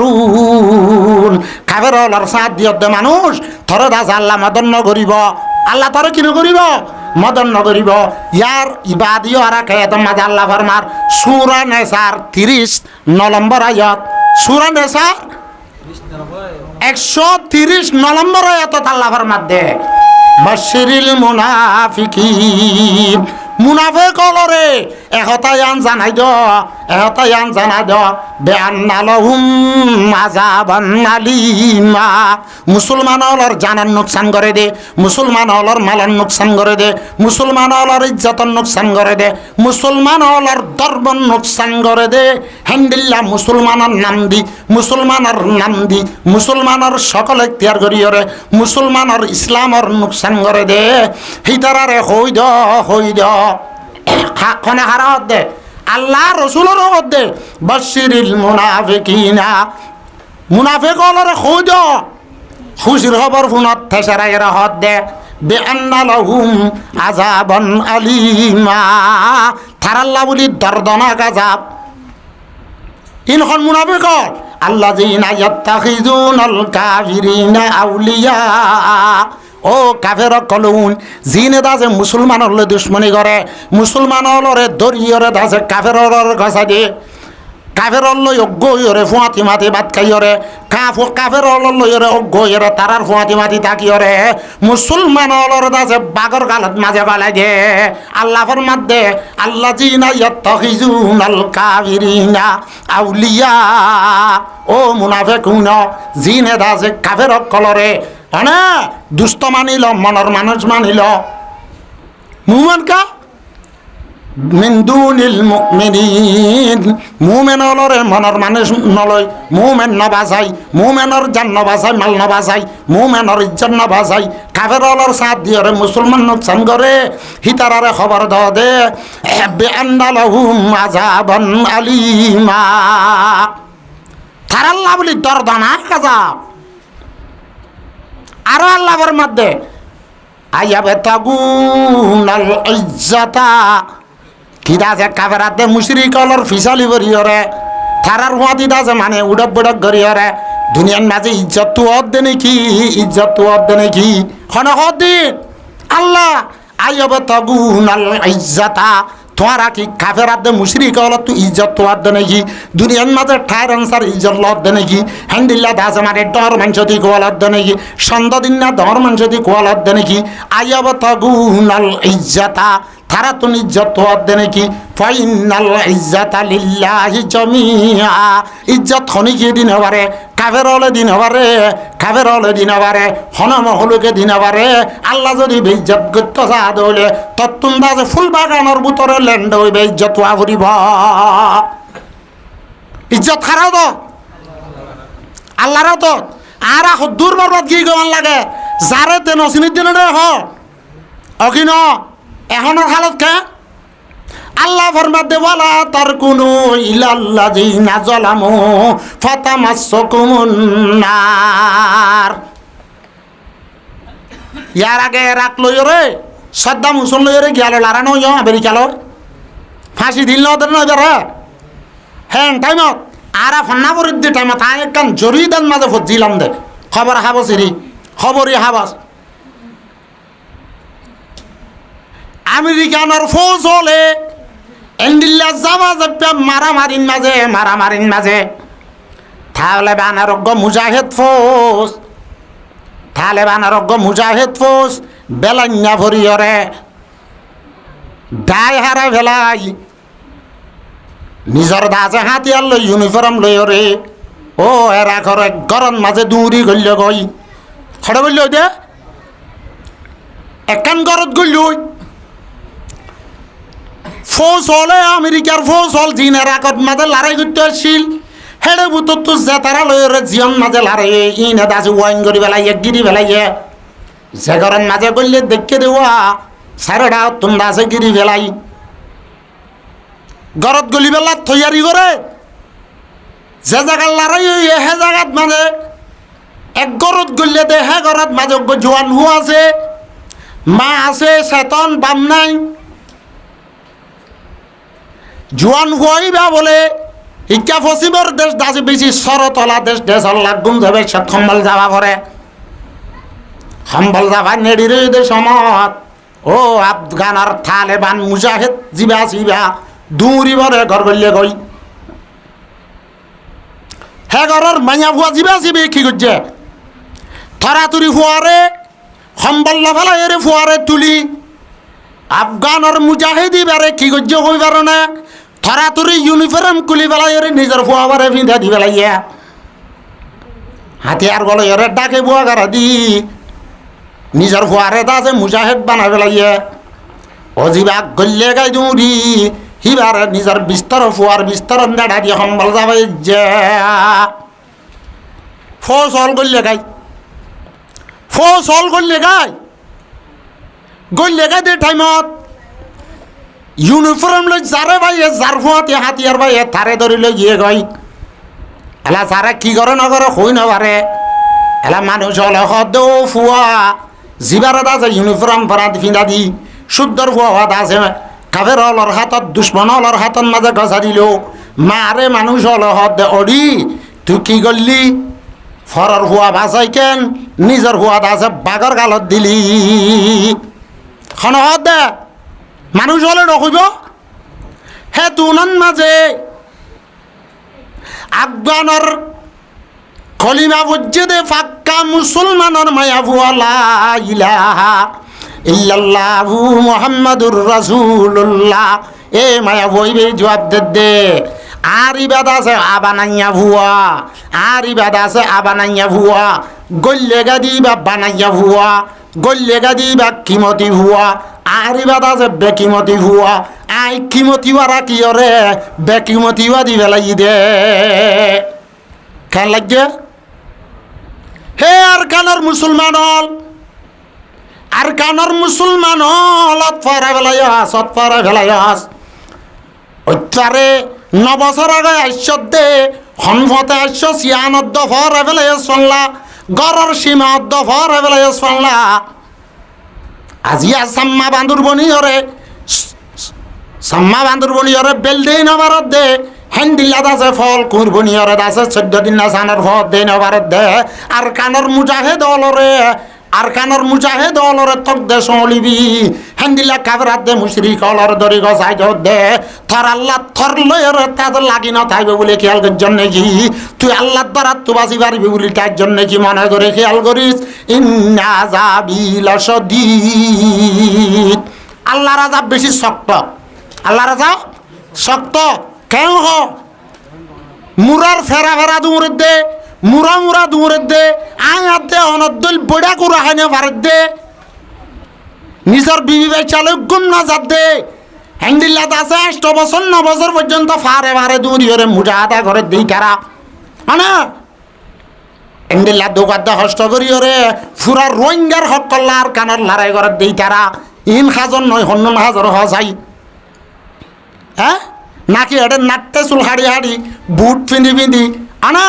তুমসারুন কাফের হলার সাথ দিয়তে মানুষ থরে দাস আল্লাহ মদন করিব আল্লাহ তরে কিনো করিব মদন করিব ইয়ার ইবাদিও আর কেতম মাঝে আল্লাহ ফরমার সূরা নেসার 39 নম্বর আয়াত সূরা নেসার 130 নম্বর আয়াত আল্লাহ ফরমাদে বাশিরিল মুনাফিকিন মুনাফিক হলরে এহতাই আন জানাই দ বেআন্না লাহুম আযাবান আলীমা মুসলমান হলর জানার নোকসান করে দে মুসলমান হলর মালার নোকসান করে দে মুসলমান হলর ইজ্জতর নোকসান করে দে মুসলমান হলর ধর্মর নোকসান করে দে হেন্দিল্লা মুসলমানের নাম দি মুসলমানের সকল ইখতিয়ার করিয়রে মুসলমানের ইসলামর নোকসান করে দে হিতারারে হই দ খনে হারাত দে আল্লাহ রসুলের দে বাশিরিল মুনাফিকিনা মুনাফিক হলরে খুদ খুশির খবর ফোনত থেসারাই হদ দে বেআন্না লাহুম আযাবান আলীমা তার আল্লাহ বলি দর্দনাক আযাব ইনখন মুনাফিক আল্লাযিনা ইয়াত্তাখিযুনাল কাফিরিনা আউলিয়া ও কাফের কলুন জিনে দাসে মুসলমান হলে দুশ্মনী করে মুসলমান হলরে দরিয়রে দাসে কাফের গছা দিয়ে কাফের লই অজ্ঞ হইরে ফুয়াতি মাতি ভাত খাইরে কাফের লইরে অজ্ঞ হইরে তারার ফুয়াতি মাতি তাকিয়রে মুসলমান হলরে দাসে বাগর গালত মাঝে বালাই দে আল্লাহ ফরমাত দে আল্লাযিনা ইয়াত্তাখিযুনাল কাফিরিনা আউলিয়া ও মুনাফিকুন জিনে দাসে কাফের কলরে না দুষ্ট মানিল মনের মানুষ মানিল মুমেন কা মিন দুনিল মুমিনিন মুমেন হলরে মনের মানুষ নলয় মুমেন নবাসাই মুমেনের জান নবাসাই মাল নবাসাই মুমেনের ইজ্জত নবাসাই কাফের হলর সাথ দিয়রে মুসলমান নোকসান করে হিতারারে খবর দে বেআন্না লাহুম আযাবান আলীমা তার আল্লাহ বলি দর্দনাক আযাব আরো আল্লাহর মধ্যে আইয়াবে তাগুনাল ইজ্জাতা কিদাছে কাফেরাতে মুশরিক হলর ফিসালি করিয়রে তারার হুয়াদি দাসে মানে উড়ক বড়ক করিয়রে দুনিয়ার মাঝে ইজ্জত তো অদ্দে নাকি খন হদিন আল্লাহ আইয়াবে তাগুনাল ইজ্জাতা তোরা কি কাফের আদে মুশরিক হল তুই ইজ্জত তো আদে নাকি দুনিয়ার মাঝে ঠায় আনসার ইজ্জত লদ্দে নাকি হ্যান্ডিল্লা দাস আমার ডর মাংস দি কোয়ালদ্দে নাকি সন্ধ্যদিন না দর মাংস দি কোয়ালদ্দে নাকি আয়াব তাগুনাল ইজ্জাতা তারা তো ইজ্জত তো আদে নাকি ফাইনাল ইজ্জাতা লিল্লাহি জামিআ ইজ্জত খনিকে দিন হবারে কাফের হলে দিন হবারে কাফের হলে দিন হবারে হনম হলুকে দিন হবারে আল্লাহ যদি বেইজ্জত করতে চাঁদ হইলে তত্তুন দাসে ফুল বাগানোর ভিতরে ল্যান্ড হইবে ইজ্জত আভরিব ইজ্জত খারাও তো আল্লাহরও তো আর দূর বরবাদ কি গমান লাগে যারে তে নসিনির দিন হ অকিন এখনের হালত কে আল্লাহ ফরমাতে ওয়ালা তারকুনু ইলাল্লাযিনা যালামু ফাতামাসসাকুমুন নার ইয়ার আগে রাখলো রে সাদ্দাম হুসেন লইরে গিয়াল লারানো ইয়া আমেরিকালো ফাঁসি দিল না ওদের নজর হ্যাঁ টাইমত আর ফান্না পরিদ্ধি টাইমত আয় একখান জরিদান মাঝে ফজিলাম দে খবর হাবসিরি খবরই হাবাস আমেরিকানোর ফৌজ হলে এন্ডিল্লা যাওয়া যাবে মারামারিন মাঝে তাহলে বানারোগ্য মুজাহিদ ফৌজ বেলান্যা ভরিয়রে দায় হারা ভেলাই নিজর দাসে হাতিয়ার লই ইউনিফর্ম লই রে ও এরা ঘরে গরম মাঝে দৌড়ি গল্য গই খড়ে গল্য দে একান গরত গল্য ফৌজ হলে আমেরিকার ফৌজ হল জিনের আগত মাঝে লড়াই করতে আসছিল হেডে বুতর তো জেতারা লইরে জিয়ন মাঝে লড়াই ইনে দাসে ওয়াইন করি বেলাইয়ে গিরি বেলাইয়ে যে ঘরের মাঝে গল্লে দেখে দেওয়া সারেডা তোমরা আছে গিরি বেলাই গরত গলি বেলা তৈয়ারি করে যে জায়গার লড়াই হে জায়গাত মানে এক গরত গল্লে দে হে গরত মাঝে জোয়ান হু আছে মা আছে চেতন বাম নাই জোয়ান হইবা বলে ইকা পশ্চিমর দেশ দাসে বেশি সরতলা দেশ লাগুন যাবে সব সম্বল যাবা করে সম্বল যাবা নেড়ি রে সমত ও আফগানার তালেবান মুজাহিদ জিবা দূরি বরে ঘর বললে গই হে ঘরের মাইয়া ফুয়া জিবা কি করছে থরাতুরি ফুয়ারে সম্বল লাফালা এরে ফুয়ারে তুলি আফগানের মুজাহিদি বারে কি করছে কই পারো না থরাতুরি ইউনিফর্ম কুলি বেলা এরে নিজের ফুয়াবারে ফিঁধা দি বেলাইয়া হাতিয়ার গলে এরে ডাকে বুয়া গারা দি নিজের ফুয়ারে দাসে মুজাহিদ বানা বেলাইয়া অজিবা গল্লে গাই দৌড়ি হিবারে নিজের বিস্তর ফুয়ার বিস্তর দাঁড়া দিয়ে সম্বল যাবে যে ফসল গল্লে গাই দে টাইমত ইউনিফর্ম লই যারে ভাইয়ে যার ফুয়াতে হাতিয়ার ভাইয়ে থারে ধরি লই গিয়ে গই এলা যারা কি করে নগরে হই না পারে এলা মানুষ হলে হদ ফুয়া জিবার আছে ইউনিফর্ম পরা ফিন্দা দি শুদ্ধর ফুয়া আছে কাফের হলর হাতত দুশ্মন হলর হাতত মাঝে গছা দিল মারে মানুষ হলে হদ অডি তুই কি করলি ফরর ফুয়া বাসাই কেন নিজের ফুয়া আছে বাগর গালত দিলি খন হদ দে মানুষ হলে নকইব হে তুনন মাঝে আফগানর কলিমা বুঝে ফাক্কা মুসলমানের মায়া ফুয়ালা ইলাহা ইল্লাল্লাহু মুহাম্মাদুর রাসূলুল্লাহ এ মায়া বইবে জবাব দে আর ইবাদ আছে আবানাইয়া ভুয়া গল্লে গাদি বা বানাইয়া ভুয়া গল্লে গাদি বা কিমতি ভুয়া আর ইবাদ আছে বেকিমতি ভুয়া আই কিমতি ওরা কি রে বেকিমতি ওয়া দি বেলাই দে কেন লাগছে হে আর কানর মুসলমান হল অতফারা ফেলাইয়াস অত্যারে 9 বছর আগে আইসদে হনফতে 896 ফরে ফেলাইয়াস ফানলা গড়র সীমা ফরে ফেলাইয়াস ফানলা আজিয়া সাম্মা বান্দুরবনিয়রে বেলদেই নবারত দে হেন্দিল্লা দাসে ফল কুরবনিয়রে দাসে 14 দিন না সানের ফল দে নবারত দে আর কানর মুজাহিদ অলরে আর কানর মুজাহিদ অলরে তক দে সলিবি হেন্দিলা কাবরাত দে মুশরিক অলর দরি গসাই দে থর আল্লাহ থর লয়ের তাদ লাগি না থাকবে বলে খেয়াল করছন নাকি তুই আল্লাহর দ্বারা তো বাঁচি পারবি বলি তার জন্য কি মনে করে খেয়াল করিস ইন্না আযাবিল শাদীদ আল্লাহর আযাব বেশি শক্ত আল্লাহর আযাব শক্ত কেন হ মুরার ফেরা ফেরা দূরে দে মুরা মুরা দূরে দে আয়াত দে অনদ্দল বড়া কুরা হানে ভারত দে নিজের বিবি ভাই চালক গুম না যাত দে হ্যান্ডিল্লাত আছে 8 বছর 9 বছর পর্যন্ত ফারে ফারে দূরি হরে মুজাহাদা করে দেই কারা মানে হ্যান্ডিল্লাত দোকাদ্দা হস্ত করি হরে ফুরা রোহিঙ্গার হক কল্লার কানার লড়াই করে দেই কারা ইন হাজন নয় হন্ন হাজার হসাই হ্যাঁ নাকি এটা নাটতে চুল হাড়ি হাড়ি বুট পিঁধি পিঁধি আনা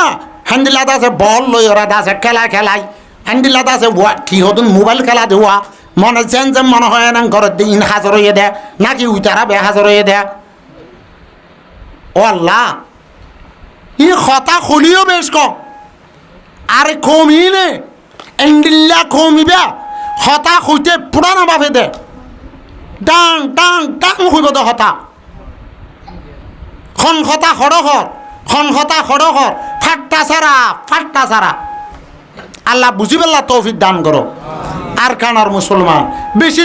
হ্যান্ডিলাত আছে বল লই ওরা আছে খেলা খেলাই হ্যান্ডিলাত আছে কি হতুন মোবাইল খেলা দেওয়া মনে যেন যেন মনে হয় না ঘরের দিয়ে ইন হাজার হয়ে দেয় নাকি উই তারা বে হাজার হয়ে দেয় ও আল্লাহ ই কথা খুলিও বেশ কম আরে কমি নে এন্ডিল্লা কমিবা হতা খুঁজতে পুরানো বাপে দে ডাং ডাং ডাং হইব দে হতা খন হতা খড়খর খন হতা খড়খর ফাট্টা সারা আল্লাহ বুঝি পেলা তৌফিক দান করো আর কানার মুসলমান বেশি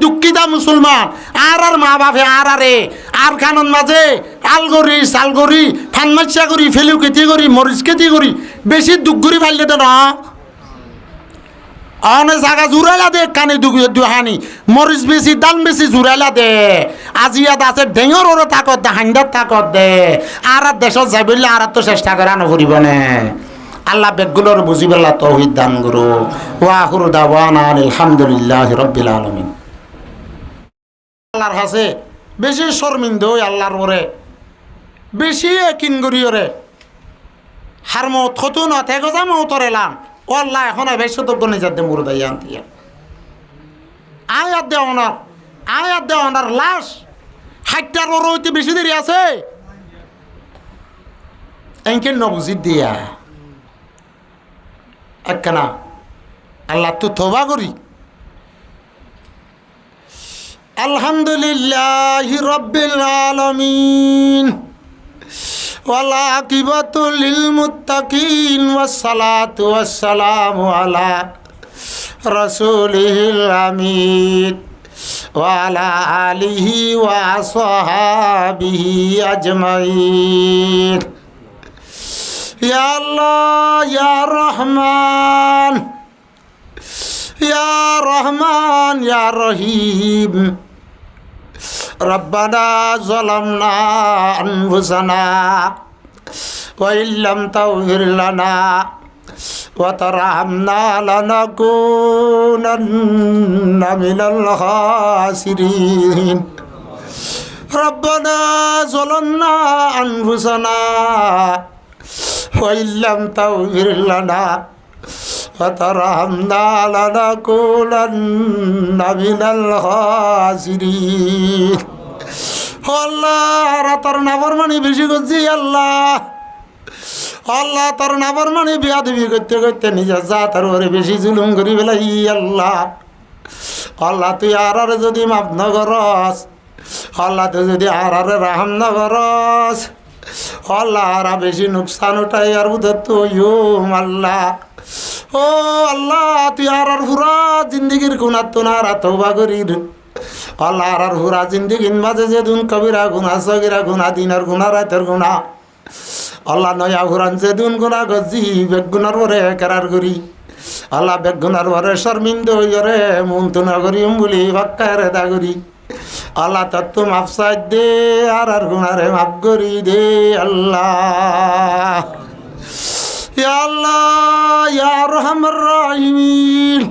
দুঃখিতা মুসলমান আর মা বাপে আর কানন মাঝে আলগরি সালগরি ফানমাচ্ছা করি ফেলু কেতি করি মরিচ কেতি করি বেশি দুঃখ করি ফাইলে দে না অনে জায়গা জুড়াইলা দে কানে দুহানি মরিচ বেশি দাম বেশি জুড়াইলা দে আজিয়াত আছে ডেঙর ওরে তাকত দে হান্ডার তাকত দে আর দেশত যাই বললে আর তো চেষ্টা করে নকরিব নে আল্লাহ বেগগুলোর বুঝি পেলা তৌহিদ দান করো ওয়া আখিরু দাওয়ানা আলহামদুলিল্লাহি রাব্বিল আলামিন আল্লাহর কাছে বেশি শর্মিন্দ হই আল্লাহর ওরে বেশি একিন করি ওরে হার মত খতু না থেকে যা মতর এলাম ও আল্লাহ এখন বেশ সতর্ক নিজের দে মুরদাই আনতি আয়াত দে ওনার লাশ হাইটার ওর হইতে বেশি দেরি আছে এনকে নবজিদ দিয়া একখানা আল্লাহ তো তওবা করি আলহামদুলিল্লাহি রাব্বিল আলামিন ওয়াল আকিবাতু লিল মুত্তাকিন ওয়াসসালাতু ওয়াসসালামু আলা রাসূলিল আমিন ওয়া আলা আলিহি ওয়া আসহাবিহি আজমাইন ইয়া আল্লাহ ইয়া রহমান ইয়া রহিম রব্বানা যালামনা আনফুসানা ওয়া ইল্লাম তাগফির লানা ওয়া তারহামনা লানাকুনান্না মিনাল খাসিরিন রব্বানা যালামনা আনফুসানা ওয়া ইল্লাম তাগফির লানা ওয়া তারহামনা লানাকুনান্না মিনাল খাসিরিন আল্লাহ তোর নাফরমানি বেশি করছি আল্লাহ তোর নাফরমানি বিয়াদবি করতে করতে নিজের জাতের ওরে বেশি জুলুম করি বেলাই আল্লাহ তুই আর যদি মাফ না করস আল্লাহ তুই যদি আর রাহাম না করস আল্লাহ আর বেশি নুকসান উঠাই আর বুধর তুই আল্লাহ ও আল্লাহ তুই আর পুরা জিন্দগির গুণাত তো না তওবা করি আল্লাহ আর পুরা জিন্দগির মাঝে যে দুন কবিরা গুণা সগিরা গুণা দিনের গুণা রাতের গুণা আল্লাহ নয়া ঘুরান যে দুন গুণা গজি বেগুনার পরে কেরার করি আল্লাহ বেগুনার পরে শর্মিন্দ হইরে মন তো না করি বলি বাক্কারে দা করি আল্লাহ তত্ত্ব মাফ সাই দে আর গুণারে মাফ করি দে আল্লাহ ইয়া আল্লাহ ইয়া রহমার রহিম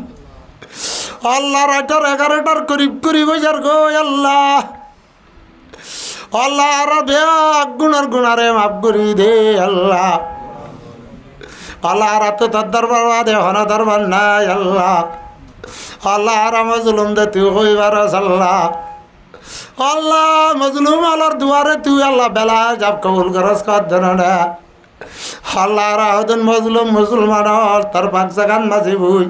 আল্লাহ রাইটার 11টার করিব করিব যার গো আল্লাহ আল্লাহ আর বেয়াক গুনার গুনারে মাফ করি দে আল্লাহ আল্লাহ আর তো তোর দরবার দে হনা দরবার নাই আল্লাহ আল্লাহ আর মজলুম দে তুই হইবার আল্লাহ আল্লাহ মজলুম আল্লাহর দুয়ারে তুই আল্লাহ বেলা যাব কবুল করস কর দেনা আল্লাহ রাহদন মজলুম মুসলমান হল তার পাক জাগান মাঝে বই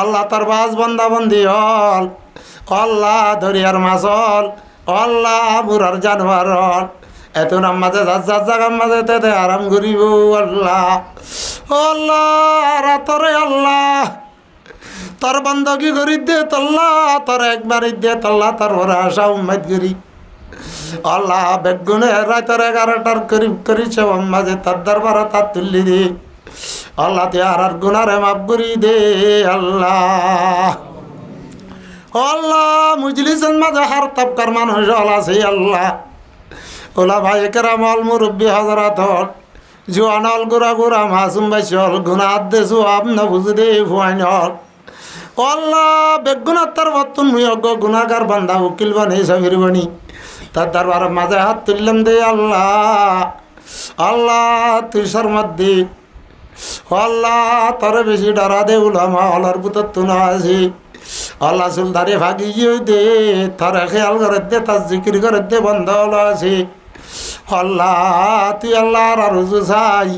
আল্লাহ তার বাস বন্দা বন্দি হল আল্লাহ দরিয়ার মাছ হল আল্লাহ বুড়ার জানোয়ার হল এত নাম মাঝে যার জাগার মাঝে তেতে আরাম করিব আল্লাহ আল্লাহ তরে আল্লাহ তোর বন্দগি করি দে তল্লা তোর একবারই দে তল্লা তোর ভরা আশা উম্মাদ করি আল্লাহ বেগুনে রাতের 11টার করিব করিছে মাঝে তার দরবার তার তুললি দে আল্লাহ তে আর গুনারে মাফ করি দে আল্লাহ আল্লাহ মুজলিসের মাঝে হার তবকার মানুষ আছে আল্লাহ ওলা ভাই কেরামল মুরব্বী হজরত হল জোয়ান হল গোড়া গোড়া মাসুম বাইশ হল গুনা দে সোয়াব না বুঝ দে ফুয়াইন হল আল্লাহ বেগুনাত্তার বর্তন মুয়জ্ঞ গুনাগার বান্দা উকিল বানি সাবির বানি তার দরবার মাঝে হাত তুললাম দে আল্লাহ আল্লাহ তুই শর্মাত দে আল্লাহ তোর বেশি ডরা দে উলামা হলার বুতর তু না আছি আল্লাহ চুলদারি ভাগি গিয়ে দে তোর খেয়াল করে দে তার জিকির করে দে বন্ধ হলো আছে আল্লাহ তুই আল্লাহ আর রুজু চাই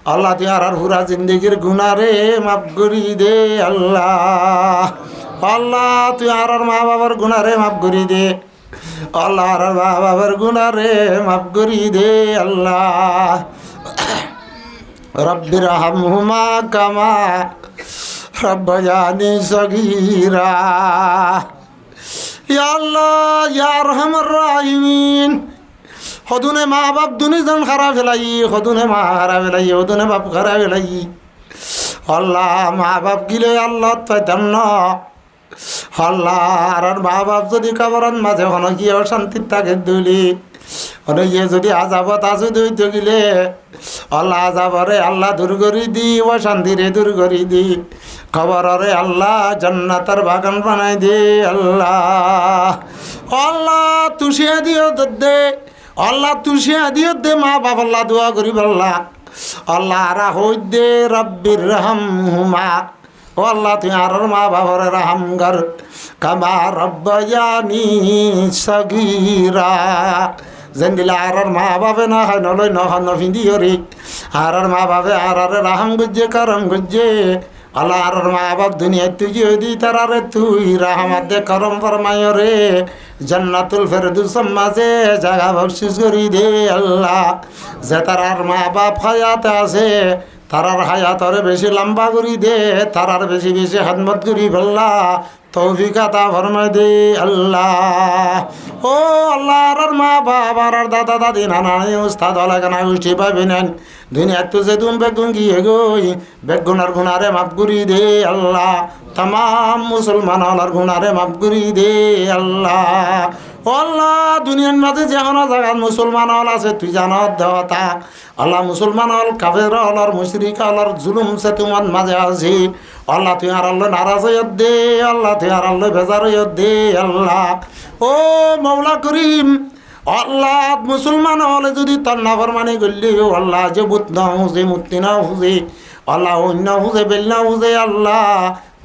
আল্লাহ তুই আর পুরা জিন্দগির গুনারে মাফ করি দে আল্লাহ আল্লাহ তুই আর মা বাবার গুনারে মাফ করি দে আল্লাহ আর মা বাবার গুনারে মাফ করি দে আল্লাহ রব্বির হামহুমা কামা রব্বায়ানি সগীরা ইয়া আল্লাহ ইয়া আরহামার রাহিমিন হদুনে মা বাপ দুনিজন খারাপ ফেলাই হদুনে মা খারাপ ফেলাই হদুনে বাপ খারাপ ফেলাই আল্লাহ মা বাপ গিলে আল্লাহ পাইতাম না আল্লাহ আর মা বাপ যদি কাবরন মাঝে হন গিয়ে অশান্তির তাকে দুলি গিয়ে যদি আজাবত আজু দইতে গিলে আল্লাহ আজাবরে আল্লাহ দূর করি দি অশান্তিরে দূর করি দি খবরে আল্লাহ জান্নাতের বাগান বানাই দে আল্লাহ আল্লাহ তুষিয়া দিও দে আল্লাহ তুষিয়া দিও দে মা বাপ আল্লাহ দোয়া করি আল্লাহ আল্লাহ রাহই দে রব্বির রহমহুমা ও আল্লাহ তুই আর মা বাবার রাহাম কর কামা রব্বায়ানি সগীরা যেন দিলে আর মা বাপে না হয় নলয় নহন ফিন্দিও রে আর মা বাপে আর রাহাম গুজে করম গুজে আল্লাহ আর মা বাপ দুনিয়ায় তুই যে দি তারারে তুই রাহমাত দে করম ফরমায় রে জান্নাতুল ফেরদৌস মাঝে জায়গা বকশিস করি দে আল্লাহ যে তারার মা বাপ হায়াতে আছে তারার হায়াতরে বেশি লম্বা করি দে তারার বেশি বেশি খেদমত করি ফেললা তৌফিক আতা ফরমাই দে আল্লাহ ও আল্লাহ আর মা বাবা আর দাদা দাদি নানা উস্তাদ লাগানা উঠি পাবি নেন দুনিয়া তো যে তুমি বেগুন গিয়ে গই বেগুনার গুনারে মাফ করি দে আল্লাহ তাম মুসলমান হলার গুনারে মাফ করি দে আল্লাহ আল্লাহ দুনিয়ার মাঝে যেন জায়গায় মুসলমান হল আছে তুই জান দেওয়া আল্লাহ মুসলমান হল কাফের হলর মুশরিক হলর জুলুম সে তোমার মাঝে আছে আল্লাহ তুই আর আল্লাহ নারাজ হইয়া দে আল্লাহ তুই আর আল্লাহ বেজার হইয়া দে আল্লাহ ও মৌলা করিম আল্লাহ মুসলমান হলে যদি তোর নাফরমানি করলি আল্লাহ যে বুত না হুজে মুক্তি না হুজে আল্লাহ অন্য হুজে বেল না হুজে আল্লাহ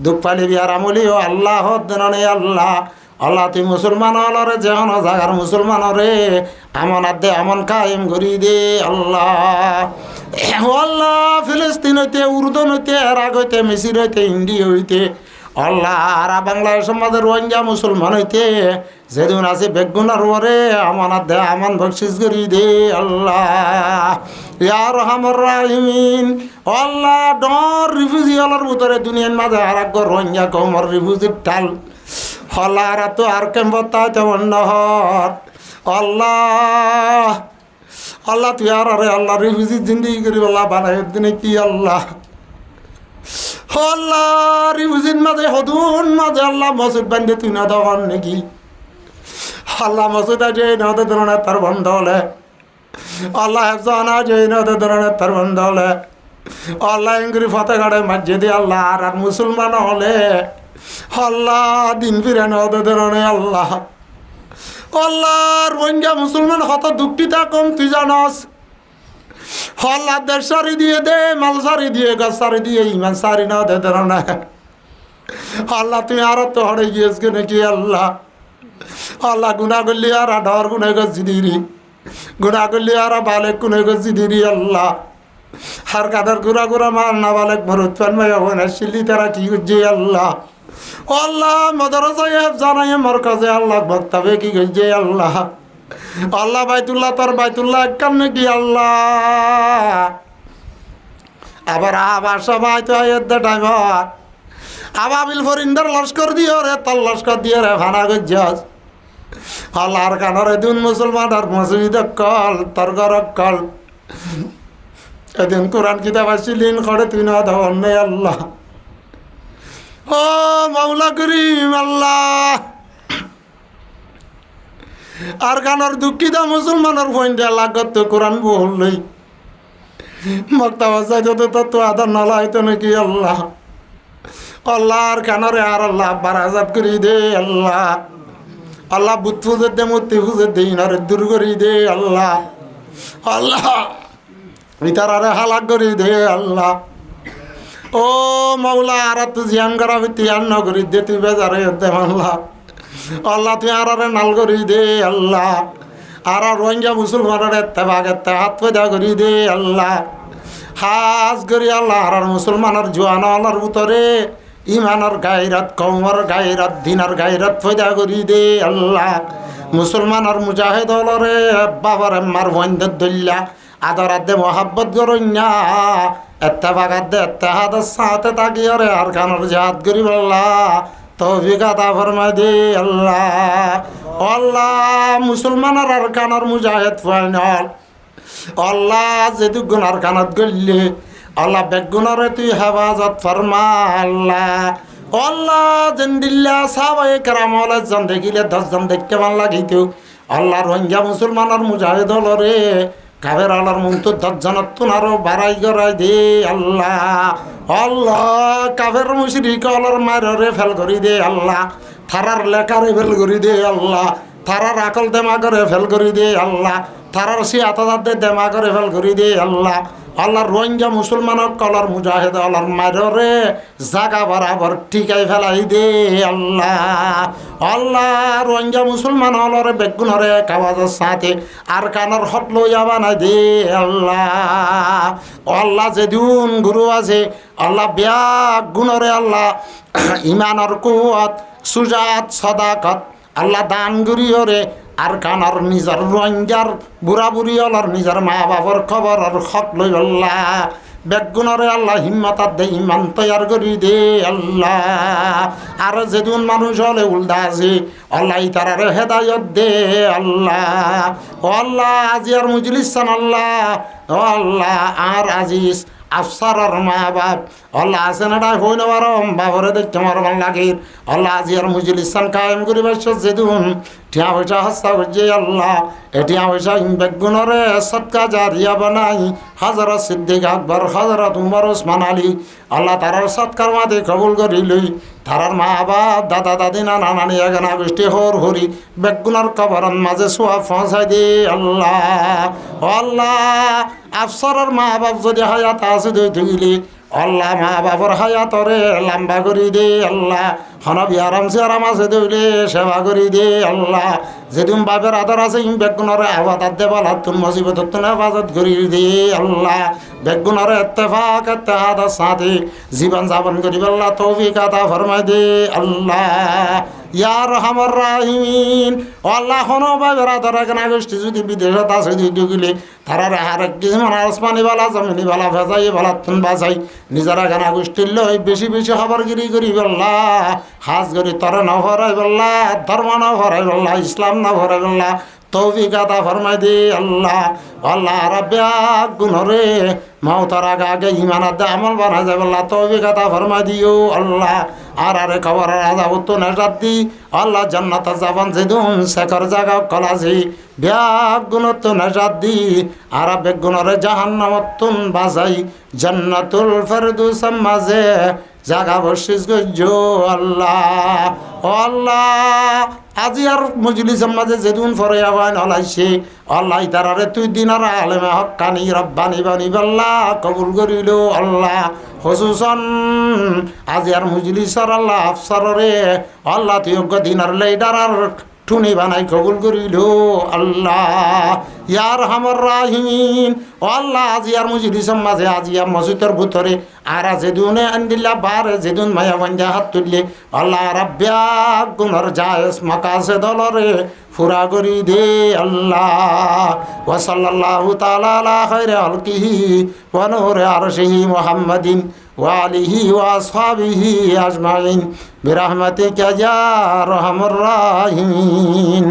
দুঃখ পালি বিয়ার আমলি ও আল্লাহ দেনে আল্লাহ আল্লাহ তুই মুসলমান হলরে যেন জাগার মুসলমান রে আমন দে আমন কায়েম করি দে আল্লাহ আল্লাহ ফিলিস্তিন হইতে উর্দন হইতে এরাক হইতে মিসির হইতে ইন্ডিয়া হইতে আল্লাহ আর বাংলাদেশ সমাজের রোহিঙ্গা মুসলমান হইতে যেদিন আছে বেগুনার ওরে আমানত দে আমান বকশিস করি দে আল্লাহ ইয়া রহমার রাহিমিন আল্লাহ ডর রিফিউজি হলার ভিতরে দুনিয়ার মাঝে আর এক রোহিঙ্গা কমর রিফিউজির টাল হলার তো আর কেমতা তেমন নহর আল্লাহ আল্লাহ তুই আর আল্লাহ রিফিউজি জিন্দিগি করি আল্লাহ বানাই দিনে কি আল্লাহ আল্লাহ রিফিউজির মাঝে হদুন মাঝে আল্লাহ মসজিদ বান্ধে তুই না দোকান নাকি আল্লাহ মসজিদ আছে নদে ধরনের তার বন্ধ হলে আল্লাহ হেফজানা যে নদে ধরনের তার বন্ধ হলে আল্লাহ ইংরি ফতেঘাটে মসজিদে আল্লাহ আর মুসলমান হলে আল্লাহ দিন ফিরে নদে ধরনে আল্লাহ আল্লাহ রোহিঙ্গা মুসলমান হত দুঃখিতা কম তুই জানস আল্লাহ দেশ সারি দিয়ে দে মাল সারি দিয়ে গাছ সারি দিয়ে ইমান সারি না দে ধরনে আল্লাহ তুই আর তো হড়ে গিয়েছে নাকি আল্লাহ আল্লাহ গুনা করলি আর ডর গুনে গেছি দিরি গুনা করলি আর বালে গুনে গেছি দিরি আল্লাহ আর কাদের গুড়া গুড়া মার না বালেক মরুত পান ভাই হন আসছিলি তারা কি করছে আল্লাহ আল্লাহ মাদ্রাসায় জানাই আমার কাছে আল্লাহ বক্তব্যে কি করছে আল্লাহ আল্লাহ বাইতুল্লাহ তোর বাইতুল্লাহ কাম নাকি আল্লাহ আবার আবার সবাই তো টাইম আবাবিল ফরিন্দার লস্কর দিও রে তোর লস্কর দিও রে ভানা গজ্জাস আল্লাহর কানরে দুন মুসলমান আর মসজিদ কল তর্গর কল এদিন কোরআন কিতাব আসিলিন করে তুই না ধর নেই আল্লাহ ও মাওলা করিম আল্লাহ আর কানর দুঃখিত মুসলমানের ফোন লাগত তো কোরআন বললই মক্তাবাজ যাইতো তো আদার নালা হইতো নাকি আল্লাহ আল্লাহর কানরে আর আল্লাহ বারাজাত করি দে আল্লাহ আল্লাহ বুত ফুজে দে মূর্তি ফুজে দে ইনারে দূর করি দে আল্লাহ আল্লাহ ইতারারে হালাক করি দে আল্লাহ ও মাওলা আর তুই জিয়ান করা তিয়ান নগরী দে তুই বেজারে দে আল্লাহ আল্লাহ তুই আরে নাল করি দে আল্লাহ আর রোহিঙ্গা মুসলমানের এত্তেবাগ হাত পয়দা করি দে আল্লাহ হাজ করি আল্লাহ আর মুসলমানের জোয়ান আল্লাহর ভিতরে ইমানের গায়রাত কওমের গায়রাত দিনের গায়রাত পয়দা করি দে আল্লাহ মুসলমানের মুজাহিদ হলরে বাবার মার বন্ধের দল্লা আদরাত দে মোহাব্বত করইনা এত্তেবাগাত দে এত্তেহাদের সাথে তাকিয়ে রে আর কানের জাহাদ করি আল্লাহ তৌফিক আতা ফরমাই দে আল্লাহ আল্লাহ মুসলমানের আর কানের মুজাহিদ ফাইনাল আল্লাহ যেদি গুনার কানত গড়লে আল্লাহ বেগুনারে তুই হেফাজত ফরমা আল্লাহ আল্লাহ জেন্দিল্লা সাহাবায়ে কেরাম হলে জন দেখিলে 10 জন দেখতে ভাল লাগিত আল্লাহ রোহিঙ্গা মুসলমানের মুজাহিদ হলরে কাবের আলার মন তো 10 জনত তুনারও বাড়াই গড়াই দে আল্লাহ আল্লাহ কাবের মুশরিক হলর মাররে ফেল করি দে আল্লাহ থারার লেখারে ফেল করি দে আল্লাহ থারার আকল দেমাগরে ফেল করি দে আল্লাহ থারার সিয়াতাদের দেমাগরে ফেল করি দে আল্লাহ আল্লাহর রোহিঙ্গা মুসলমানের কলর মুজাহিদ আল্লাহর মাররে জাগা বরাবর ঠিকাই ফেলাই দে আল্লাহ আল্লাহ রোহিঙ্গা মুসলমান হলরে বেগুনরে কাওয়াজের সাথে আর কানর হট লইয়া বানাই দে আল্লাহ আল্লাহ যেদিন গুরু আছে আল্লাহ ব্যাগ গুণরে আল্লাহ ইমানের কুয়াত সুজাত সদাকত আল্লাহ দান গুরিয়রে আর কানার নিজের রোহিঙ্গার বুড়া বুড়ি হলার নিজের মা বাবার খবর আর হক লই আল্লাহ বেগুনরে আল্লাহ হিম্মতার দে ইমান তৈয়ার করি দে আল্লাহ আর যেদিন মানুষ হলে উল্টা আছে আল্লাহ তারারে হেদায়ত দে আল্লাহ ও আল্লাহ আজি আর মুজলিস আল্লাহ ও আল্লাহ আর আজিজ আফসার মা বাপ আল্লাহ আছেন এটা হই না পারম বাবরে দেখতে আমার ভাল লাগে আল্লাহ আজি আর মুজলিসান কায়েম করি বসে যেদিন টিয়া পয়সা হস্তা করছে আল্লাহ এটিয়া পয়সা বেগুনরে সৎকা জারিয়া বানাই হযরত সিদ্দিক আকবর হযরত উমর ওসমান আলী আল্লাহ তারার সৎকার মাঝে কবুল করি লই তারার মা বাপ দাদা দাদি নানা নানি এগানা গোষ্ঠী হর হরি বেগুনার কবরন মাঝে সোয়া পৌঁছাই দে আল্লাহ আল্লাহ আফসরের মা বাপ যদি হায়াত আছে দুই থইলি আল্লাহ মা বাবার হায়াতরে লম্বা করি দে আল্লাহ হনবি আরাম সে আরাম আছে দইলে সেবা করি দে আল্লাহ যেদিন বাপের আদর আছে বেগুনরে আবাদ দে বলা তুন মুসিবত তুন হেফাজত করি দে আল্লাহ বেগুনরে ইত্তেফাক ইত্তেহাদের সাথে জীবন যাপন করি আল্লাহ তৌফিক আতা ফরমাই দে আল্লাহ ইয়া রহমান রাহিমিন আল্লাহ হনো বাপের আদর একনা গোষ্ঠী যদি বিদেশত আছে দুই তারার আরেক কিছু মানে আসমানি বালা জমিনি বালা ভেজাই বালা তুন বাজাই নিজেরা গানা গোষ্ঠীর লই বেশি বেশি খবর গিরি করি বললা হাজ করি তরে ন ভরাই বললা ধর্ম ন ভরাই বললা ইসলাম ন ভরাই বললা তৌফিক আতা ফরমাই দে আল্লাহ আল্লাহ রাব্বিয়া গুনরে মাউতার আগে ইমান আদে আমল বানা যায় বললা তৌফিক আতা ফরমাই দিও আল্লাহ আর আরে খবর আজাব তো নাজাত দি আল্লাহ জান্নাত যাবান যেদুন শেখর জায়গা কলাজি ব্যাগ গুণত নাজাত দি আর বেগুনরে জাহান্নামতুন বাজাই জান্নাতুল ফেরদৌস মাঝে জাগা বসিস গো আল্লাহ আল্লাহ আজি আর মজলিসের মাঝে যেদিন ফরে আবান হলাইছে আল্লাহ তারারে তুই দিনার আলেমে হক্কানি রব্বানি বানি বল্লা কবুল করিল আল্লাহ হসুসন আজি আর মজলিসর আল্লাহ আফসারে আল্লাহ তুই দিনার লেডার আর টুনি বানাই কবুল করিল আল্লাহ ইয়ার হামর রাহিমিন ও আল্লাহ আজিয়ার মজলিসের মাঝে আজিয়ার মসজিদের ভিতরে আর যেদুনে আন্দিল্লা বারে যেদুন মায়া বান্ধা হাত তুললে আল্লাহ রাব্বিয়া গুণর জায়েজ মাকাসে দলরে ফুরা করি দে আল্লাহ ওয়া সাল্লাল্লাহু তাআলা আলা খায়রি আলকিহি ওয়া নূরি আরশিহি মুহাম্মাদিন ওয়া আলিহি ওয়া আসহাবিহি আজমাইন বিরহমাতিকা ইয়া আরহামুর রাহিমিন।